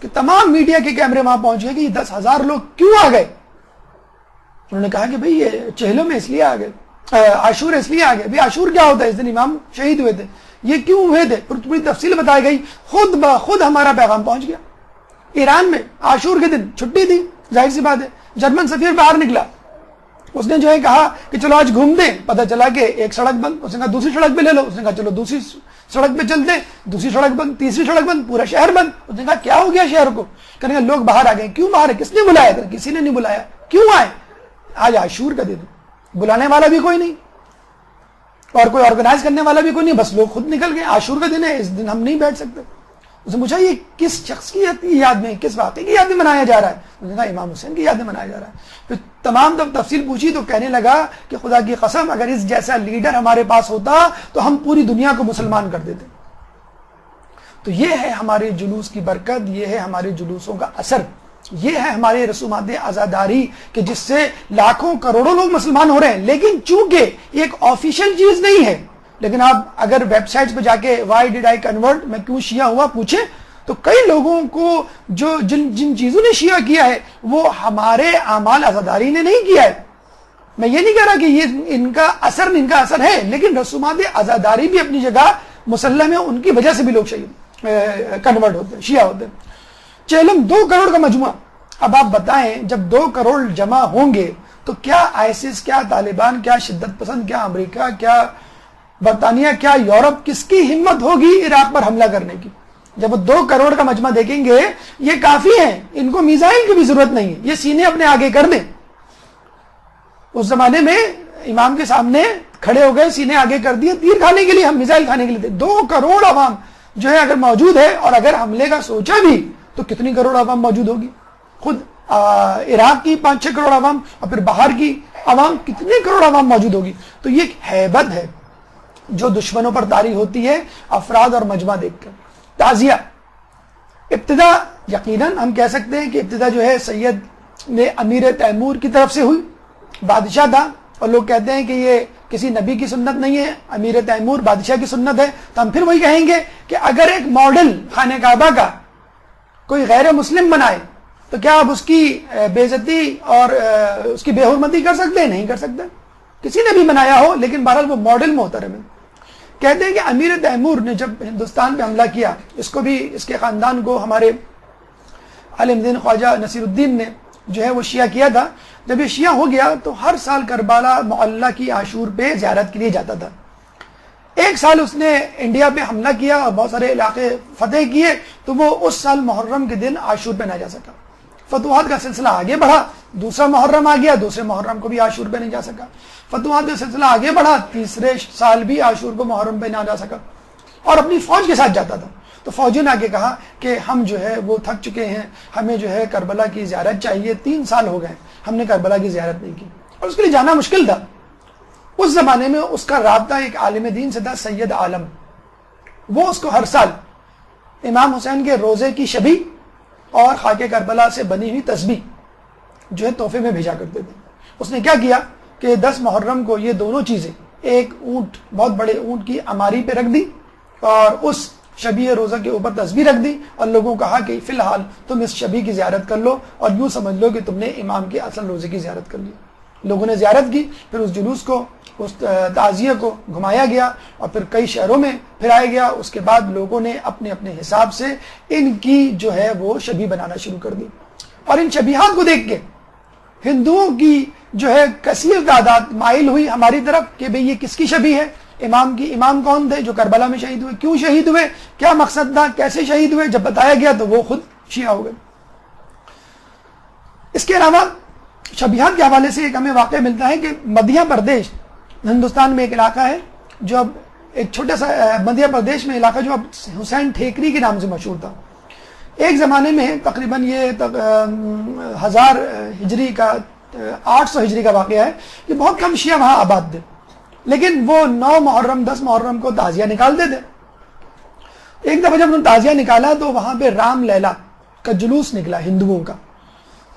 کہ تمام میڈیا کے کیمرے وہاں پہنچ گئے کہ یہ 10,000 لوگ کیوں آ گئے؟ انہوں نے کہا کہ بھئی یہ چہلم میں اس لیے آ گئے، عاشور اس لیے آ گئے۔ بھئی عاشور کیا ہوتا ہے؟ اس دن امام شہید ہوئے تھے، یہ کیوں ہوئے تھے؟ پوری تفصیل بتائی گئی، خود بخود ہمارا پیغام پہنچ گیا۔ ایران میں عاشور کے دن چھٹی تھی، ظاہر سی بات ہے، جرمن سفیر باہر نکلا، اس نے جو ہے کہا کہ چلو آج گھوم دیں، پتہ چلا کہ ایک سڑک بند، اس نے کہا دوسری سڑک پہ لے لو، اس نے کہا چلو دوسری سڑک پہ چلتے، دوسری سڑک بند، تیسری سڑک بند، پورا شہر بند۔ اس نے کہا کیا ہو گیا شہر کو؟ کہنے لوگ باہر آ گئے۔ کیوں باہر ہے؟ کس نے بلایا تھا؟ کسی نے نہیں بلایا۔ کیوں آئے؟ آج عاشور کا دن، بلانے والا بھی کوئی نہیں اور کوئی آرگنائز کرنے والا بھی کوئی نہیں، بس لوگ خود نکل گئے۔ عاشور کا دن ہے، اس دن ہم نہیں بیٹھ سکتے۔ اس نے پوچھا یہ کس شخص کی یاد میں، کس واقعے کی یاد میں منایا جا رہا ہے؟ اس نے کہا امام حسین کی یاد میں منایا جا رہا ہے۔ پھر تمام تفصیل پوچھی تو کہنے لگا کہ خدا کی قسم اگر اس جیسا لیڈر ہمارے پاس ہوتا تو ہم پوری دنیا کو مسلمان کر دیتے۔ تو یہ ہے ہمارے جلوس کی برکت، یہ ہے ہمارے جلوسوں کا اثر، یہ ہے ہمارے رسومات عزاداری کہ جس سے لاکھوں کروڑوں لوگ مسلمان ہو رہے ہیں۔ لیکن چونکہ یہ ایک آفیشیل چیز نہیں ہے، لیکن آپ اگر ویب سائٹس پہ جا کے وائی ڈیڈ آئی کنورٹ، میں کیوں شیعہ ہوا پوچھیں، تو کئی لوگوں کو جو جن چیزوں نے شیعہ کیا ہے وہ ہمارے اعمال عزاداری نے نہیں کیا ہے. میں یہ نہیں کہہ رہا کہ یہ ان کا اثر ہے، لیکن رسومات عزاداری بھی اپنی جگہ مسلم ہے، ان کی وجہ سے بھی لوگ کنورٹ ہوتے ہیں، شیعہ ہوتے ہیں. چہلم 2 کروڑ کا مجموعہ. اب آپ بتائیں جب 2 کروڑ جمع ہوں گے تو کیا آئسس، کیا طالبان، کیا شدت پسند، کیا امریکہ، کیا برطانیہ، کیا یورپ، کس کی ہمت ہوگی عراق پر حملہ کرنے کی؟ جب وہ 2 کروڑ کا مجمع دیکھیں گے یہ کافی ہیں، ان کو میزائل کی بھی ضرورت نہیں ہے، یہ سینے اپنے آگے کر دیں. اس زمانے میں امام کے سامنے کھڑے ہو گئے، سینے آگے کر دیے، تیر کھانے کے لیے، ہم میزائل کھانے کے لیے. 2 کروڑ عوام جو ہے اگر موجود ہے، اور اگر حملے کا سوچا بھی تو کتنی کروڑ عوام موجود ہوگی؟ خود عراق کی 5-6 کروڑ عوام، اور پھر باہر کی عوام کتنے کروڑ عوام موجود ہوگی. تو یہ ایک ہیبت ہے جو دشمنوں پر طاری ہوتی ہے افراد اور مجمع دیکھ کر. تعزیہ ابتدا یقیناً ہم کہہ سکتے ہیں کہ ابتدا جو ہے سید نے امیر تیمور کی طرف سے ہوئی، بادشاہ تھا، اور لوگ کہتے ہیں کہ یہ کسی نبی کی سنت نہیں ہے، امیر تیمور بادشاہ کی سنت ہے. تو ہم پھر وہی کہیں گے کہ اگر ایک ماڈل خانہ کعبہ کا کوئی غیر مسلم بنائے تو کیا آپ اس کی بے عزتی اور اس کی بے حرمتی کر سکتے ہیں؟ نہیں کر سکتے. کسی نے بھی بنایا ہو، لیکن بہرحال وہ ماڈل محترم ہے. کہتے ہیں کہ امیر تیمور نے جب ہندوستان پہ حملہ کیا، اس کو بھی، اس کے خاندان کو ہمارے عالم دین خواجہ نصیر الدین نے جو ہے وہ شیعہ کیا تھا. جب یہ شیعہ ہو گیا تو ہر سال کربلا معلّہ کی عاشور پہ زیارت کے لیے جاتا تھا. ایک سال اس نے انڈیا پہ حملہ کیا اور بہت سارے علاقے فتح کیے، تو وہ اس سال محرم کے دن عاشور پہ نہ جا سکا. فتوحات کا سلسلہ آگے بڑھا، دوسرا محرم آ گیا، دوسرے محرم کو بھی عاشور پہ نہیں جا سکا. فتوحات کا سلسلہ آگے بڑھا، تیسرے سال بھی عاشور کو محرم پہ نہ جا سکا، اور اپنی فوج کے ساتھ جاتا تھا. تو فوجیوں نے آگے کہا کہ ہم جو ہے وہ تھک چکے ہیں، ہمیں جو ہے کربلا کی زیارت چاہیے. 3 سال ہو گئے ہم نے کربلا کی زیارت نہیں کی، اور اس کے لیے جانا مشکل تھا. اس زمانے میں اس کا رابطہ ایک عالم دین سے تھا، سید عالم. وہ اس کو ہر سال امام حسین کے روزے کی شبی اور خاک کربلا سے بنی ہوئی تسبیح جو ہے تحفے میں بھیجا کرتے تھے. اس نے کیا کیا کہ 10 محرم کو یہ دونوں چیزیں، ایک اونٹ، بہت بڑے اونٹ کی اماری پہ رکھ دی، اور اس شبی روزہ کے اوپر تسبیح رکھ دی، اور لوگوں کو کہا کہ فی الحال تم اس شبی کی زیارت کر لو، اور یوں سمجھ لو کہ تم نے امام کے اصل روزے کی زیارت کر لی. لوگوں نے زیارت کی، پھر اس جلوس کو، اس تعزیہ کو گھمایا گیا، اور پھر کئی شہروں میں پھرایا گیا. اس کے بعد لوگوں نے اپنے اپنے حساب سے ان کی جو ہے وہ شبی بنانا شروع کر دی. اور ان شبیہات کو دیکھ کے ہندوؤں کی جو ہے کثیر تعداد مائل ہوئی ہماری طرف کہ بھئی یہ کس کی شبی ہے. امام کی، امام کون تھے جو کربلا میں شہید ہوئے، کیوں شہید ہوئے، کیا مقصد تھا، کیسے شہید ہوئے. جب بتایا گیا تو وہ خود شیعہ ہو گئے. اس کے علاوہ شبیہات کے حوالے سے ایک ہمیں واقعہ ملتا ہے کہ مدھیہ پردیش ہندوستان میں ایک علاقہ ہے جو اب ایک چھوٹا سا مدھیہ پردیش میں علاقہ جو اب حسین ٹھیکری کے نام سے مشہور تھا. ایک زمانے میں تقریباً یہ 1000 ہجری کا 800 ہجری کا واقعہ ہے کہ بہت کم شیعہ وہاں آباد تھے، لیکن وہ 9 محرم 10 محرم کو تعزیہ نکالتے تھے. ایک دفعہ جب انہوں نے تعزیہ نکالا تو وہاں پہ رام لیلا کا جلوس نکلا ہندوؤں کا.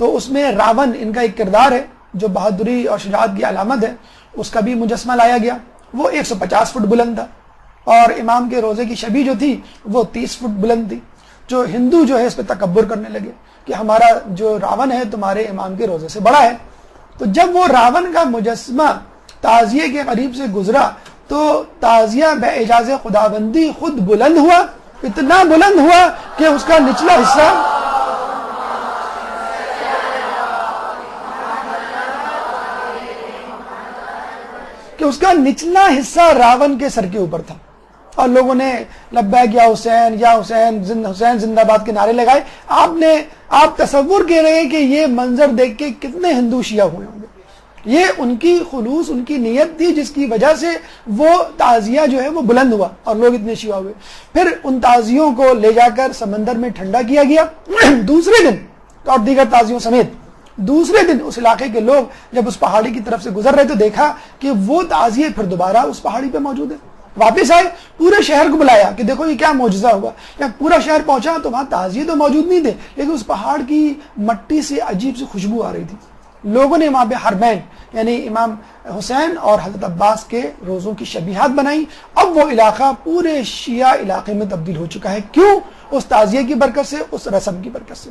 تو اس میں راون ان کا ایک کردار ہے جو بہادری اور شجاعت کی علامت ہے، اس کا بھی مجسمہ لایا گیا. وہ 150 فٹ بلند تھا، اور امام کے روزے کی شبی جو تھی وہ 30 فٹ بلند تھی. جو ہندو جو ہے اس پہ تکبر کرنے لگے کہ ہمارا جو راون ہے تمہارے امام کے روزے سے بڑا ہے. تو جب وہ راون کا مجسمہ تعزیے کے قریب سے گزرا تو تعزیہ بے اجازت خداوندی خود بلند ہوا، اتنا بلند ہوا کہ اس کا نچلا حصہ راون کے سر کے اوپر تھا، اور لوگوں نے لبیک یا حسین یا حسین زندہ باد کے نعرے لگائے. آپ تصور کر رہے ہیں کہ یہ منظر دیکھ کے کتنے ہندو شیعہ ہوئے ہوں گے. یہ ان کی خلوص، ان کی نیت تھی جس کی وجہ سے وہ تعزیہ جو ہے وہ بلند ہوا اور لوگ اتنے شیعہ ہوئے. پھر ان تعزیوں کو لے جا کر سمندر میں ٹھنڈا کیا گیا. دوسرے دن اور دیگر تعزیوں سمیت دوسرے دن اس علاقے کے لوگ جب اس پہاڑی کی طرف سے گزر رہے تو دیکھا کہ وہ تعزیے پھر دوبارہ اس پہاڑی پہ موجود ہے. واپس آئے، پورے شہر کو بلایا کہ دیکھو یہ کیا معجزہ ہوا. یا پورا شہر پہنچا تو وہاں تعزیے تو موجود نہیں تھے، لیکن اس پہاڑ کی مٹی سے عجیب سی خوشبو آ رہی تھی. لوگوں نے وہاں پہ حرمین یعنی امام حسین اور حضرت عباس کے روزوں کی شبیہات بنائی. اب وہ علاقہ پورے شیعہ علاقے میں تبدیل ہو چکا ہے. کیوں؟ اس تعزیے کی برکت سے, اس رسم کی برکت سے.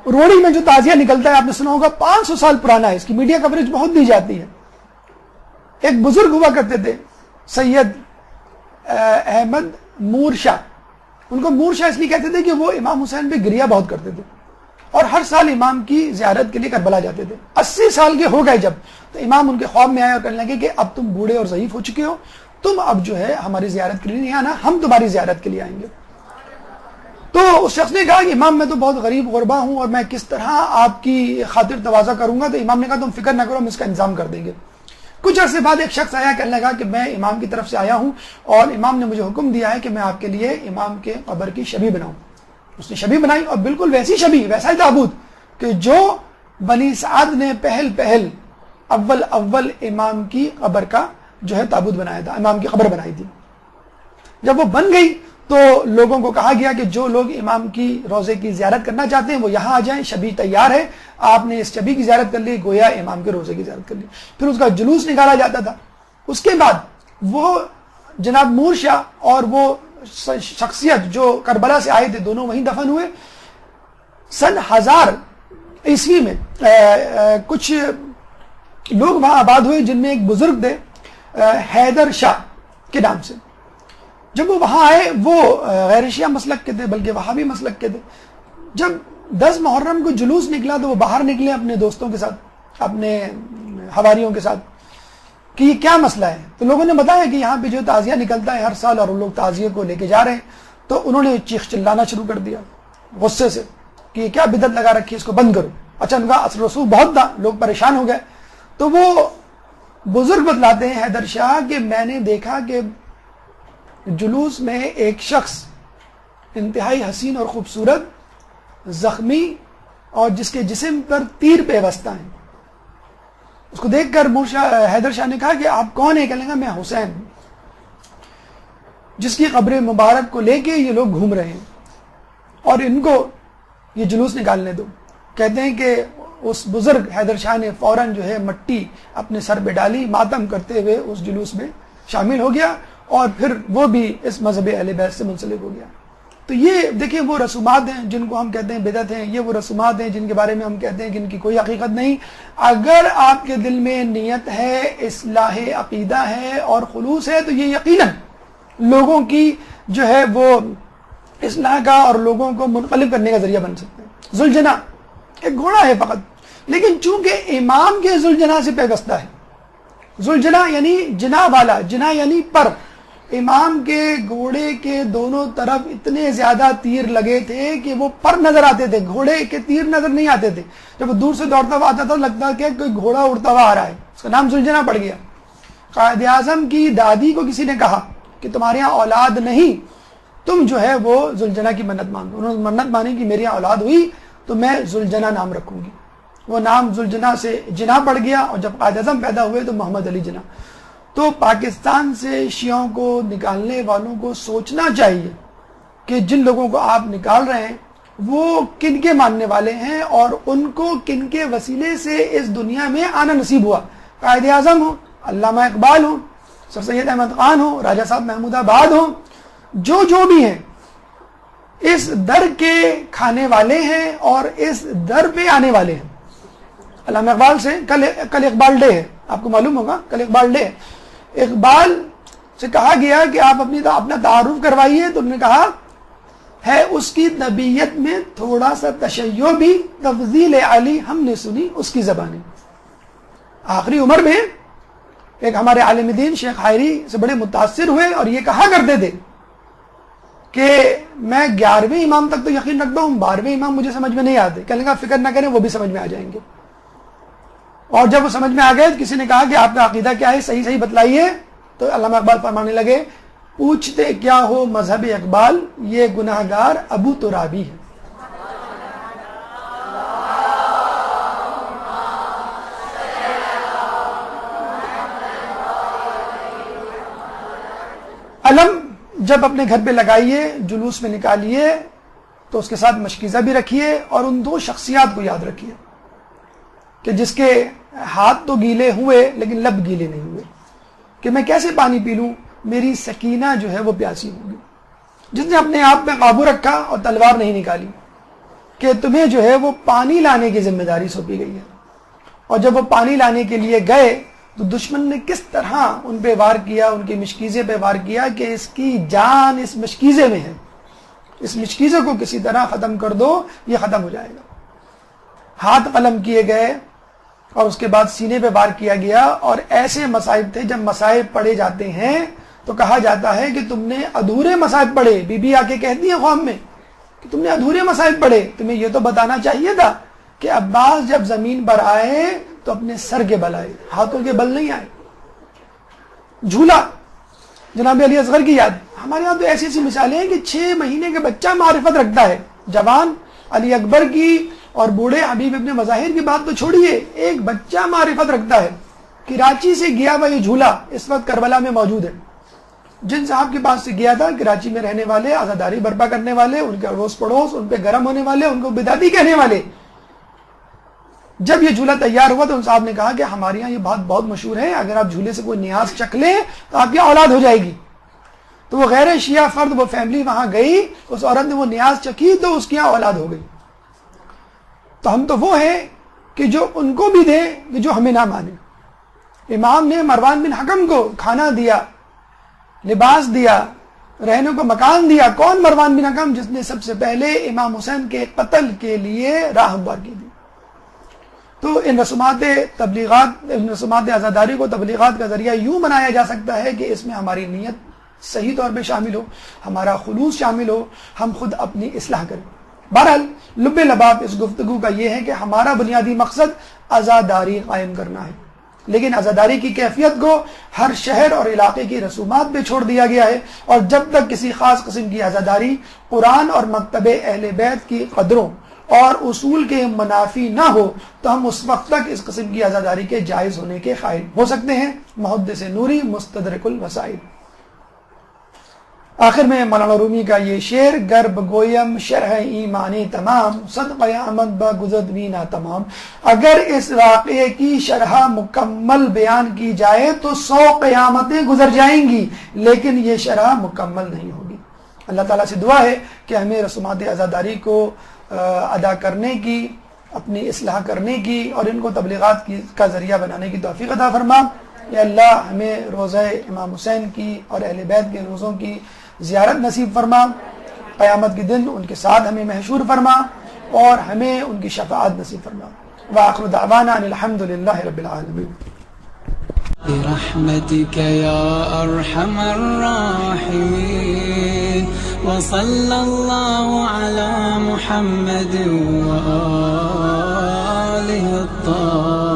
روڑی میں جو تعزیہ نکلتا ہے آپ نے سنا ہوگا 500 سال پرانا ہے, اس کی میڈیا کوریج بہت دی جاتی ہے. ایک بزرگ ہوا کرتے تھے سید احمد مور شاہ, ان کو مور شاہ اس لیے کہتے تھے کہ وہ امام حسین پہ گریہ بہت کرتے تھے اور ہر سال امام کی زیارت کے لیے کربلا جاتے تھے. 80 سال کے ہو گئے جب, تو امام ان کے خواب میں آئے اور کہنے لگے کہ اب تم بوڑھے اور ضعیف ہو چکے ہو, تم اب جو ہے ہماری زیارت کے لیے نہیں آنا, ہم تمہاری زیارت کے لیے آئیں گے. تو اس شخص نے کہا کہ امام میں تو بہت غریب غربا ہوں اور میں کس طرح آپ کی خاطر تواضع کروں گا. تو امام نے کہا تم فکر نہ کرو, ہم اس کا انتظام کر دیں گے. کچھ عرصے بعد ایک شخص آیا, کہنے لگا کہ میں امام کی طرف سے آیا ہوں اور امام نے مجھے حکم دیا ہے کہ میں آپ کے لیے امام کے قبر کی شبیہ بناؤں. اس نے شبیہ بنائی اور بالکل ویسی شبیہ, ویسا ہی تابوت کہ جو بنی سعد نے پہل اول امام کی قبر کا جو ہے تابوت بنایا تھا, امام کی قبر بنائی تھی. جب وہ بن گئی تو لوگوں کو کہا گیا کہ جو لوگ امام کی روضے کی زیارت کرنا چاہتے ہیں وہ یہاں آ جائیں, شبیہ تیار ہے. آپ نے اس شبیہ کی زیارت کر لی, گویا امام کے روضے کی زیارت کر لی. پھر اس کا جلوس نکالا جاتا تھا. اس کے بعد وہ جناب مور شاہ اور وہ شخصیت جو کربلا سے آئے تھے دونوں وہیں دفن ہوئے. سن 1000 عیسوی میں کچھ لوگ وہاں آباد ہوئے جن میں ایک بزرگ تھے حیدر شاہ کے نام سے. جب وہ وہاں آئے وہ غیر شیعہ مسلک کے تھے بلکہ وہابی مسلک کے تھے. جب 10 محرم کو جلوس نکلا تو وہ باہر نکلے اپنے دوستوں کے ساتھ, اپنے حواریوں کے ساتھ, کہ یہ کیا مسئلہ ہے. تو لوگوں نے بتایا کہ یہاں پہ جو تعزیہ نکلتا ہے ہر سال اور وہ لوگ تعزیے کو لے کے جا رہے ہیں. تو انہوں نے چیخ چلانا شروع کر دیا غصے سے کہ یہ کیا بدعت لگا رکھی ہے, اس کو بند کرو. اچھا ان کا اثر رسوخ بہت تھا, لوگ پریشان ہو گئے. تو وہ بزرگ بتلاتے ہیں حیدر شاہ کہ میں نے دیکھا کہ جلوس میں ایک شخص انتہائی حسین اور خوبصورت, زخمی اور جس کے جسم پر تیر پیوستہ ہیں. اس کو دیکھ کر حیدر شاہ نے کہا کہ آپ کون ہیں؟ کہنے لگا میں حسین ہوں, جس کی قبر مبارک کو لے کے یہ لوگ گھوم رہے ہیں اور ان کو یہ جلوس نکالنے دو. کہتے ہیں کہ اس بزرگ حیدر شاہ نے فوراً جو ہے مٹی اپنے سر پہ ڈالی, ماتم کرتے ہوئے اس جلوس میں شامل ہو گیا اور پھر وہ بھی اس مذہب اہل بیت سے منسلک ہو گیا. تو یہ دیکھیں وہ رسومات ہیں جن کو ہم کہتے ہیں بدعت ہیں, یہ وہ رسومات ہیں جن کے بارے میں ہم کہتے ہیں کہ ان کی کوئی حقیقت نہیں. اگر آپ کے دل میں نیت ہے, اصلاح عقیدہ ہے اور خلوص ہے تو یہ یقیناً لوگوں کی جو ہے وہ اصلاح کا اور لوگوں کو منقلب کرنے کا ذریعہ بن سکتے ہیں. ذوالجناح ایک گھوڑا ہے فقط, لیکن چونکہ امام کے ذوالجناح سے پیوستہ ہے. ذوالجناح یعنی جناح والا, جناح یعنی پر. امام کے گھوڑے کے دونوں طرف اتنے زیادہ تیر لگے تھے کہ وہ پر نظر آتے تھے, گھوڑے کے تیر نظر نہیں آتے تھے. جب وہ دور سے دوڑتا ہوا آتا تھا لگتا کہ کوئی گھوڑا اڑتا ہوا آ رہا ہے. اس کا نام ذوالجناح پڑ گیا. قائد اعظم کی دادی کو کسی نے کہا کہ تمہارے یہاں اولاد نہیں, تم جو ہے وہ ذوالجناح کی منت مانگو. انہوں نے منت مانی کہ میری یہاں اولاد ہوئی تو میں ذوالجناح نام رکھوں گی. وہ نام ذوالجناح سے جناح پڑ گیا اور جب قائد اعظم پیدا ہوئے تو محمد علی جناح. تو پاکستان سے شیعوں کو نکالنے والوں کو سوچنا چاہیے کہ جن لوگوں کو آپ نکال رہے ہیں وہ کن کے ماننے والے ہیں اور ان کو کن کے وسیلے سے اس دنیا میں آنا نصیب ہوا. قائد اعظم ہو, علامہ اقبال ہو, سر سید احمد خان ہو, راجہ صاحب محمود آباد ہو, جو بھی ہیں اس در کے کھانے والے ہیں اور اس در پہ آنے والے ہیں. علامہ اقبال سے کل اقبال ڈے ہے, آپ کو معلوم ہوگا کل اقبال ڈے ہے. اقبال سے کہا گیا کہ آپ اپنا تعارف کروائیے تو انہوں نے کہا ہے اس کی طبیعت میں تھوڑا سا تشیع بھی, تفضیل علی ہم نے سنی اس کی زبانی. آخری عمر میں ایک ہمارے عالم دین شیخ حائری سے بڑے متاثر ہوئے اور یہ کہا کرتے تھے کہ میں 11ویں امام تک تو یقین رکھتا ہوں, 12ویں امام مجھے سمجھ میں نہیں آتے. کہنے کا فکر نہ کریں, وہ بھی سمجھ میں آ جائیں گے. اور جب وہ سمجھ میں آ گئے کسی نے کہا کہ آپ کا عقیدہ کیا ہے, صحیح بتلائیے. تو علامہ اقبال فرمانے لگے پوچھتے کیا ہو مذہب اقبال, یہ گناہگار ابو ترابی ہے. جب اپنے گھر پہ لگائیے، جلوس میں نکالیے تو اس کے ساتھ مشکیزہ بھی رکھیے، اور ان دو شخصیات کو یاد رکھیے کہ جس کے ہاتھ تو گیلے ہوئے لیکن لب گیلے نہیں ہوئے، کہ میں کیسے پانی پی لوں، میری سکینہ جو ہے وہ پیاسی ہوگی. جس نے اپنے آپ میں قابو رکھا اور تلوار نہیں نکالی کہ تمہیں جو ہے وہ پانی لانے کی ذمہ داری سونپی گئی ہے، اور جب وہ پانی لانے کے لیے گئے تو دشمن نے کس طرح ان پہ وار کیا، ان کی مشکیزے پہ وار کیا کہ اس کی جان اس مشکیزے میں ہے، اس مشکیزے کو کسی طرح ختم کر دو، یہ ختم ہو جائے گا. ہاتھ قلم کیے گئے اور اس کے بعد سینے پہ وار کیا گیا. اور ایسے مصائب تھے، جب مصائب پڑے جاتے ہیں تو کہا جاتا ہے کہ تم نے ادھورے مصائب پڑھے. بی بی آ کے کہتی ہیں خواب میں کہ تم نے ادھورے مصائب پڑھے، تمہیں یہ تو بتانا چاہیے تھا کہ عباس جب زمین پر آئے تو اپنے سر کے بل آئے، ہاتھوں کے بل نہیں آئے. جھولا جناب علی اصغر کی یاد. ہمارے یہاں تو ایسی ایسی مثالیں ہیں کہ 6 مہینے کا بچہ معرفت رکھتا ہے. جوان علی اکبر کی اور بوڑھے حبیب ابن مظاہر کی بات تو چھوڑیے، ایک بچہ معرفت رکھتا ہے. کراچی سے گیا ہوا یہ جھولا اس وقت کربلا میں موجود ہے. جن صاحب کے پاس سے گیا تھا، کراچی میں رہنے والے، عزاداری برپا کرنے والے، ان کے اڑوس پڑوس، ان پہ گرم ہونے والے، ان کو بدعتی کہنے والے. جب یہ جھولا تیار ہوا تو ان صاحب نے کہا کہ ہمارے یہاں یہ بات بہت مشہور ہے، اگر آپ جھولے سے کوئی نیاز چکھ لیں تو آپ کی اولاد ہو جائے گی. تو وہ غیر شیعہ فرد، وہ فیملی وہاں گئی، اس عورت نے وہ نیاز چکھی تو اس کی یہاں اولاد ہو گئی. تو ہم تو وہ ہیں کہ جو ان کو بھی دیں کہ جو ہمیں نہ مانے. امام نے مروان بن حکم کو کھانا دیا، لباس دیا، رہنے کو مکان دیا. کون؟ مروان بن حکم، جس نے سب سے پہلے امام حسین کے قتل کے لیے راہ ہموار کی تھی. تو ان رسومات عزاداری کو تبلیغات کا ذریعہ یوں بنایا جا سکتا ہے کہ اس میں ہماری نیت صحیح طور پہ شامل ہو، ہمارا خلوص شامل ہو، ہم خود اپنی اصلاح کریں. بہرحال لب لباب اس گفتگو کا یہ ہے کہ ہمارا بنیادی مقصد عزاداری قائم کرنا ہے، لیکن عزاداری کی کیفیت کو ہر شہر اور علاقے کی رسومات پہ چھوڑ دیا گیا ہے. اور جب تک کسی خاص قسم کی عزاداری قرآن اور مکتب اہل بیت کی قدروں اور اصول کے منافی نہ ہو تو ہم اس وقت تک اس قسم کی عزاداری کے جائز ہونے کے قائل ہو سکتے ہیں. محدث نوری، مستدرک الوسائل. آخر میں مولانا رومی کا یہ شعر: گرب گویم شرح ایمانی تمام، صد قیامت با گزد وینا تمام. اگر اس واقعے کی شرح مکمل بیان کی جائے تو 100 قیامتیں گزر جائیں گی، لیکن یہ شرح مکمل نہیں ہوگی. اللہ تعالیٰ سے دعا ہے کہ ہمیں رسومات عزاداری کو ادا کرنے کی، اپنی اصلاح کرنے کی اور ان کو تبلیغات کا ذریعہ بنانے کی توفیق عطا فرما. یا اللہ ہمیں روزہ امام حسین کی اور اہل بیت کے روزوں کی زیارت نصیب فرما، قیامت کے دن ان کے ساتھ ہمیں محشور فرما اور ہمیں ان کی شفاعت نصیب فرما. وآخر دعوانا ان الحمد للہ رب العالمین. برحمتك يا أرحم الراحمين، وصلى الله على محمد وآله الطاهرين.